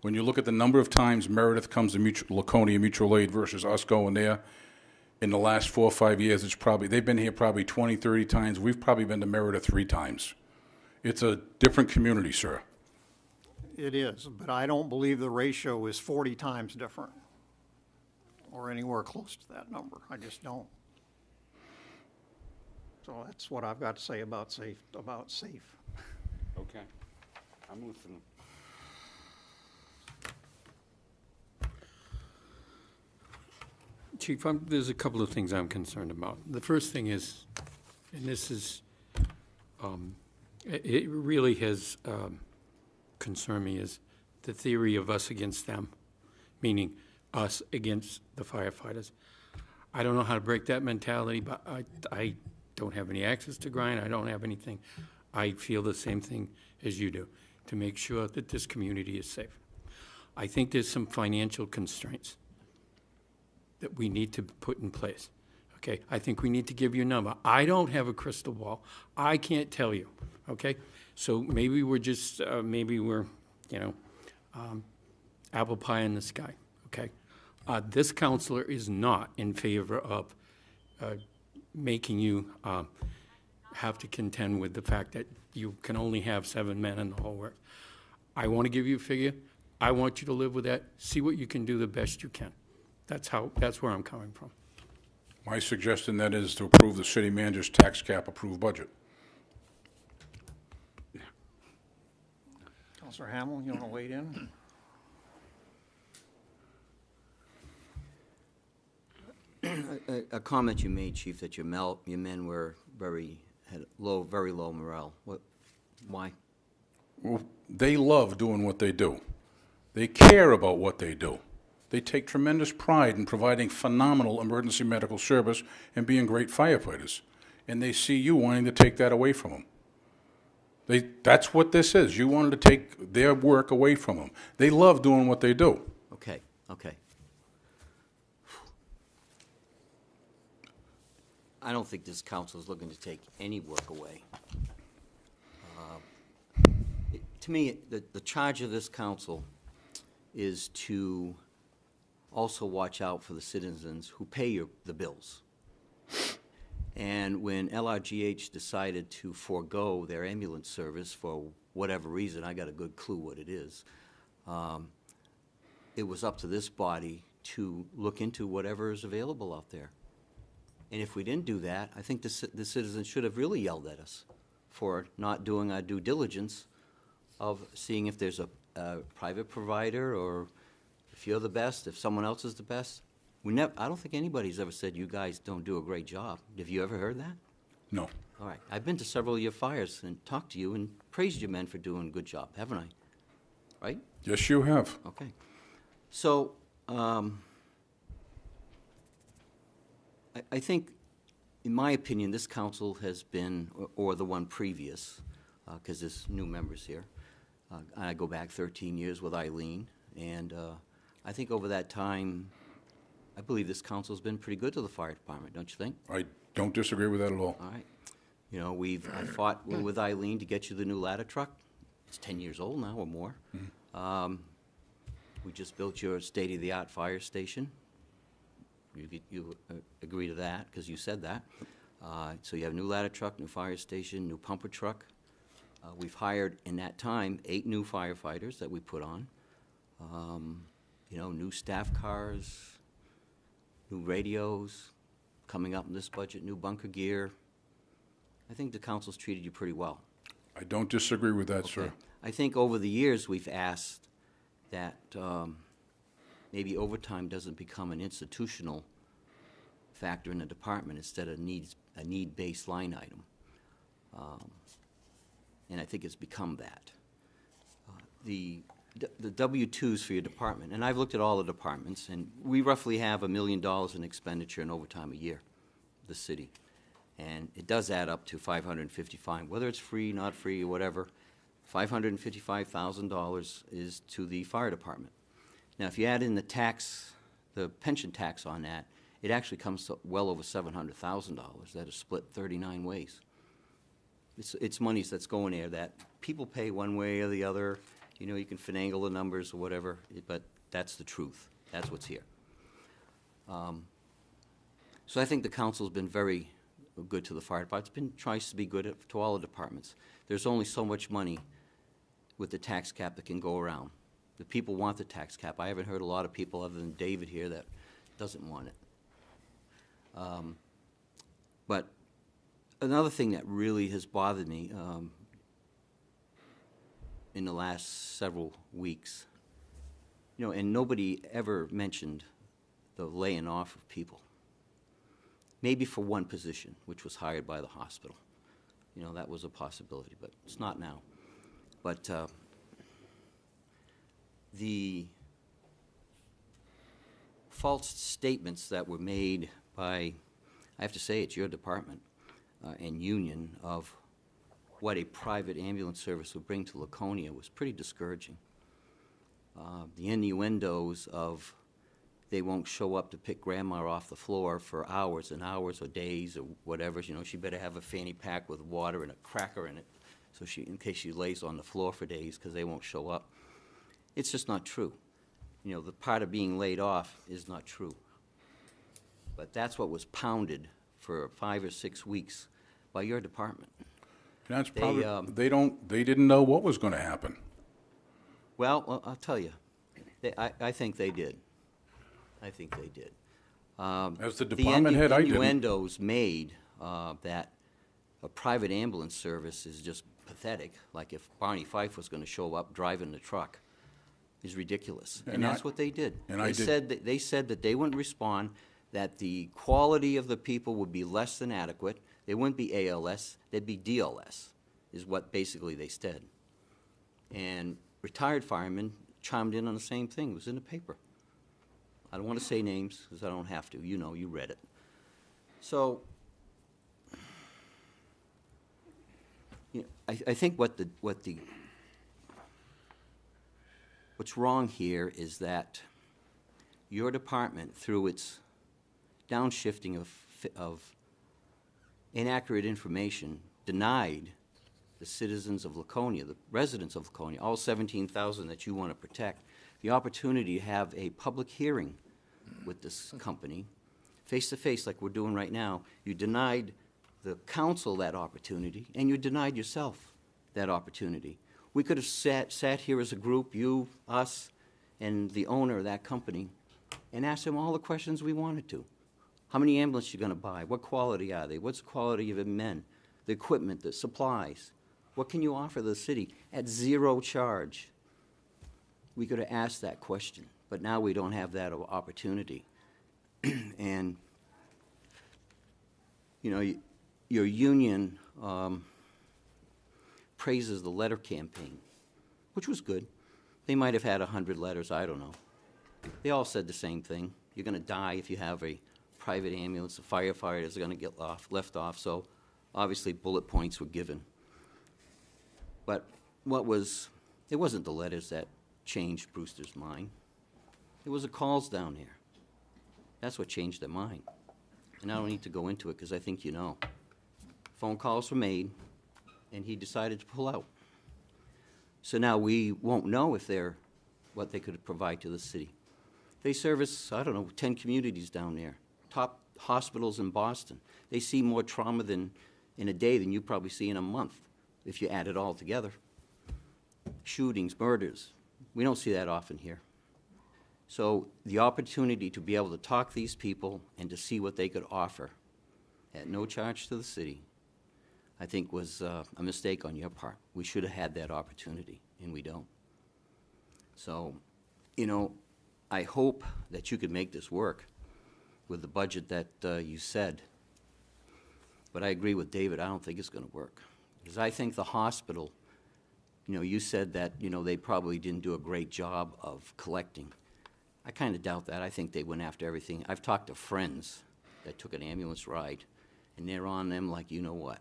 When you look at the number of times Meredith comes to Laconia Mutual Aid versus us going there, in the last 4 or 5 years, it's probably, they've been here probably 20, 30 times. We've probably been to Meredith 3 times. It's a different community, sir. It is, but I don't believe the ratio is 40 times different, or anywhere close to that number. I just don't. So that's what I've got to say about safe. Okay. I'm listening. Chief, there's a couple of things I'm concerned about. The first thing is, and this is, it really has concerned me, is the theory of us against them, meaning us against the firefighters. I don't know how to break that mentality, but I don't have any access to grind. I don't have anything. I feel the same thing as you do, to make sure that this community is safe. I think there's some financial constraints that we need to put in place. Okay, I think we need to give you a number. I don't have a crystal ball. I can't tell you. Okay, so maybe we're just apple pie in the sky. Okay, this counselor is not in favor of making you have to contend with the fact that you can only have 7 men in the whole work. I want to give you a figure. I want you to live with that. See what you can do the best you can. That's where I'm coming from. My suggestion then is to approve the city manager's tax cap approved budget. Councilor Hamel, you want to weigh in? A comment you made, Chief, that your men were had very low morale. Why? Well, they love doing what they do. They care about what they do. They take tremendous pride in providing phenomenal emergency medical service and being great firefighters. And they see you wanting to take that away from them. That's what this is. You wanted to take their work away from them. They love doing what they do. Okay. I don't think this council is looking to take any work away. To me, the charge of this council is to also watch out for the citizens who pay the bills. And when LRGH decided to forego their ambulance service for whatever reason, I got a good clue what it is, it was up to this body to look into whatever is available out there. And if we didn't do that, I think the citizens should have really yelled at us for not doing our due diligence of seeing if there's a private provider, or if you're the best, if someone else is the best. I don't think anybody's ever said you guys don't do a great job. Have you ever heard that? No. All right. I've been to several of your fires and talked to you and praised your men for doing a good job, haven't I? Right? Yes, you have. Okay. So, I think, in my opinion, this council has been, or the one previous, because there's new members here. I go back 13 years with Eileen, and I think over that time, I believe this council's been pretty good to the fire department, don't you think? I don't disagree with that at all. All right. You know, I fought with Eileen to get you the new ladder truck. It's 10 years old now or more. We just built your state-of-the-art fire station. You agree to that, because you said that. So you have a new ladder truck, new fire station, new pumper truck. We've hired, in that time, 8 new firefighters that we put on. You know, new staff cars, new radios, coming up in this budget, new bunker gear. I think the council's treated you pretty well. I don't disagree with that, sir. I think over the years, we've asked that maybe overtime doesn't become an institutional factor in the department instead of a need-based line item. And I think it's become that. The W-2s for your department, and I've looked at all the departments, and we roughly have $1 million in expenditure in overtime a year, the city. And it does add up to $555, whether it's free, not free, or whatever. $555,000 is to the fire department. Now, if you add in the tax, the pension tax on that, it actually comes to well over $700,000. That is split 39 ways. It's monies that's going there that people pay one way or the other. You know, you can finagle the numbers or whatever, but that's the truth. That's what's here. So I think the council's been very good to the fire department. Tries to be good to all the departments. There's only so much money with the tax cap that can go around. The people want the tax cap. I haven't heard a lot of people other than David here that doesn't want it. But another thing that really has bothered me in the last several weeks, you know, and nobody ever mentioned the laying off of people. Maybe for one position, which was hired by the hospital. You know, that was a possibility, but it's not now. But the false statements that were made by, I have to say, it's your department and union, of what a private ambulance service would bring to Laconia was pretty discouraging. The innuendos of they won't show up to pick grandma off the floor for hours and hours or days or whatever. You know, she better have a fanny pack with water and a cracker in it, so in case she lays on the floor for days, because they won't show up. It's just not true. You know, the part of being laid off is not true. But that's what was pounded for 5 or 6 weeks by your department. And that's probably, they didn't know what was going to happen. Well, I'll tell you, I think they did. I think they did. As the department head, I didn't. The innuendos made that a private ambulance service is just pathetic, like if Barney Fife was going to show up driving the truck, is ridiculous. And that's what they did. And they said that they wouldn't respond, that the quality of the people would be less than adequate. They wouldn't be ALS, they'd be DLS, is what basically they said. And retired firemen chimed in on the same thing. It was in the paper. I don't want to say names, because I don't have to. You know, you read it. So, you know, I think what's wrong here is that your department, through its downshifting of inaccurate information, denied the citizens of Laconia, the residents of Laconia, all 17,000 that you want to protect, the opportunity to have a public hearing with this company, face-to-face like we're doing right now. You denied the council that opportunity, and you denied yourself that opportunity. We could have sat here as a group, you, us, and the owner of that company, and asked them all the questions we wanted to. How many ambulances are you going to buy? What quality are they? What's the quality of the men? The equipment, the supplies? What can you offer the city at zero charge? We could have asked that question, but now we don't have that opportunity. And, you know, your union praises the letter campaign, which was good. They might have had 100 letters, I don't know. They all said the same thing. You're going to die if you have a private ambulance. The firefighters are going to get left off, so obviously bullet points were given. But it wasn't the letters that changed Brewster's mind. It was the calls down there. That's what changed their mind. And I don't need to go into it because I think you know. Phone calls were made, and he decided to pull out. So now we won't know if they're what they could provide to the city. They service, I don't know, 10 communities down there, top hospitals in Boston. They see more trauma in a day than you probably see in a month if you add it all together. Shootings, murders, we don't see that often here. So the opportunity to be able to talk to these people and to see what they could offer at no charge to the city, I think was a mistake on your part. We should have had that opportunity, and we don't. So, you know, I hope that you could make this work with the budget that you said. But I agree with David, I don't think it's going to work. Because I think the hospital, you know, you said that, you know, they probably didn't do a great job of collecting. I kind of doubt that. I think they went after everything. I've talked to friends that took an ambulance ride, and they're on them like you know what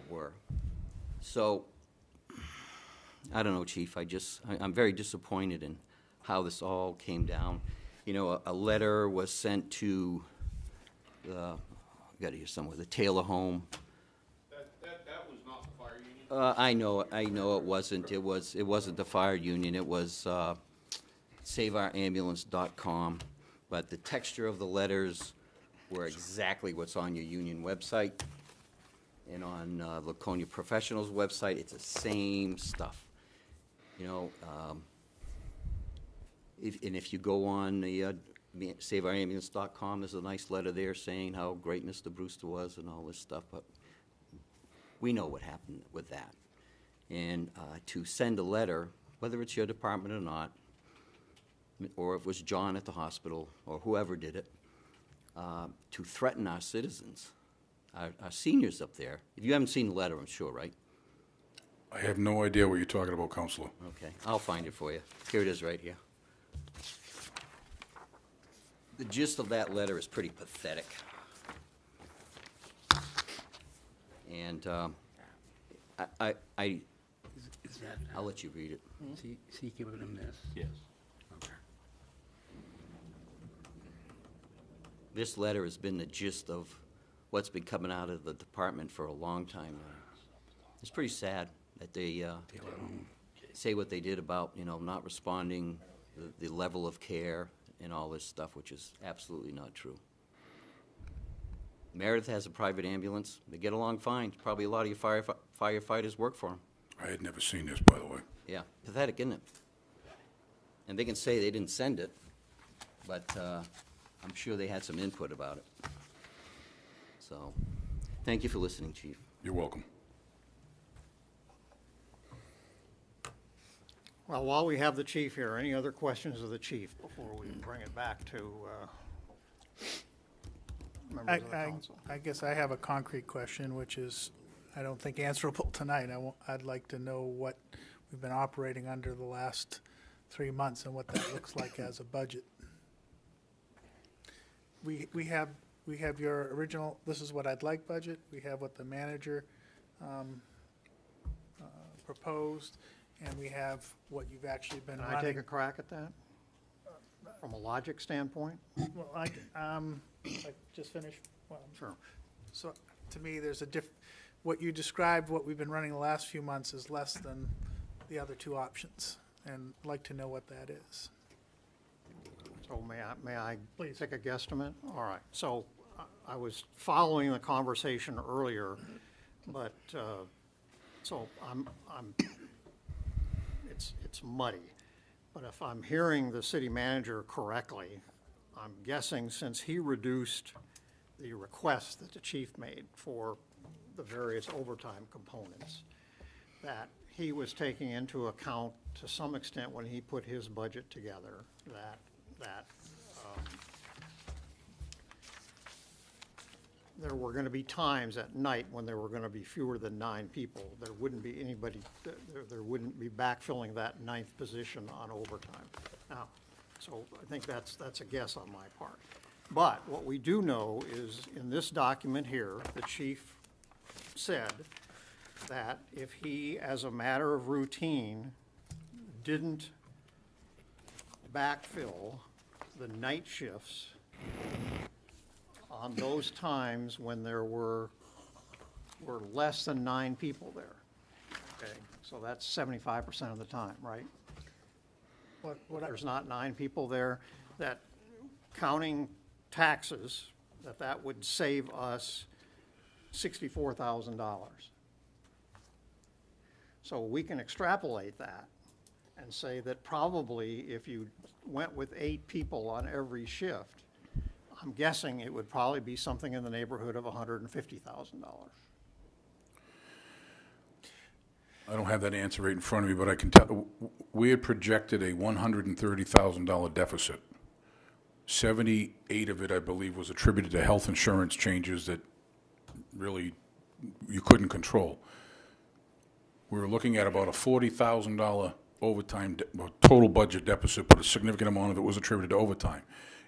were. So, I don't know, Chief. I'm very disappointed in how this all came down. You know, a letter was sent to I got it here somewhere, the Taylor home. That was not the fire union? I know it wasn't. It wasn't the fire union. It was SaveOurAmbulance.com. But the texture of the letters were exactly what's on your union website. And on Laconia Professional's website, it's the same stuff. You know, if you go on the SaveOurAmbulance.com, there's a nice letter there saying how great Mr. Brewster was and all this stuff, but we know what happened with that. And to send a letter, whether it's your department or not, or if it was John at the hospital, or whoever did it, to threaten our citizens, our seniors up there. You haven't seen the letter, I'm sure, right? I have no idea what you're talking about, Counselor. Okay, I'll find it for you. Here it is right here. The gist of that letter is pretty pathetic. And I'll let you read it. Is he giving him this? Yes. Okay. This letter has been the gist of what's been coming out of the department for a long time now. It's pretty sad that they say what they did about, you know, not responding, the level of care and all this stuff, which is absolutely not true. Meredith has a private ambulance. They get along fine. Probably a lot of your firefighters work for them. I had never seen this, by the way. Yeah, pathetic, isn't it? And they can say they didn't send it, but I'm sure they had some input about it. So, thank you for listening, Chief. You're welcome. Well, while we have the chief here, any other questions of the chief before we bring it back to members of the council? I guess I have a concrete question, which is, I don't think answerable tonight. I'd like to know what we've been operating under the last 3 months and what that looks like as a budget. We have your original, this is what I'd like budget. We have what the manager proposed, and we have what you've actually been Can running. I take a crack at that? From a logic standpoint? Well, I just finished. Well, Sure. So, to me, there's a what you described, what we've been running the last few months is less than the other two options, and I'd like to know what that is. So may I Please. take a guesstimate? All right. So I was following the conversation earlier, but, so it's muddy. But if I'm hearing the city manager correctly, I'm guessing since he reduced the request that the chief made for the various overtime components, that he was taking into account to some extent when he put his budget together that there were going to be times at night when there were going to be fewer than 9 people. There wouldn't be anybody, there wouldn't be backfilling that 9th position on overtime. Now, so I think that's a guess on my part. But what we do know is in this document here, the chief said that if he, as a matter of routine, didn't backfill the night shifts on those times when there were less than 9 people there. Okay, so that's 75% of the time, right? There's not 9 people there, that counting taxes, that would save us $64,000. So we can extrapolate that and say that probably if you went with 8 people on every shift, I'm guessing it would probably be something in the neighborhood of $150,000. I don't have that answer right in front of me, but I can tell, we had projected a $130,000 deficit. 78 of it, I believe, was attributed to health insurance changes that really you couldn't control. We were looking at about a $40,000 overtime, total budget deficit, but a significant amount of it was attributed to overtime.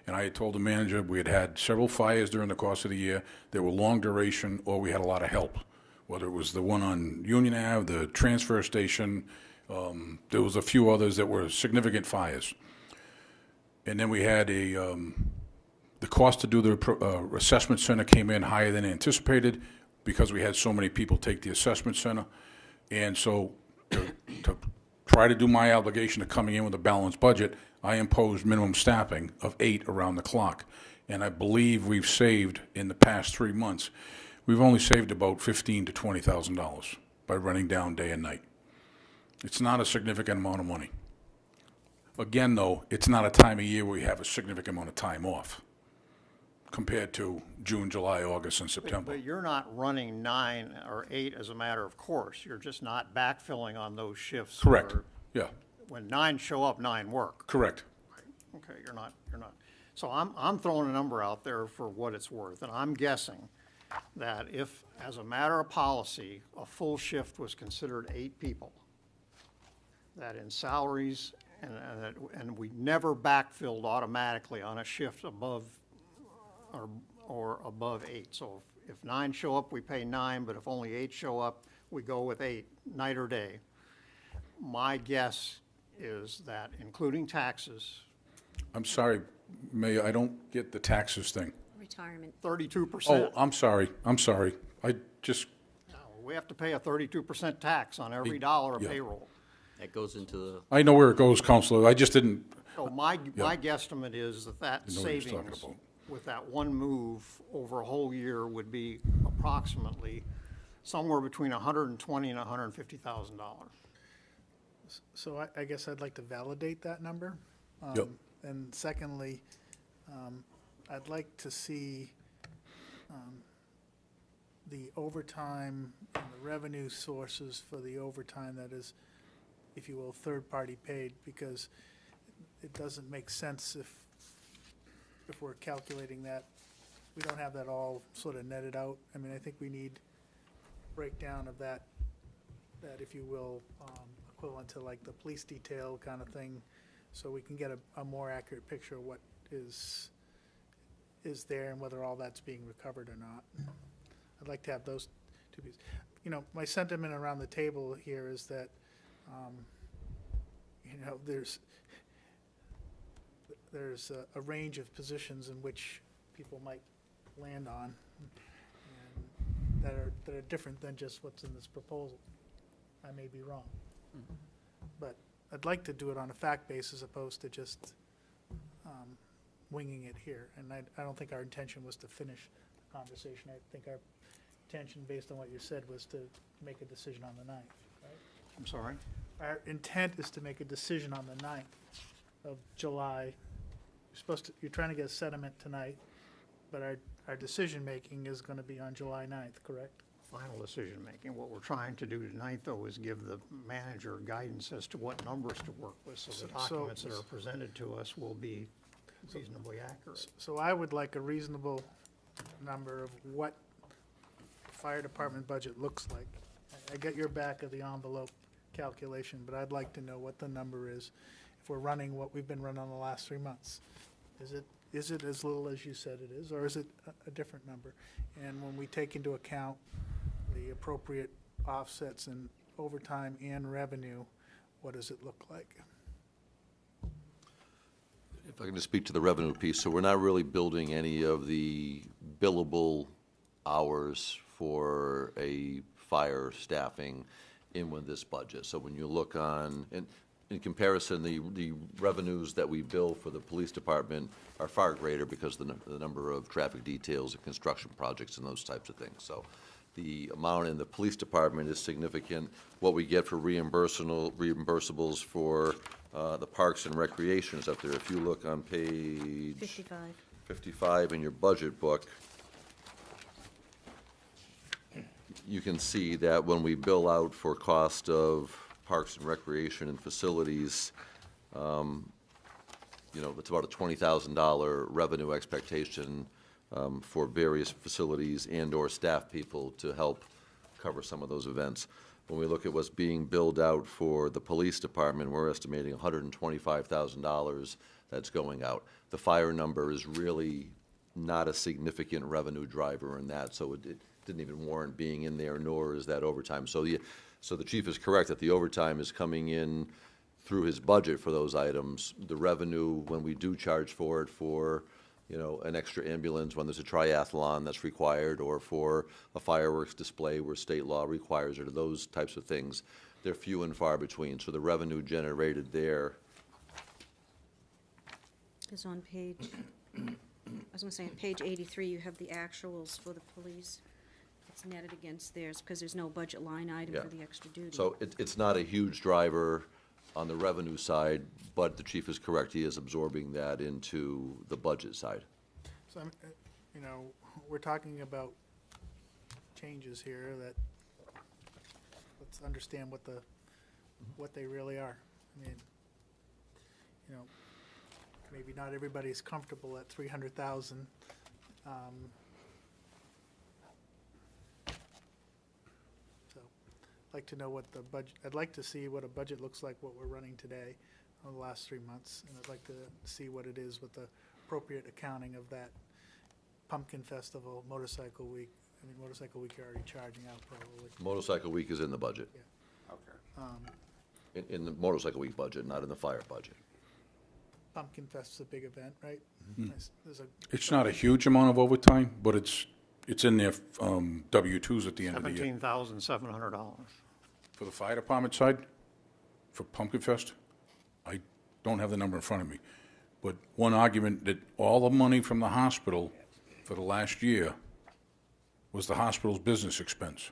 And I had told the manager we had had several fires during the course of the year. They were long duration, or we had a lot of help, whether it was the one on Union Ave, the transfer station. There was a few others that were significant fires. And then we had the cost to do the assessment center came in higher than anticipated because we had so many people take the assessment center. And so to try to do my obligation of coming in with a balanced budget, I imposed minimum staffing of 8 around the clock. And I believe we've saved, in the past 3 months, we've only saved about $15,000 to $20,000 by running down day and night. It's not a significant amount of money. Again, though, it's not a time of year where we have a significant amount of time off compared to June, July, August, and September. But you're not running 9 or 8 as a matter of course. You're just not backfilling on those shifts. Correct. where Yeah. When 9 show up, 9 work. Correct. Okay, you're not. So I'm throwing a number out there for what it's worth, and I'm guessing that if, as a matter of policy, a full shift was considered 8 people, that in salaries, and we never backfilled automatically on a shift above or above 8. So if 9 show up, we pay 9, but if only 8 show up, we go with 8, night or day. My guess is that, including taxes, I'm sorry, Mayor, I don't get the taxes thing. Retirement. 32%. Oh, I'm sorry. I just, We have to pay a 32% tax on every dollar of yeah. payroll. That goes into the, I know where it goes, Counselor. I just didn't, So my guesstimate is that I know what you're talking savings about. with that one move over a whole year would be approximately somewhere between $120,000 and $150,000. So I guess I'd like to validate that number. Yep. And secondly, I'd like to see the overtime and the revenue sources for the overtime that is, if you will, third-party paid, because it doesn't make sense if we're calculating that. We don't have that all sort of netted out. I mean, I think we need breakdown of that, if you will, equivalent to like the police detail kind of thing, so we can get a more accurate picture of what is there and whether all that's being recovered or not. I'd like to have those 2 pieces. You know, my sentiment around the table here is that, you know, there's a range of positions in which people might land on, and that are different than just what's in this proposal. I may be wrong. But I'd like to do it on a fact basis as opposed to just winging it here. And I don't think our intention was to finish the conversation. I think our intention, based on what you said, was to make a decision on the 9th, right? I'm sorry? Our intent is to make a decision on the 9th of July. You're trying to get a settlement tonight, but our decision-making is going to be on July 9th, correct? Final decision-making. What we're trying to do tonight, though, is give the manager guidance as to what numbers to work with, so the documents that are presented to us will be reasonably accurate. So I would like a reasonable number of what the fire department budget looks like. I get your back of the envelope calculation, but I'd like to know what the number is if we're running what we've been running on the last 3 months. Is it as little as you said it is, or is it a different number? And when we take into account the appropriate offsets in overtime and revenue, what does it look like? If I can just speak to the revenue piece, so we're not really building any of the billable hours for a fire staffing in with this budget. So when you look on, in comparison, the revenues that we bill for the police department are far greater because of the number of traffic details and construction projects and those types of things. So the amount in the police department is significant. What we get for reimbursables for the parks and recreation is up there. If you look on page 55 in your budget book, you can see that when we bill out for cost of parks and recreation and facilities, you know, it's about a $20,000 revenue expectation for various facilities and/or staff people to help cover some of those events. When we look at what's being billed out for the police department, we're estimating $125,000 that's going out. The fire number is really not a significant revenue driver in that, so it didn't even warrant being in there, nor is that overtime. So the chief is correct that the overtime is coming in through his budget for those items. The revenue, when we do charge for it for, you know, an extra ambulance when there's a triathlon that's required, or for a fireworks display where state law requires it, or those types of things, they're few and far between. So the revenue generated there is on page, I was going to say, on page 83, you have the actuals for the police. It's netted against theirs because there's no budget line item Yeah. for the extra duty. So it's not a huge driver on the revenue side, but the chief is correct. He is absorbing that into the budget side. So, you know, we're talking about changes here that, let's understand what they really are. I mean, you know, maybe not everybody's comfortable at 300,000. So, I'd like to know what the budget, I'd like to see what a budget looks like, what we're running today over the last 3 months, and I'd like to see what it is with the appropriate accounting of that Pumpkin Festival, Motorcycle Week. I mean, Motorcycle Week you're already charging out probably. Motorcycle week is in the budget. Yeah. In the motorcycle week budget, not in the fire budget. Pumpkin Fest's a big event, right? Mhm. There's a It's not a huge amount of overtime, but it's in their W-2s at the end of the year. $17,700. For the fire department side, for Pumpkin Fest, I don't have the number in front of me, but one argument that all the money from the hospital for the last year was the hospital's business expense.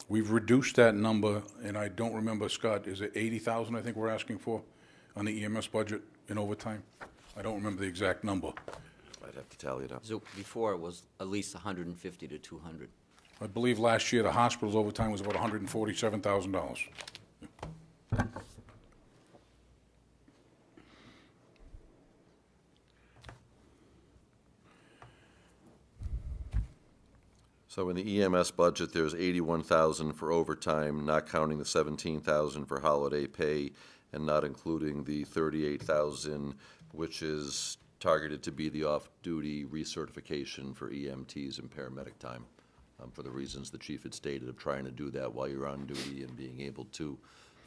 We've reduced that number, and I don't remember, Scott, is it 80,000 I think we're asking for on the EMS budget in overtime? I don't remember the exact number. I'd have to tally it up. So before it was at least 150 to 200. I believe last year the hospital's overtime was about $147,000. So in the EMS budget, there's 81,000 for overtime, not counting the 17,000 for holiday pay, and not including the 38,000, which is targeted to be the off-duty recertification for EMTs and paramedic time, for the reasons the chief had stated of trying to do that while you're on duty and being able to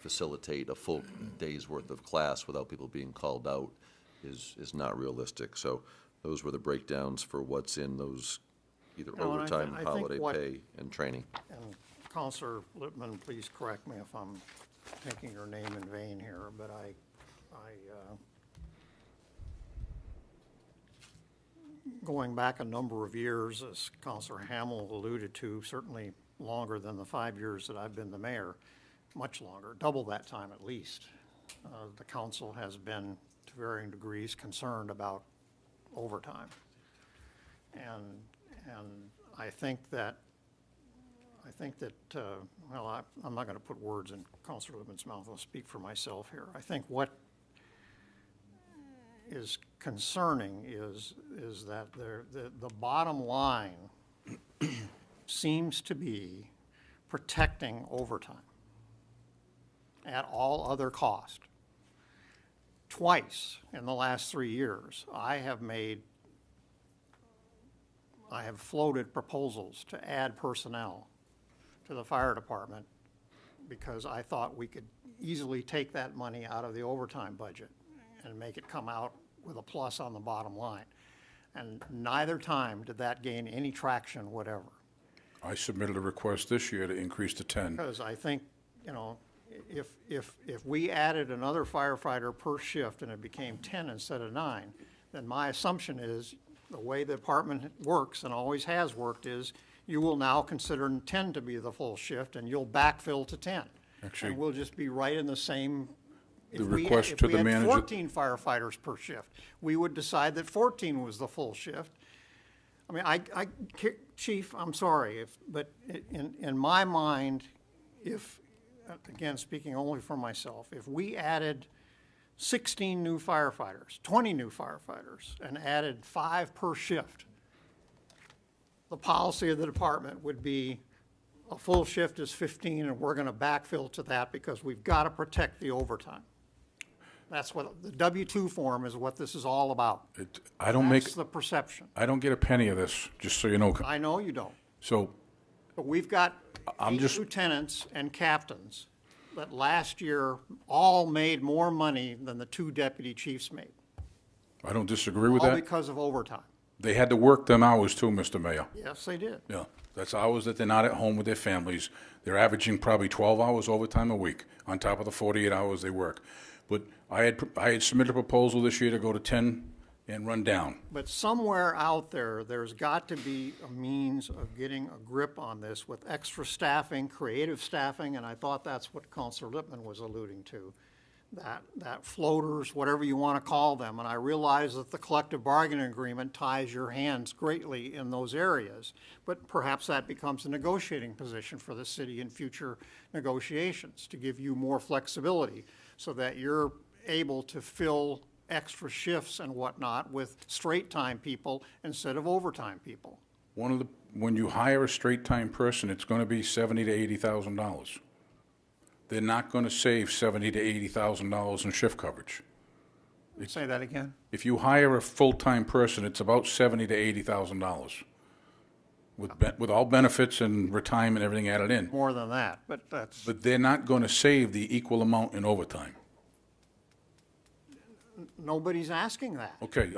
facilitate a full day's worth of class without people being called out is not realistic. So those were the breakdowns for what's in those either No, and I overtime, think holiday what- pay, and training. And Counselor Lippman, please correct me if I'm taking your name in vain here, but going back a number of years, as Counselor Hamel alluded to, certainly longer than the 5 years that I've been the mayor, much longer, double that time at least, the council has been to varying degrees concerned about overtime. And I think that, well, I'm not going to put words in Counselor Lippman's mouth. I'll speak for myself here. I think what is concerning is that the bottom line seems to be protecting overtime at all other cost. Twice in the last 3 years, I have floated proposals to add personnel to the fire department because I thought we could easily take that money out of the overtime budget and make it come out with a plus on the bottom line. And neither time did that gain any traction, whatever. I submitted a request this year to increase to 10. Because I think, you know, if we added another firefighter per shift and it became 10 instead of 9, then my assumption is the way the department works and always has worked is you will now consider 10 to be the full shift and you'll backfill to 10. Actually, and we'll just be right in the same. The request to the manager. If we had 14 firefighters per shift, we would decide that 14 was the full shift. I mean, Chief, I'm sorry, but in my mind, if, again, speaking only for myself, if we added 16 new firefighters, 20 new firefighters, and added 5 per shift, the policy of the department would be a full shift is 15, and we're going to backfill to that because we've got to protect the overtime. That's what the W-2 form is. What this is all about. That's the perception. I don't get a penny of this, just so you know. I know you don't. So, but we've got 8 lieutenants and captains that last year all made more money than the 2 deputy chiefs made. I don't disagree with that. All because of overtime. They had to work them hours too, Mr. Mayor. Yes, they did. Yeah, that's hours that they're not at home with their families. They're averaging probably 12 hours overtime a week on top of the 48 hours they work. But I had submitted a proposal this year to go to 10 and run down. But somewhere out there, there's got to be a means of getting a grip on this with extra staffing, creative staffing, and I thought that's what Councilor Lippman was alluding to. That floaters, whatever you want to call them, and I realize that the collective bargaining agreement ties your hands greatly in those areas, but perhaps that becomes a negotiating position for the city in future negotiations to give you more flexibility so that you're able to fill extra shifts and whatnot with straight time people instead of overtime people. When you hire a straight time person, it's going to be $70,000 to $80,000. They're not going to save $70,000 to $80,000 in shift coverage. Say that again? If you hire a full-time person, it's about $70,000 to $80,000 with all benefits and retirement and everything added in. More than that, but that's. But they're not going to save the equal amount in overtime. Nobody's asking that. Okay,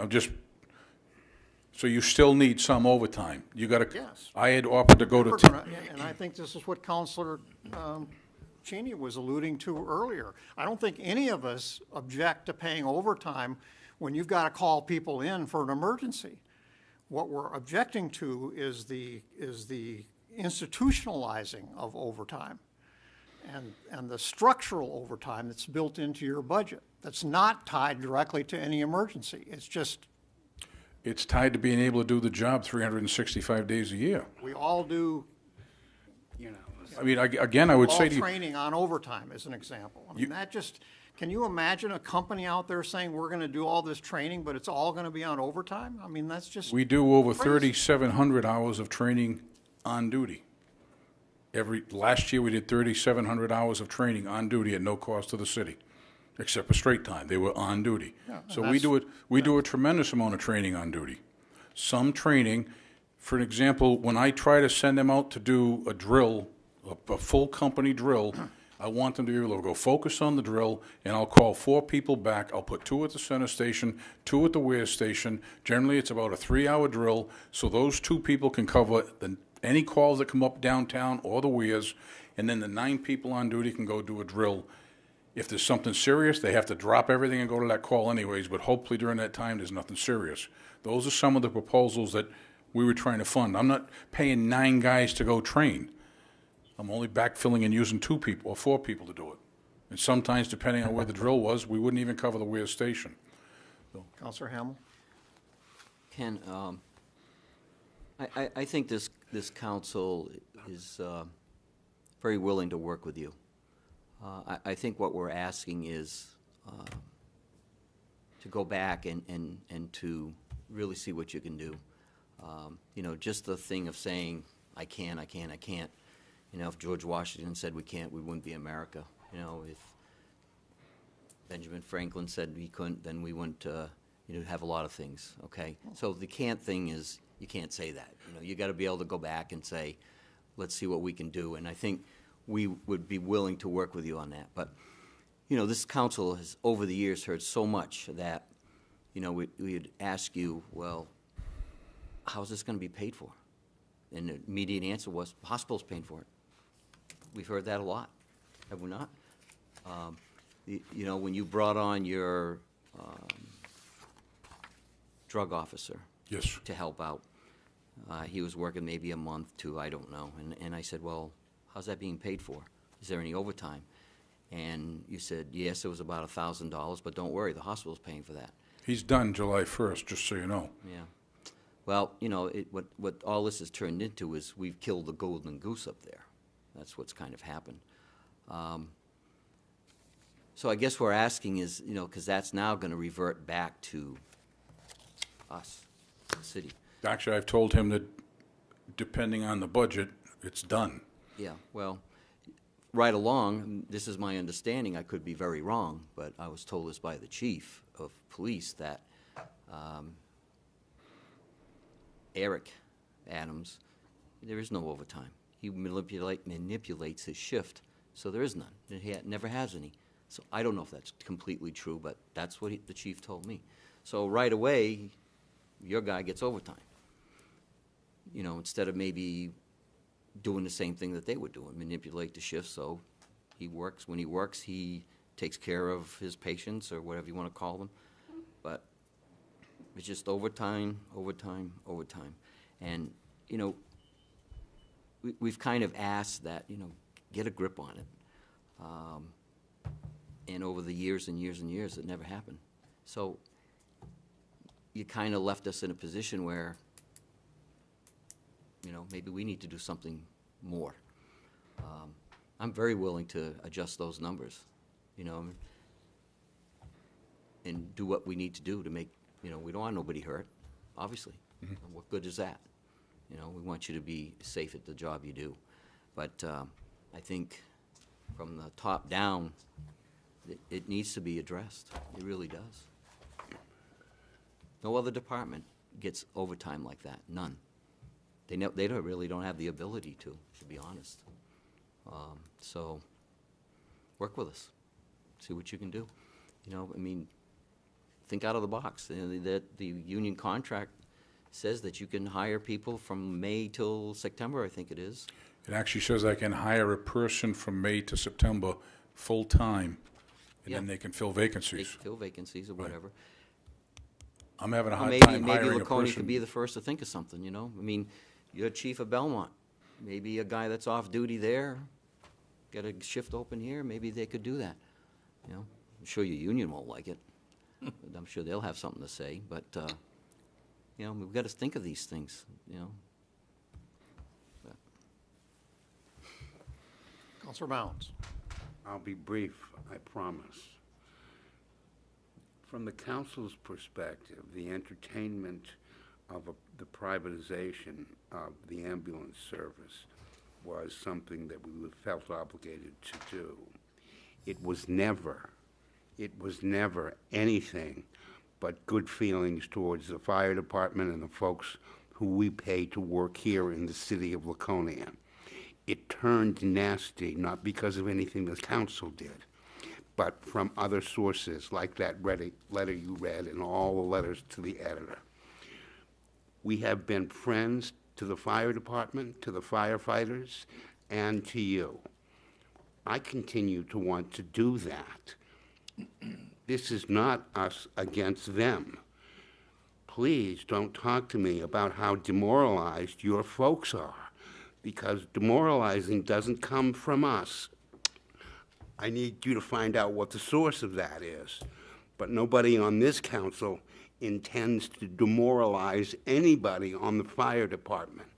so you still need some overtime. You got to. Yes. I had offered to go to. And I think this is what Councilor Cheney was alluding to earlier. I don't think any of us object to paying overtime when you've got to call people in for an emergency. What we're objecting to is the institutionalizing of overtime and the structural overtime that's built into your budget that's not tied directly to any emergency. It's tied to being able to do the job 365 days a year. We all do. I mean, again, I would say to you. Training on overtime is an example. I mean, can you imagine a company out there saying we're going to do all this training, but it's all going to be on overtime? I mean, that's just. We do over crazy. 3,700 hours of training on duty. Last year, we did 3,700 hours of training on duty at no cost to the city, except for straight time. They were on duty. Yeah, So we do a tremendous amount of training on duty. Some training, for an example, when I try to send them out to do a drill, a full company drill, I want them to be able to go focus on the drill, and I'll call 4 people back. I'll put 2 at the center station, 2 at the weir station. Generally, it's about a 3-hour drill, so those 2 people can cover any calls that come up downtown or the weirs, and then the 9 people on duty can go do a drill. If there's something serious, they have to drop everything and go to that call anyways, but hopefully during that time, there's nothing serious. Those are some of the proposals that we were trying to fund. I'm not paying 9 guys to go train. I'm only backfilling and using 2 people or 4 people to do it. And sometimes, depending on where the drill was, we wouldn't even cover the weir station. Councilor Hamel? Ken, I think this council is very willing to work with you. I think what we're asking is to go back and to really see what you can do. Just the thing of saying, I can't. If George Washington said we can't, we wouldn't be America. If Benjamin Franklin said we couldn't, then we wouldn't have a lot of things, okay? So the can't thing is, you can't say that. You got to be able to go back and say, let's see what we can do. And I think we would be willing to work with you on that. But, this council has, over the years, heard so much that you know, we'd ask you, well, how's this going to be paid for? And the immediate answer was, the hospital's paying for it. We've heard that a lot, have we not? You know, when you brought on your drug officer. Yes. To help out, he was working maybe a month, two, I don't know. And I said, well, how's that being paid for? Is there any overtime? And you said, yes, it was about $1,000, but don't worry, the hospital's paying for that. He's done July 1st, just so you know. Yeah. Well, you know, what all this has turned into is we've killed the golden goose up there. That's what's kind of happened. So I guess we're asking is, you know, because that's now going to revert back to us, the city. Actually, I've told him that depending on the budget, it's done. Yeah, well, right along, this is my understanding, I could be very wrong, but I was told this by the chief of police that Eric Adams, there is no overtime. He manipulates his shift, so there is none. He never has any. So I don't know if that's completely true, but that's what the chief told me. So right away, your guy gets overtime. You know, instead of maybe doing the same thing that they would do and manipulate the shift, so he works. When he works, he takes care of his patients or whatever you want to call them. But it's just overtime, overtime, overtime. And, you know, we've kind of asked that, you know, get a grip on it. And over the years and years and years, it never happened. So you kind of left us in a position where, you know, maybe we need to do something more. I'm very willing to adjust those numbers, you know, and do what we need to do to make, you know, we don't want nobody hurt, obviously. Mm-hmm. What good is that? You know, we want you to be safe at the job you do. But I think from the top down, it needs to be addressed. It really does. No other department gets overtime like that, none. They really don't have the ability to be honest. So work with us, see what you can do. You know, I mean, think out of the box. The union contract says that you can hire people from May till September, I think it is. It actually says I can hire a person from May to September full-time, and then they can fill vacancies. They can fill vacancies or whatever. I'm having a Well, hard time maybe hiring a Laconia could person. be the first to think of something, you know? I mean, you're chief of Belmont. Maybe a guy that's off duty there, got a shift open here, maybe they could do that, you know? I'm sure your union won't like it. But I'm sure they'll have something to say, but, you know, we've got to think of these things, you know? But Counselor Bounds. I'll be brief, I promise. From the council's perspective, the entertainment of the privatization of the ambulance service was something that we felt obligated to do. It was never anything but good feelings towards the fire department and the folks who we pay to work here in the city of Laconia. It turned nasty, not because of anything the council did, but from other sources, like that letter you read and all the letters to the editor. We have been friends to the fire department, to the firefighters, and to you. I continue to want to do that. This is not us against them. Please don't talk to me about how demoralized your folks are, because demoralizing doesn't come from us. I need you to find out what the source of that is. But nobody on this council intends to demoralize anybody on the fire department.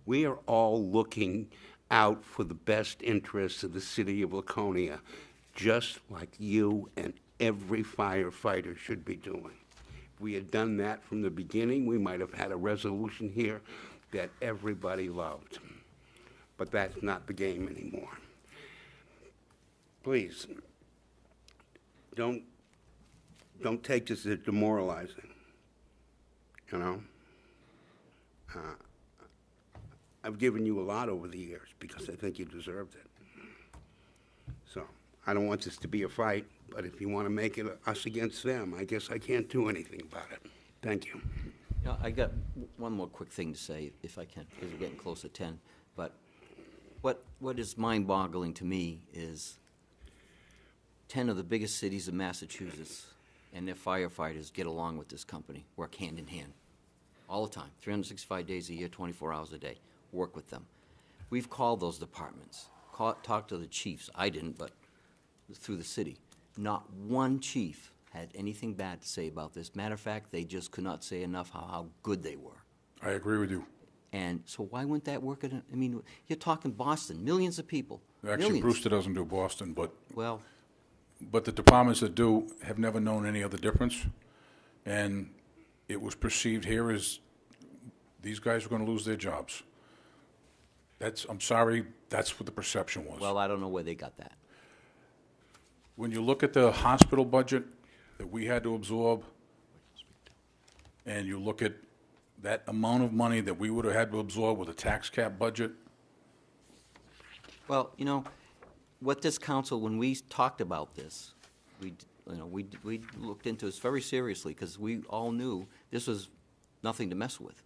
We are all looking out for the best interests of the city of Laconia, just like you and every firefighter should be doing. If we had done that from the beginning, we might have had a resolution here that everybody loved. But that's not the game anymore. Please, don't take this as demoralizing, you know? I've given you a lot over the years because I think you deserved it. So I don't want this to be a fight, but if you want to make it us against them, I guess I can't do anything about it. Thank you. You know, I got one more quick thing to say, if I can, because we're getting close to 10. But what is mind-boggling to me is 10 of the biggest cities in Massachusetts and their firefighters get along with this company, work hand in hand, all the time, 365 days a year, 24 hours a day, work with them. We've called those departments, talked to the chiefs. I didn't, but through the city. Not one chief had anything bad to say about this. Matter of fact, they just could not say enough how good they were. I agree with you. And so why wouldn't that work? I mean, you're talking Boston, millions of people. Actually, millions. Brewster doesn't do Boston, but Well, but the departments that do have never known any other difference. And it was perceived here as these guys were going to lose their jobs. I'm sorry, that's what the perception was. well, I don't know where they got that. When you look at the hospital budget that we had to absorb, and you look at that amount of money that we would have had to absorb with a tax cap budget, Well, you know, what this council, when we talked about this, we looked into this very seriously, because we all knew this was nothing to mess with.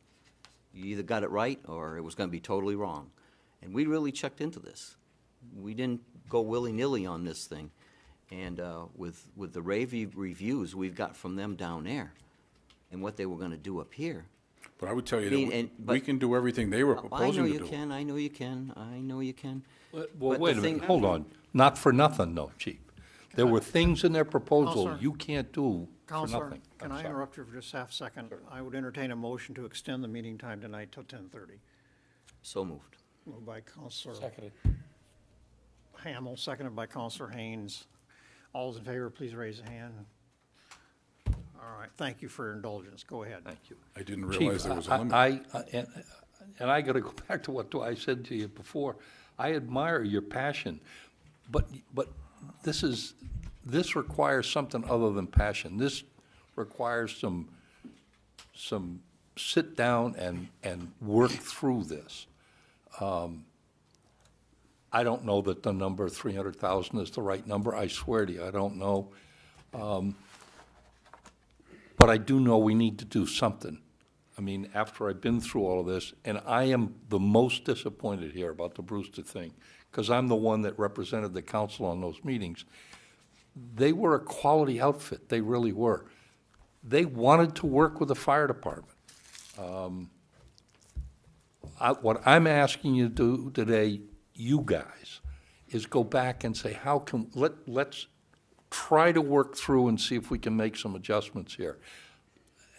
You either got it right, or it was going to be totally wrong. And we really checked into this. We didn't go willy-nilly on this thing. And with the rave reviews we've got from them down there, and what they were going to do up here. but I would tell you I mean, that we can do everything they were proposing to do. I know you can. Well, But wait the a minute, thing- hold on. Not for nothing, though, Chief. There were things in their proposal Counselor. you can't do for Counselor, nothing. can I'm I sorry. interrupt you for just half a second? I would entertain a motion to extend the meeting time tonight till 10:30. So moved. Moved by Counselor Seconded. Hamel, seconded by Counselor Haynes. All those in favor, please raise a hand. All right, thank you for your indulgence. Go ahead. Thank you. I didn't Chief, realize there was a limit. and I got to go back to what I said to you before. I admire your passion, but this requires something other than passion. This requires some sit down and work through this. I don't know that the number 300,000 is the right number. I swear to you, I don't know. But I do know we need to do something. I mean, after I've been through all of this, and I am the most disappointed here about the Brewster thing, because I'm the one that represented the council on those meetings. They were a quality outfit, they really were. They wanted to work with the fire department. What I'm asking you to do today, you guys, is go back and say, let's try to work through and see if we can make some adjustments here.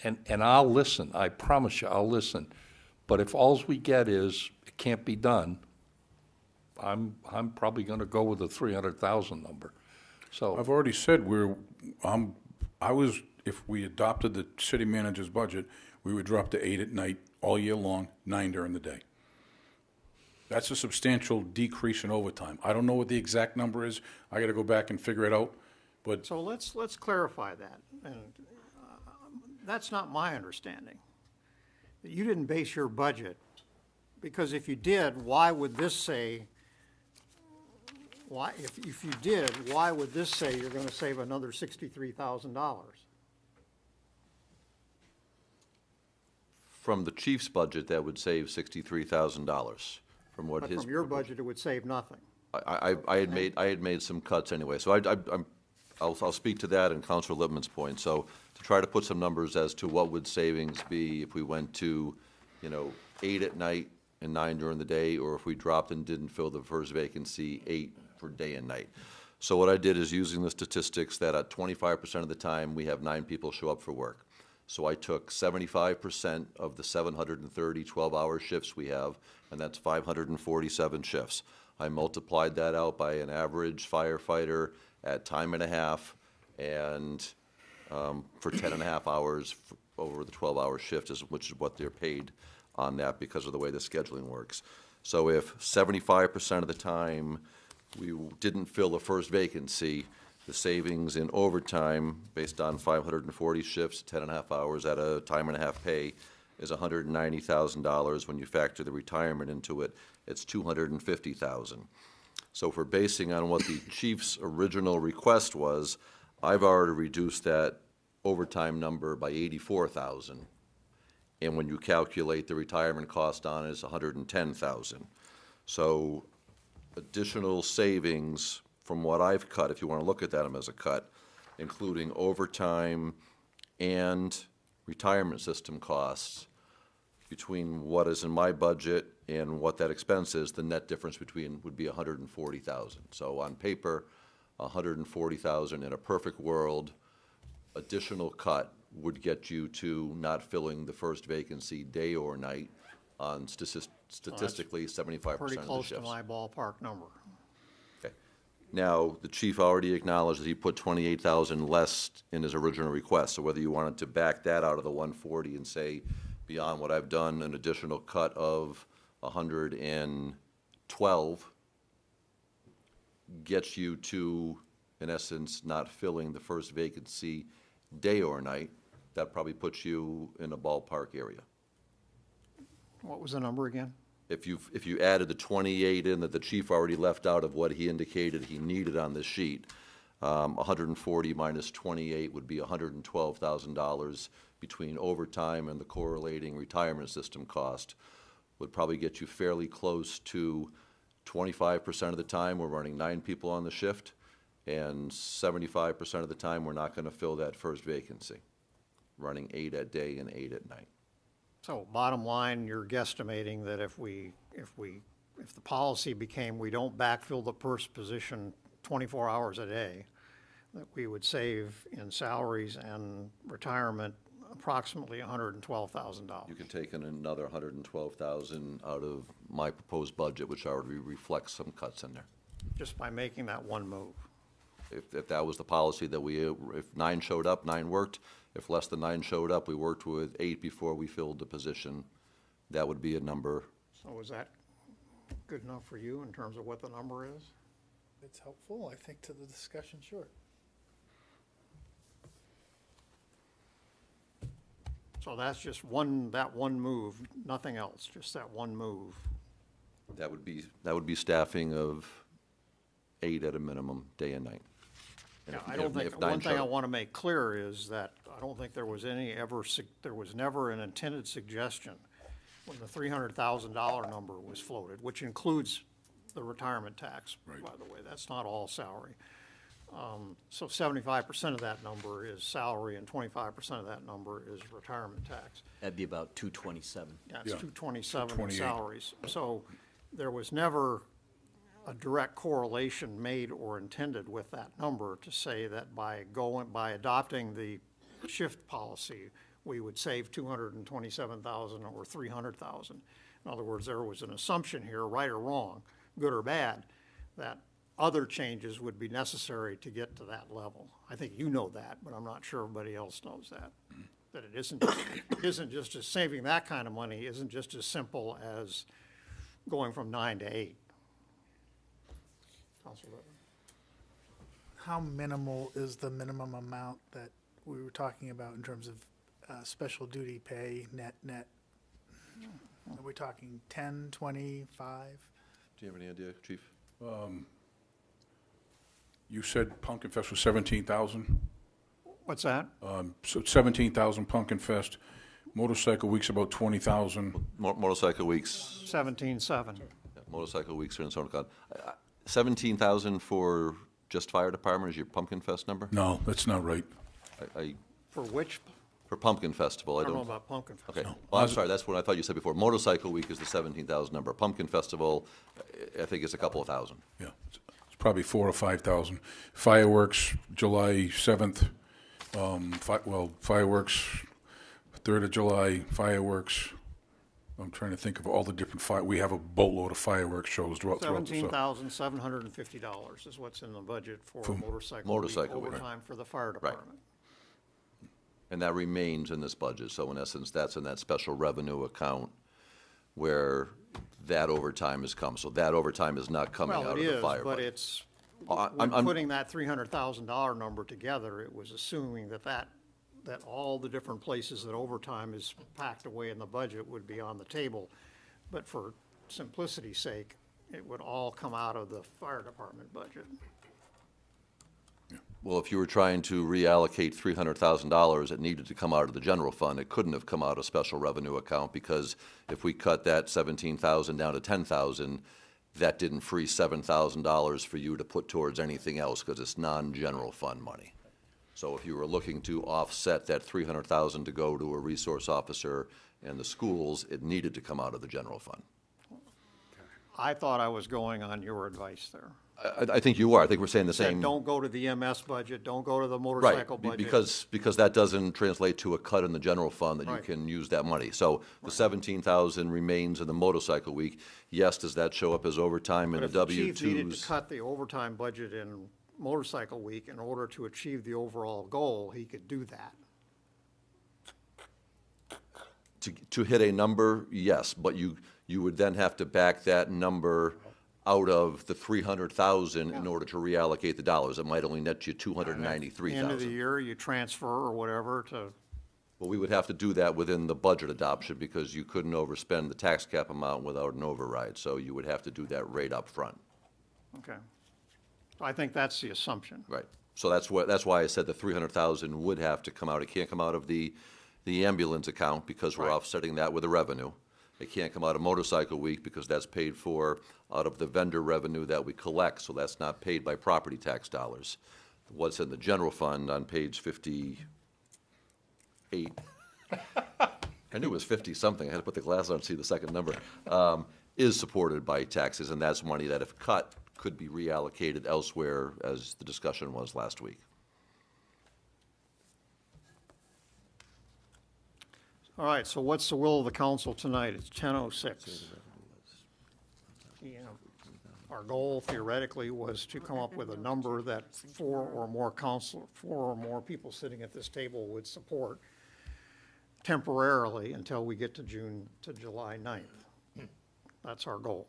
And I'll listen, I promise you, I'll listen. But if alls we get is, it can't be done, I'm probably gonna go with the 300,000 number. So, I've already said if we adopted the city manager's budget, we would drop to 8 at night all year long, 9 during the day. That's a substantial decrease in overtime. I don't know what the exact number is. I gotta go back and figure it out, but So let's clarify that. And that's not my understanding. That you didn't base your budget, because if you did, why would this say, if you did, why would this say you're gonna save another $63,000? From the chief's budget, that would save $63,000 from what But his. from your budget, it would save nothing. I had made some cuts anyway, so I'll speak to that and Counselor Lippman's point. So to try to put some numbers as to what would savings be if we went to, 8 at night and 9 during the day, or if we dropped and didn't fill the first vacancy, 8 for day and night. So what I did is using the statistics that at 25% of the time, we have 9 people show up for work. So I took 75% of the 730 12-hour shifts we have, and that's 547 shifts. I multiplied that out by an average firefighter at time and a half, and for 10 and a half hours over the 12-hour shift, which is what they're paid on that because of the way the scheduling works. So if 75% of the time we didn't fill the first vacancy, the savings in overtime, based on 540 shifts, 10 and a half hours at a time and a half pay, is $190,000. When you factor the retirement into it, it's $250,000. So if we're basing on what the chief's original request was, I've already reduced that overtime number by 84,000. And when you calculate the retirement cost on it, it's 110,000. So additional savings from what I've cut, if you want to look at them as a cut, including overtime and retirement system costs, between what is in my budget and what that expense is, the net difference between would be 140,000. So on paper, 140,000 in a perfect world, additional cut would get you to not filling the first vacancy day or night on statistically 75% of the shifts. Pretty close to my ballpark number. Okay. Now, the chief already acknowledged that he put 28,000 less in his original request. So whether you wanted to back that out of the 140 and say, beyond what I've done, an additional cut of 112 gets you to, in essence, not filling the first vacancy day or night, that probably puts you in a ballpark area. What was the number again? If you added the 28 in that the chief already left out of what he indicated he needed on this sheet, 140 minus 28 would be $112,000 between overtime and the correlating retirement system cost. Would probably get you fairly close to 25% of the time we're running 9 people on the shift, and 75% of the time we're not going to fill that first vacancy, running 8 at day and 8 at night. So bottom line, you're guesstimating that if the policy became we don't backfill the first position 24 hours a day, that we would save in salaries and retirement approximately $112,000. You can take in another $112,000 out of my proposed budget, which already reflects some cuts in there. Just by making that one move. If that was the policy that if 9 showed up, 9 worked. If less than 9 showed up, we worked with 8 before we filled the position. That would be a number. So is that good enough for you in terms of what the number is? It's helpful, I think, to the discussion, sure. So that's just that one move, nothing else, just that one move. That would be staffing of 8 at a minimum, day and night. And Yeah, if- I don't if- think, if 9 one thing I showed- want to make clear is that I don't think there was there was never an intended suggestion when the $300,000 number was floated, which includes the retirement tax, by the way, that's not all salary. So 75% of that number is salary and 25% of that number is retirement tax. That'd be about 227. Yeah, it's Yeah, 227 in 228. salaries. So there was never a direct correlation made or intended with that number to say that by adopting the shift policy, we would save 227,000 or 300,000. In other words, there was an assumption here, right or wrong, good or bad, that other changes would be necessary to get to that level. I think you know that, but I'm not sure everybody else knows that. That it isn't just as saving that kind of money isn't just as simple as going from 9 to 8. Councilor Whitman. How minimal is the minimum amount that we were talking about in terms of special duty pay, net? Are we talking 10, 20, 5? Do you have any idea, Chief? You said Pumpkin Fest was 17,000? What's that? So 17,000 Pumpkin Fest. Motorcycle Week's about 20,000. Motorcycle Weeks. 17.7. Yeah, Motorcycle Weeks are in Stone County. 17,000 for just fire department is your Pumpkin Fest number? No, that's not right. For which? For Pumpkin Festival, I don't know about Pumpkin Festival. Okay, well, I'm sorry, that's what I thought you said before. Motorcycle Week is the 17,000 number. Pumpkin Festival, I think it's a couple of thousand. Yeah, it's probably 4,000 or 5,000. Fireworks, July 7th. Fireworks, 3rd of July, fireworks. I'm trying to think of all the different we have a boatload of fireworks shows throughout the summer. $17,750 is what's in the budget for motorcycle week overtime for the fire department. And that remains in this budget, so in essence, that's in that special revenue account where that overtime has come. So that overtime is not coming out of the fire Well, it budget. is, but when putting that $300,000 number together, it was assuming that all the different places that overtime is packed away in the budget would be on the table. But for simplicity's sake, it would all come out of the fire department budget. Well, if you were trying to reallocate $300,000, it needed to come out of the general fund. It couldn't have come out of special revenue account, because if we cut that 17,000 down to 10,000, that didn't free $7,000 for you to put towards anything else, because it's non-general fund money. So if you were looking to offset that 300,000 to go to a resource officer and the schools, it needed to come out of the general fund. I thought I was going on your advice there. I think you are. I think we're saying the Said, same. don't go to the EMS budget, don't go to the Right, motorcycle budget. because that doesn't translate to a cut in the general fund that you Right. can use that money. So the 17,000 remains in the motorcycle week. Yes, does that show up as overtime in But the if the chief needed to W-2s? cut the overtime budget in motorcycle week in order to achieve the overall goal, he could do that. To hit a number, yes, but you would then have to back that number out of the 300,000 in order to reallocate the dollars. It might only net you At the end of the 293,000. year, you transfer or whatever to, Well, we would have to do that within the budget adoption, because you couldn't overspend the tax cap amount without an override. So you would have to do that right up front. okay. I think that's the assumption. Right. So that's why I said the 300,000 would have to come out. It can't come out of the ambulance account, because we're Right. offsetting that with the revenue. It can't come out of motorcycle week, because that's paid for out of the vendor revenue that we collect, so that's not paid by property tax dollars. What's in the general fund on page 58, I knew it was 50-something, I had to put the glass on to see the second number, is supported by taxes, and that's money that, if cut, could be reallocated elsewhere, as the discussion was last week. All right, so what's the will of the council tonight? It's 10:06. Our goal theoretically was to come up with a number that four or more people sitting at this table would support temporarily until we get to July 9th. That's our goal.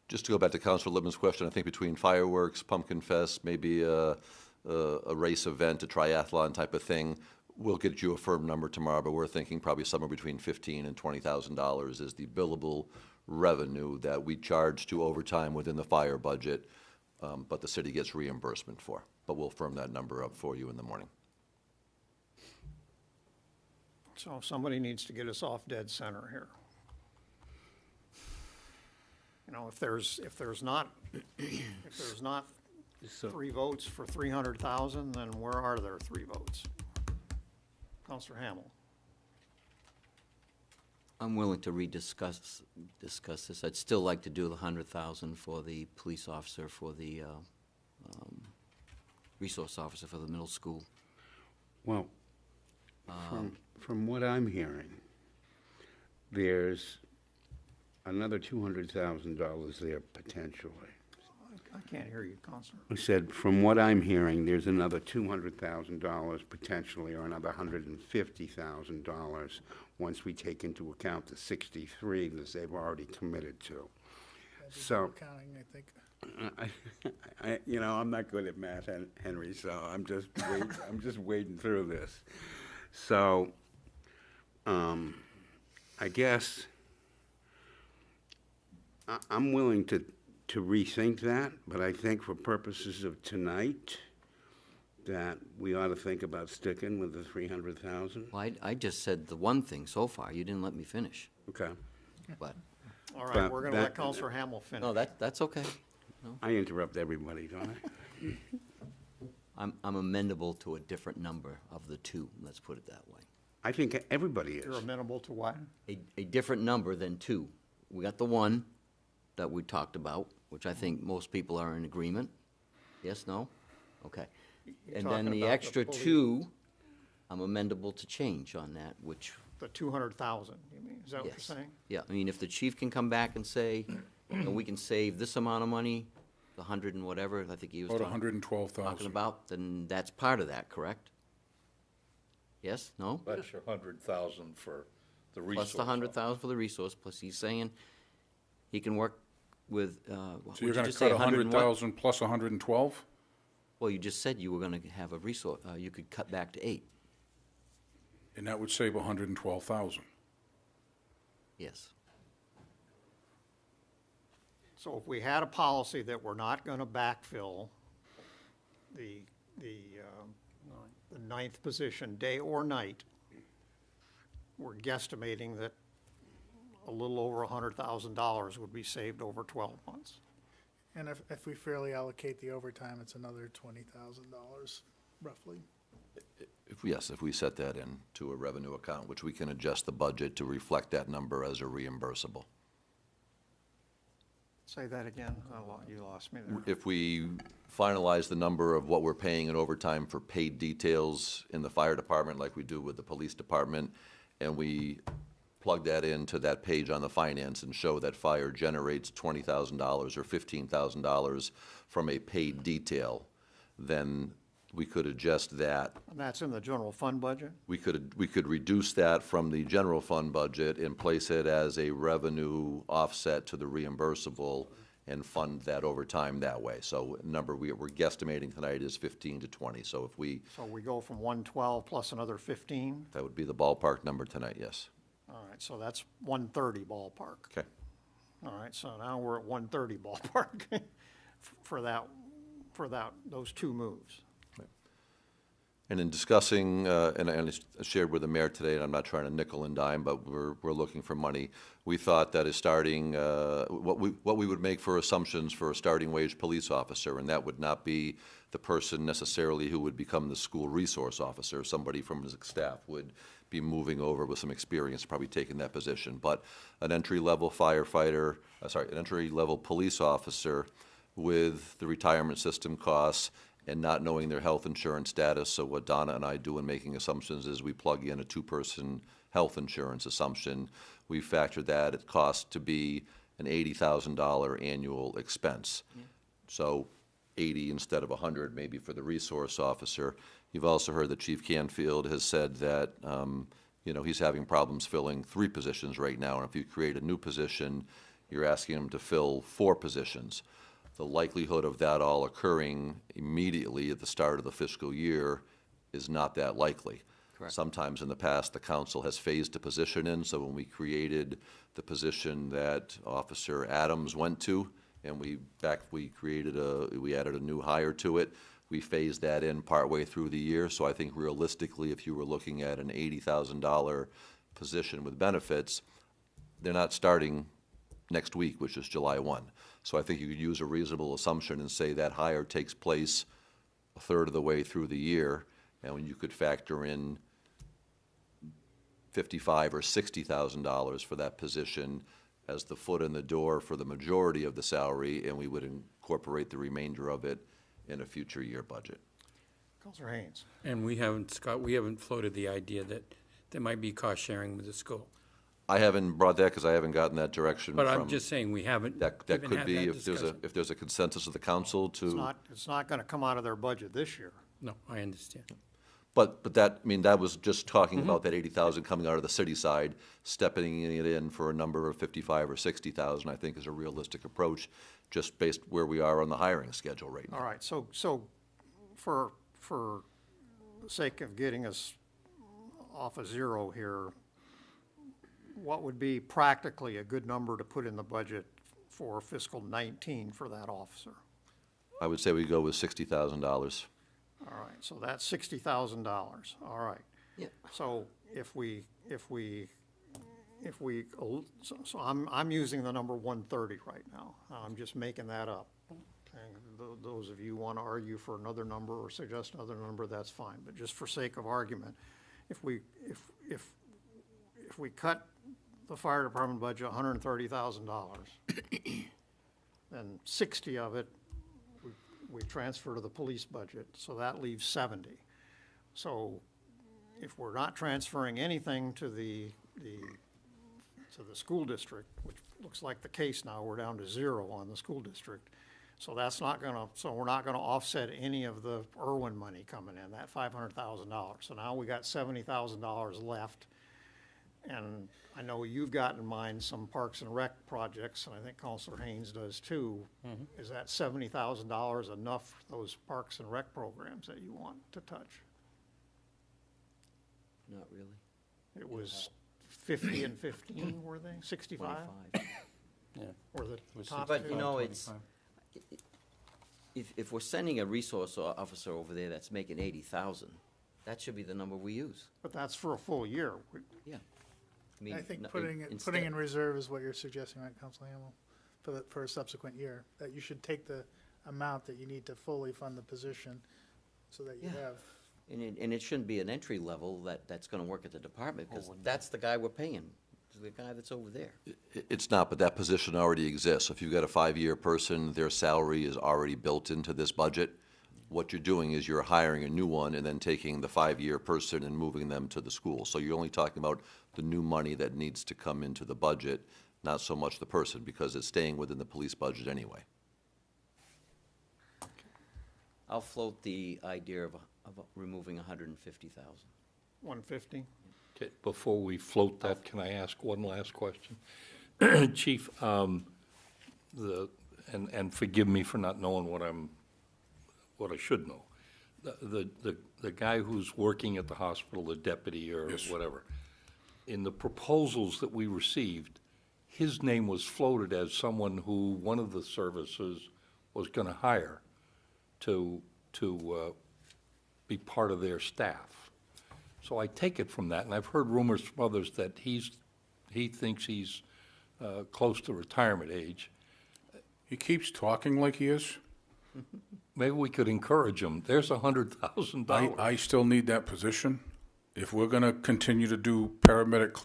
Just to go back to Councilor Lippman's question, I think between fireworks, Pumpkin Fest, maybe a race event, a triathlon type of thing, we'll get you a firm number tomorrow, but we're thinking probably somewhere between $15,000 and $20,000 is the billable revenue that we charge to overtime within the fire budget, but the city gets reimbursement for. But we'll firm that number up for you in the morning. So somebody needs to get us off dead center here. You know, if there's not three votes for 300,000, then where are there three votes? Counselor Hamel. I'm willing to discuss this. I'd still like to do the 100,000 for the police officer, for the resource officer for the middle school. Well, from what I'm hearing, there's another $200,000 there potentially. I can't hear you, Counselor. I said, from what I'm hearing, there's another $200,000 potentially, or another $150,000 once we take into account the 63 that they've already committed to. So, Counting, I think. I'm not good at math, Henry, so I'm just wading through this. So, I guess I'm willing to rethink that, but I think for purposes of tonight, that we ought to think about sticking with the 300,000. Well, I just said the one thing so far. You didn't let me finish. Okay. But All right, But we're gonna let Counselor Hamel finish. no, that's okay. No. I interrupt everybody, don't I? I'm amendable to a different number of the two. Let's put it that way. I think everybody is. You're amenable to what? A different number than two. We got the one that we talked about, which I think most people are in agreement. Yes, no? Okay. And then talking the about the extra police. two, I'm amendable to change on that, which, The 200,000, you mean, is that what you're yes. saying? Yeah, I mean, if the chief can come back and say, we can save this amount of money, the 100 and whatever, I think he was About talking 112,000. about, then that's part of that, correct? Yes, no? That's your 100,000 for the Plus resource. the 100,000 for the resource, plus he's saying he can work with, So what'd you're you gonna just say, cut 100 and what? 100,000 plus 112? Well, you just said you were gonna have a resource, you could cut back to 8, And that would save 112,000. yes. So if we had a policy that we're not going to backfill the ninth position, day or night, we're guesstimating that a little over $100,000 would be saved over 12 months. And if we fairly allocate the overtime, it's another $20,000 roughly. If we set that into a revenue account, which we can adjust the budget to reflect that number as a reimbursable. Say that again. You lost me there. If we finalize the number of what we're paying in overtime for paid details in the fire department, like we do with the police department, and we plug that into that page on the finance and show that fire generates $20,000 or $15,000 from a paid detail, then we could adjust that. And that's in the general fund budget? We could reduce that from the general fund budget and place it as a revenue offset to the reimbursable and fund that over time that way. So number we're guesstimating tonight is 15 to 20. So if we, So we go from 112 plus another 15? that would be the ballpark number tonight, yes. All right, so that's 130 ballpark. Okay. All right, so now we're at 130 ballpark for those two moves. And in discussing, and I shared with the mayor today, and I'm not trying to nickel and dime, but we're looking for money. We thought that is starting, what we would make for assumptions for a starting wage police officer, and that would not be the person necessarily who would become the school resource officer. Somebody from his staff would be moving over with some experience, probably taking that position. But an entry-level firefighter, an entry-level police officer with the retirement system costs and not knowing their health insurance status. So what Donna and I do in making assumptions is we plug in a two-person health insurance assumption. We factor that it costs to be an $80,000 annual expense. Yeah. So 80 instead of 100 maybe for the resource officer. You've also heard that Chief Canfield has said that he's having problems filling 3 positions right now, and if you create a new position, you're asking him to fill 4 positions. The likelihood of that all occurring immediately at the start of the fiscal year is not that likely. Correct. Sometimes in the past, the council has phased a position in, so when we created the position that Officer Adams went to, and we added a new hire to it, we phased that in partway through the year. So I think realistically, if you were looking at an $80,000 position with benefits, they're not starting next week, which is July 1. So I think you could use a reasonable assumption and say that hire takes place a third of the way through the year, and when you could factor in $55,000 or $60,000 for that position as the foot in the door for the majority of the salary, and we would incorporate the remainder of it in a future year budget. Councilor Haynes. And we haven't, Scott, floated the idea that there might be cost sharing with the school. I haven't brought that because I haven't gotten that direction But from. I'm just saying, we haven't That even could had be that if discussion. there's a consensus of the council to. It's not going to come out of their budget this year. No, I understand. But that was just talking about that 80,000 coming out of the city side, stepping it in for a number of 55 or 60,000, I think is a realistic approach, just based where we are on the hiring schedule right now. All right, so for the sake of getting us off of zero here, what would be practically a good number to put in the budget for fiscal 19 for that officer? I would say we go with $60,000. All right, so that's $60,000. All right. Yeah. So so I'm using the number 130 right now. I'm just making that up. And those of you want to argue for another number or suggest another number, that's fine. But just for sake of argument, if we cut the fire department budget $130,000, then 60 of it we transfer to the police budget, so that leaves 70. So if we're not transferring anything to the school district, which looks like the case now, we're down to 0 on the school district. So we're not gonna offset any of the Irwin money coming in, that $500,000. So now we got $70,000 left. And I know you've got in mind some Parks and Rec projects, and I think Councilor Haynes does too. Mm-hmm. Is that $70,000 enough for those Parks and Rec programs that you want to touch? Not really. It was 50 and 15, were they? 65? 25. Or the Was top But, you two. know, it's, if we're sending a resource officer over there that's making 80,000, that should be the number we use. But that's for a full year. Yeah. mean, I think no- putting instead- in reserve is what you're suggesting, right, Council Hamel? For a subsequent year, that you should take the amount that you need to fully fund the position so that you Yeah. have. And it shouldn't be an entry level that's gonna work at the department, because that's the guy we're paying, the guy that's over there. It's not, but that position already exists. If you've got a 5-year person, their salary is already built into this budget. What you're doing is you're hiring a new one and then taking the 5-year person and moving them to the school. So you're only talking about the new money that needs to come into the budget, not so much the person, because it's staying within the police budget anyway. I'll float the idea of removing 150,000. 150? Okay, before we float that, can I ask one last question? Chief, and forgive me for not knowing what I should know. The guy who's working at the hospital, the deputy or whatever, in the proposals that we received, his name was floated as someone who one of the services was gonna hire to be part of their staff. So I take it from that, and I've heard rumors from others that he thinks he's close to retirement age. He keeps talking like he is. Maybe we could encourage him. There's $100,000. I still need that position. If we're gonna continue to do paramedic,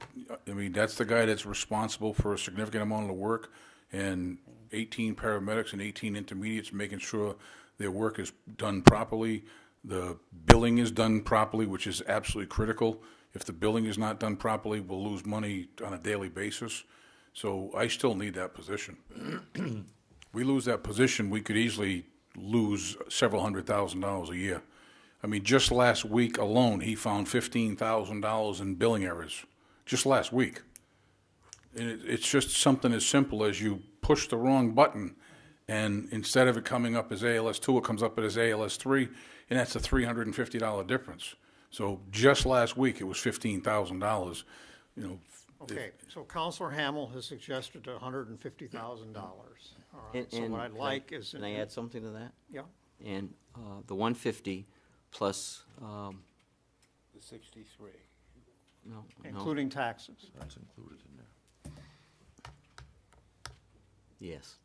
I mean, that's the guy that's responsible for a significant amount of the work, and 18 paramedics and 18 intermediates, making sure their work is done properly, the billing is done properly, which is absolutely critical. If the billing is not done properly, we'll lose money on a daily basis. So I still need that position. We lose that position, we could easily lose several $100,000 a year. I mean, just last week alone, he found $15,000 in billing errors, just last week. And it's just something as simple as you push the wrong button, and instead of it coming up as ALS2, it comes up as ALS3, and that's a $350 difference. So just last week, it was $15,000, you know. Okay, so Counselor Hamel has suggested $150,000. All right, so what I'd like is. Can I add something to that? Yeah. And the 150 plus, The 63. no. Including taxes. That's included in there. Yes.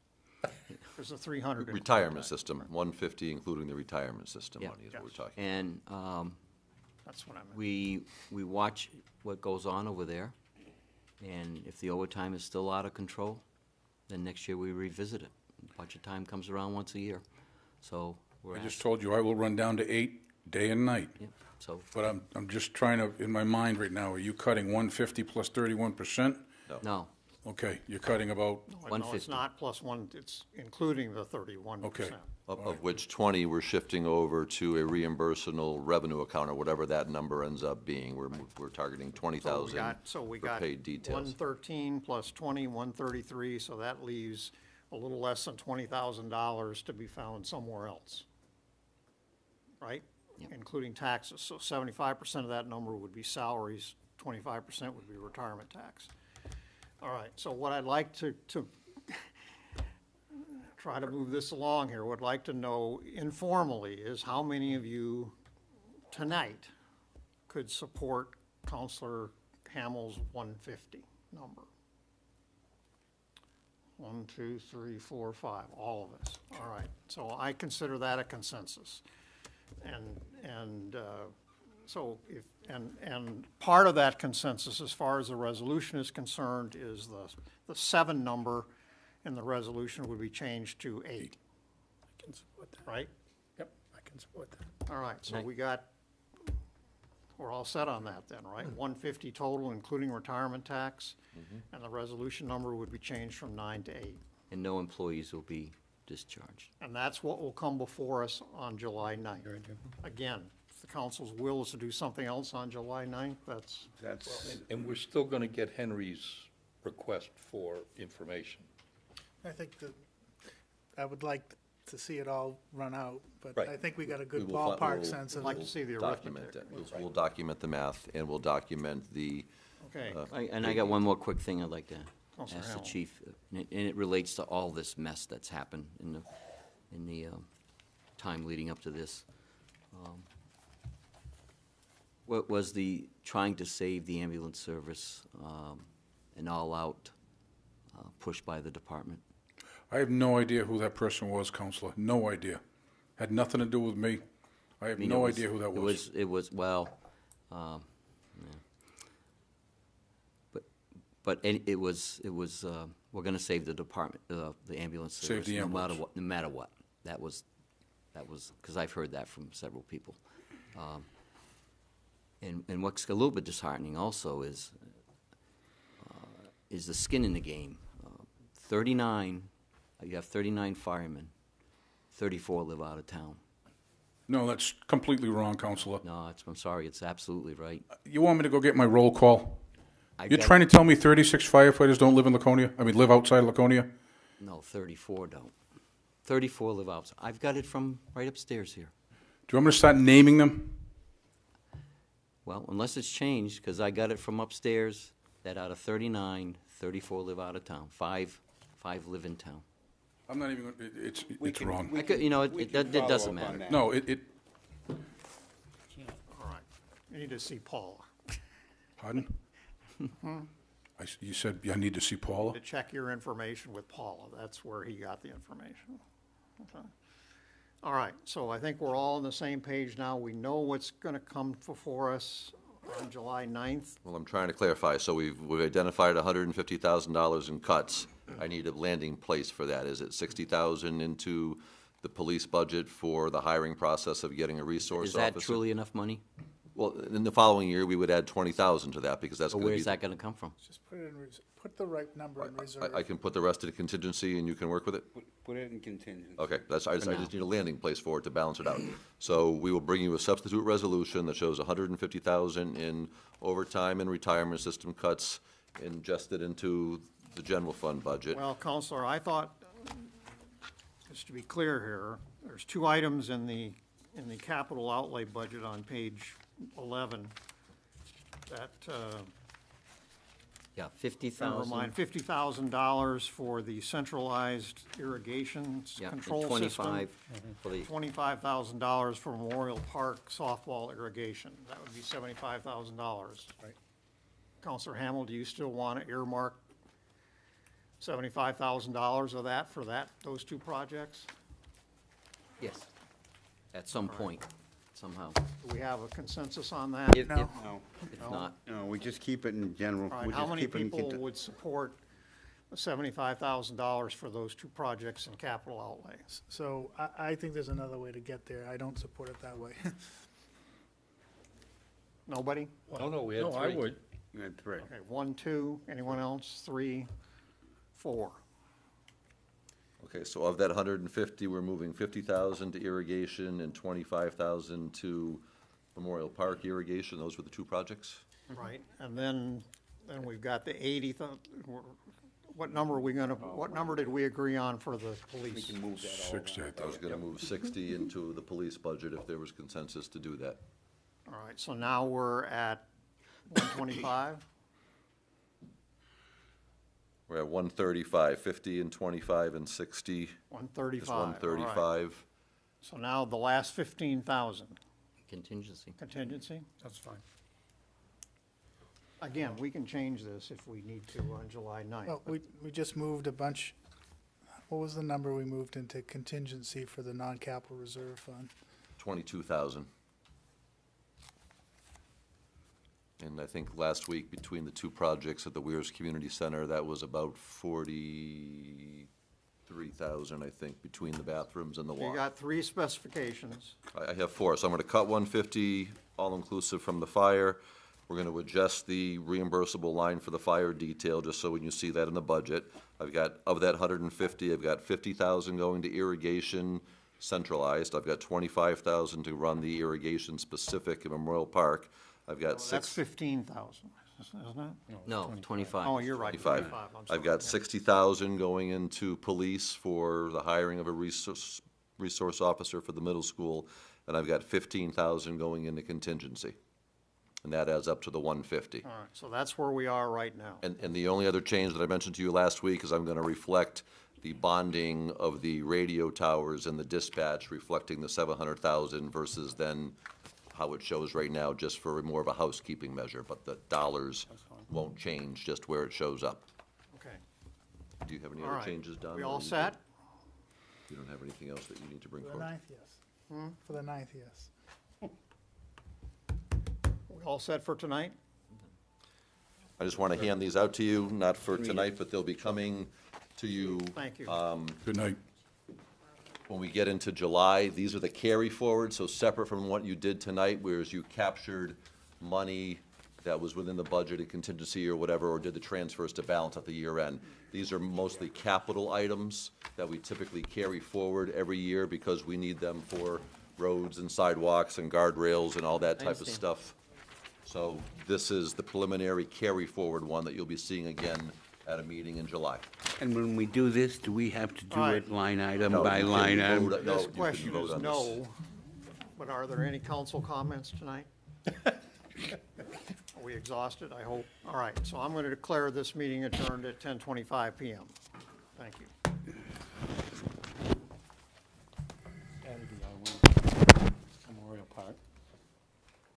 There's a 300. Retirement system, 150 including the retirement system Yeah. money is what we're talking. And That's what I meant. we watch what goes on over there, and if the overtime is still out of control, then next year we revisit it. Budget time comes around once a year, so we're I just asked- told you I will run down to 8 day and night. Yep, so, But I'm just trying to, in my mind right now, are you cutting 150 plus 31%? no, Okay, you're cutting about, No, it's 150. not plus one, it's including the 31%. Okay. Of which 20 we're shifting over to a reimbursable revenue account or whatever that number ends up being. We're targeting 20,000 So we for got paid details. 113 plus 20, 133, so that leaves a little less than $20,000 to be found somewhere else. Right? Yep. Including taxes. So 75% of that number would be salaries, 25% would be retirement tax. All right, so what I'd like to try to move this along here, would like to know informally is how many of you tonight could support Counselor Hamel's 150 number? 1, 2, 3, 4, 5, all of us. All right, so I consider that a consensus. And part of that consensus, as far as the resolution is concerned, is the 7 number in the resolution would be changed to 8, I can support that. right? Yep, I can support that. All right, so Right. we're all set on that then, right? 150 total, including retirement tax, and the resolution number would be changed from 9 to 8. and no employees will be discharged. And that's what will come before us on July 9th. Again, if the council's will is to do something else on July 9th, that's, And we're still going to get Henry's request for information. I think that, I would like to see it all run out, but Right. I think we got a We good will ballpark we'll- sense of. like to see the Document arithmetic. it. We'll document the math and we'll document the, Okay, And I got one more quick thing I'd like to Counselor ask the Hamel. chief, and it relates to all this mess that's happened in the time leading up to this. What was the trying to save the ambulance service an all-out push by the department? I have no idea who that person was, Counselor. No idea. Had nothing to do with me. I have mean, no idea who that was. It was well, yeah. But it was we're going to save the department, the ambulance Save service, the ambulance. no matter what. That was because I've heard that from several people. And what's a little bit disheartening also is the skin in the game. 39, you have 39 firemen, 34 live out of town. No, that's completely wrong, Counselor. No, I'm sorry, it's absolutely right. You want me to go get my roll call? I've You're got- trying to tell me 36 firefighters don't live in Laconia? I mean, live outside of Laconia? No, 34 don't. 34 live outside. I've got it from right upstairs here. Do you want me to start naming them? Well, unless it's changed, because I got it from upstairs, that out of 39, 34 live out of town. Five live in town. I'm not even, it's wrong. I could, it doesn't matter. No, it, All right. You need to see Paula. pardon? You said I need to see Paula? To check your information with Paula. That's where he got the information. Okay. All right, so I think we're all on the same page now. We know what's going to come before us on July 9th. Well, I'm trying to clarify. So we've identified $150,000 in cuts. I need a landing place for that. Is it $60,000 into the police budget for the hiring process of getting a resource Is officer? that truly enough money? Well, in the following year, we would add 20,000 to that because that's Or going to be. where's that going to come from? Just put the right number in reserve. I can put the rest in contingency and you can work with it? Put it in contingency. Okay, I now. just need a landing place for it to balance it out. So we will bring you a substitute resolution that shows $150,000 in overtime and retirement system cuts ingested into the general fund budget. Well, Counselor, I thought, just to be clear here, there's two items in the capital outlay budget on page 11 that, Yeah, never 50,000. mind, $50,000 for the centralized irrigation Yeah, and control 25 system. for the, $25,000 for Memorial Park softball irrigation. That would be $75,000. Right. Counselor Hamel, do you still want to earmark $75,000 of that for those two projects? yes, at some point, somehow. Do we have a consensus on that? If No. No, if not, no, we just keep it in general. All We right, how just many keep it in people conti- would support $75,000 for those two projects in capital outlays? So I think there's another way to get there. I don't support it that way. Nobody? No, we had No, I three. would. You had three. Okay, 1, 2, anyone else? 3, 4. Okay, so of that 150, we're moving 50,000 to irrigation and 25,000 to Memorial Park irrigation. Those were the two projects? Right, and then we've got the 80, what number are we gonna, what number did we agree on for the We police? can move that all. 60, I I thought. was gonna move 60 into the police budget if there was consensus to do that. All right, so now we're at 125? We're at 135, 50 and 25 and 60 is 135, all right. 135. So now the last 15,000, contingency. contingency? That's fine. Again, we can change this if we need to on July 9th. Well, we just moved a bunch, what was the number we moved into contingency for the non-capital reserve fund? 22,000. And I think last week, between the two projects at the Weirs Community Center, that was about 43,000, I think, between the bathrooms and the You water. got 3 specifications. I have 4, so I'm gonna cut 150, all-inclusive from the fire. We're gonna adjust the reimbursable line for the fire detail, just so when you see that in the budget. I've got, of that 150, I've got 50,000 going to irrigation centralized. I've got 25,000 to run the irrigation specific in Memorial Park. I've got That's 15,000, isn't it? No, 25. Oh, you're right, 25. 25, I'm I've sorry. got 60,000 going into police for the hiring of a resource officer for the middle school, and I've got 15,000 going into contingency. and that adds up to the 150. All right, so that's where we are right now. And the only other change that I mentioned to you last week is I'm going to reflect the bonding of the radio towers and the dispatch, reflecting the 700,000 versus then how it shows right now, just for more of a housekeeping measure, but the dollars won't change, just where it shows up. Okay. Do you have any All other right. changes, Don? We or all you set? good? You don't have anything else that you need to bring For the forward? 9th, yes. For the 9th, yes. We all set for tonight? I just want to hand these out to you, not for tonight, but they'll be coming to you. Thank you. Good night. When we get into July. These are the carry forward, so separate from what you did tonight, whereas you captured money that was within the budget, a contingency or whatever, or did the transfers to balance at the year end. These are mostly capital items that we typically carry forward every year because we need them for roads and sidewalks and guardrails and all that type of stuff. So this is the preliminary carry forward one that you'll be seeing again at a meeting in July. And when we do this, do we have to do All right. it line item No, by you can line item? vote- no, you This can question vote is on this. no, but are there any council comments tonight? Are we exhausted, I hope? All right, so I'm going to declare this meeting adjourned at 10:25 PM. Thank you.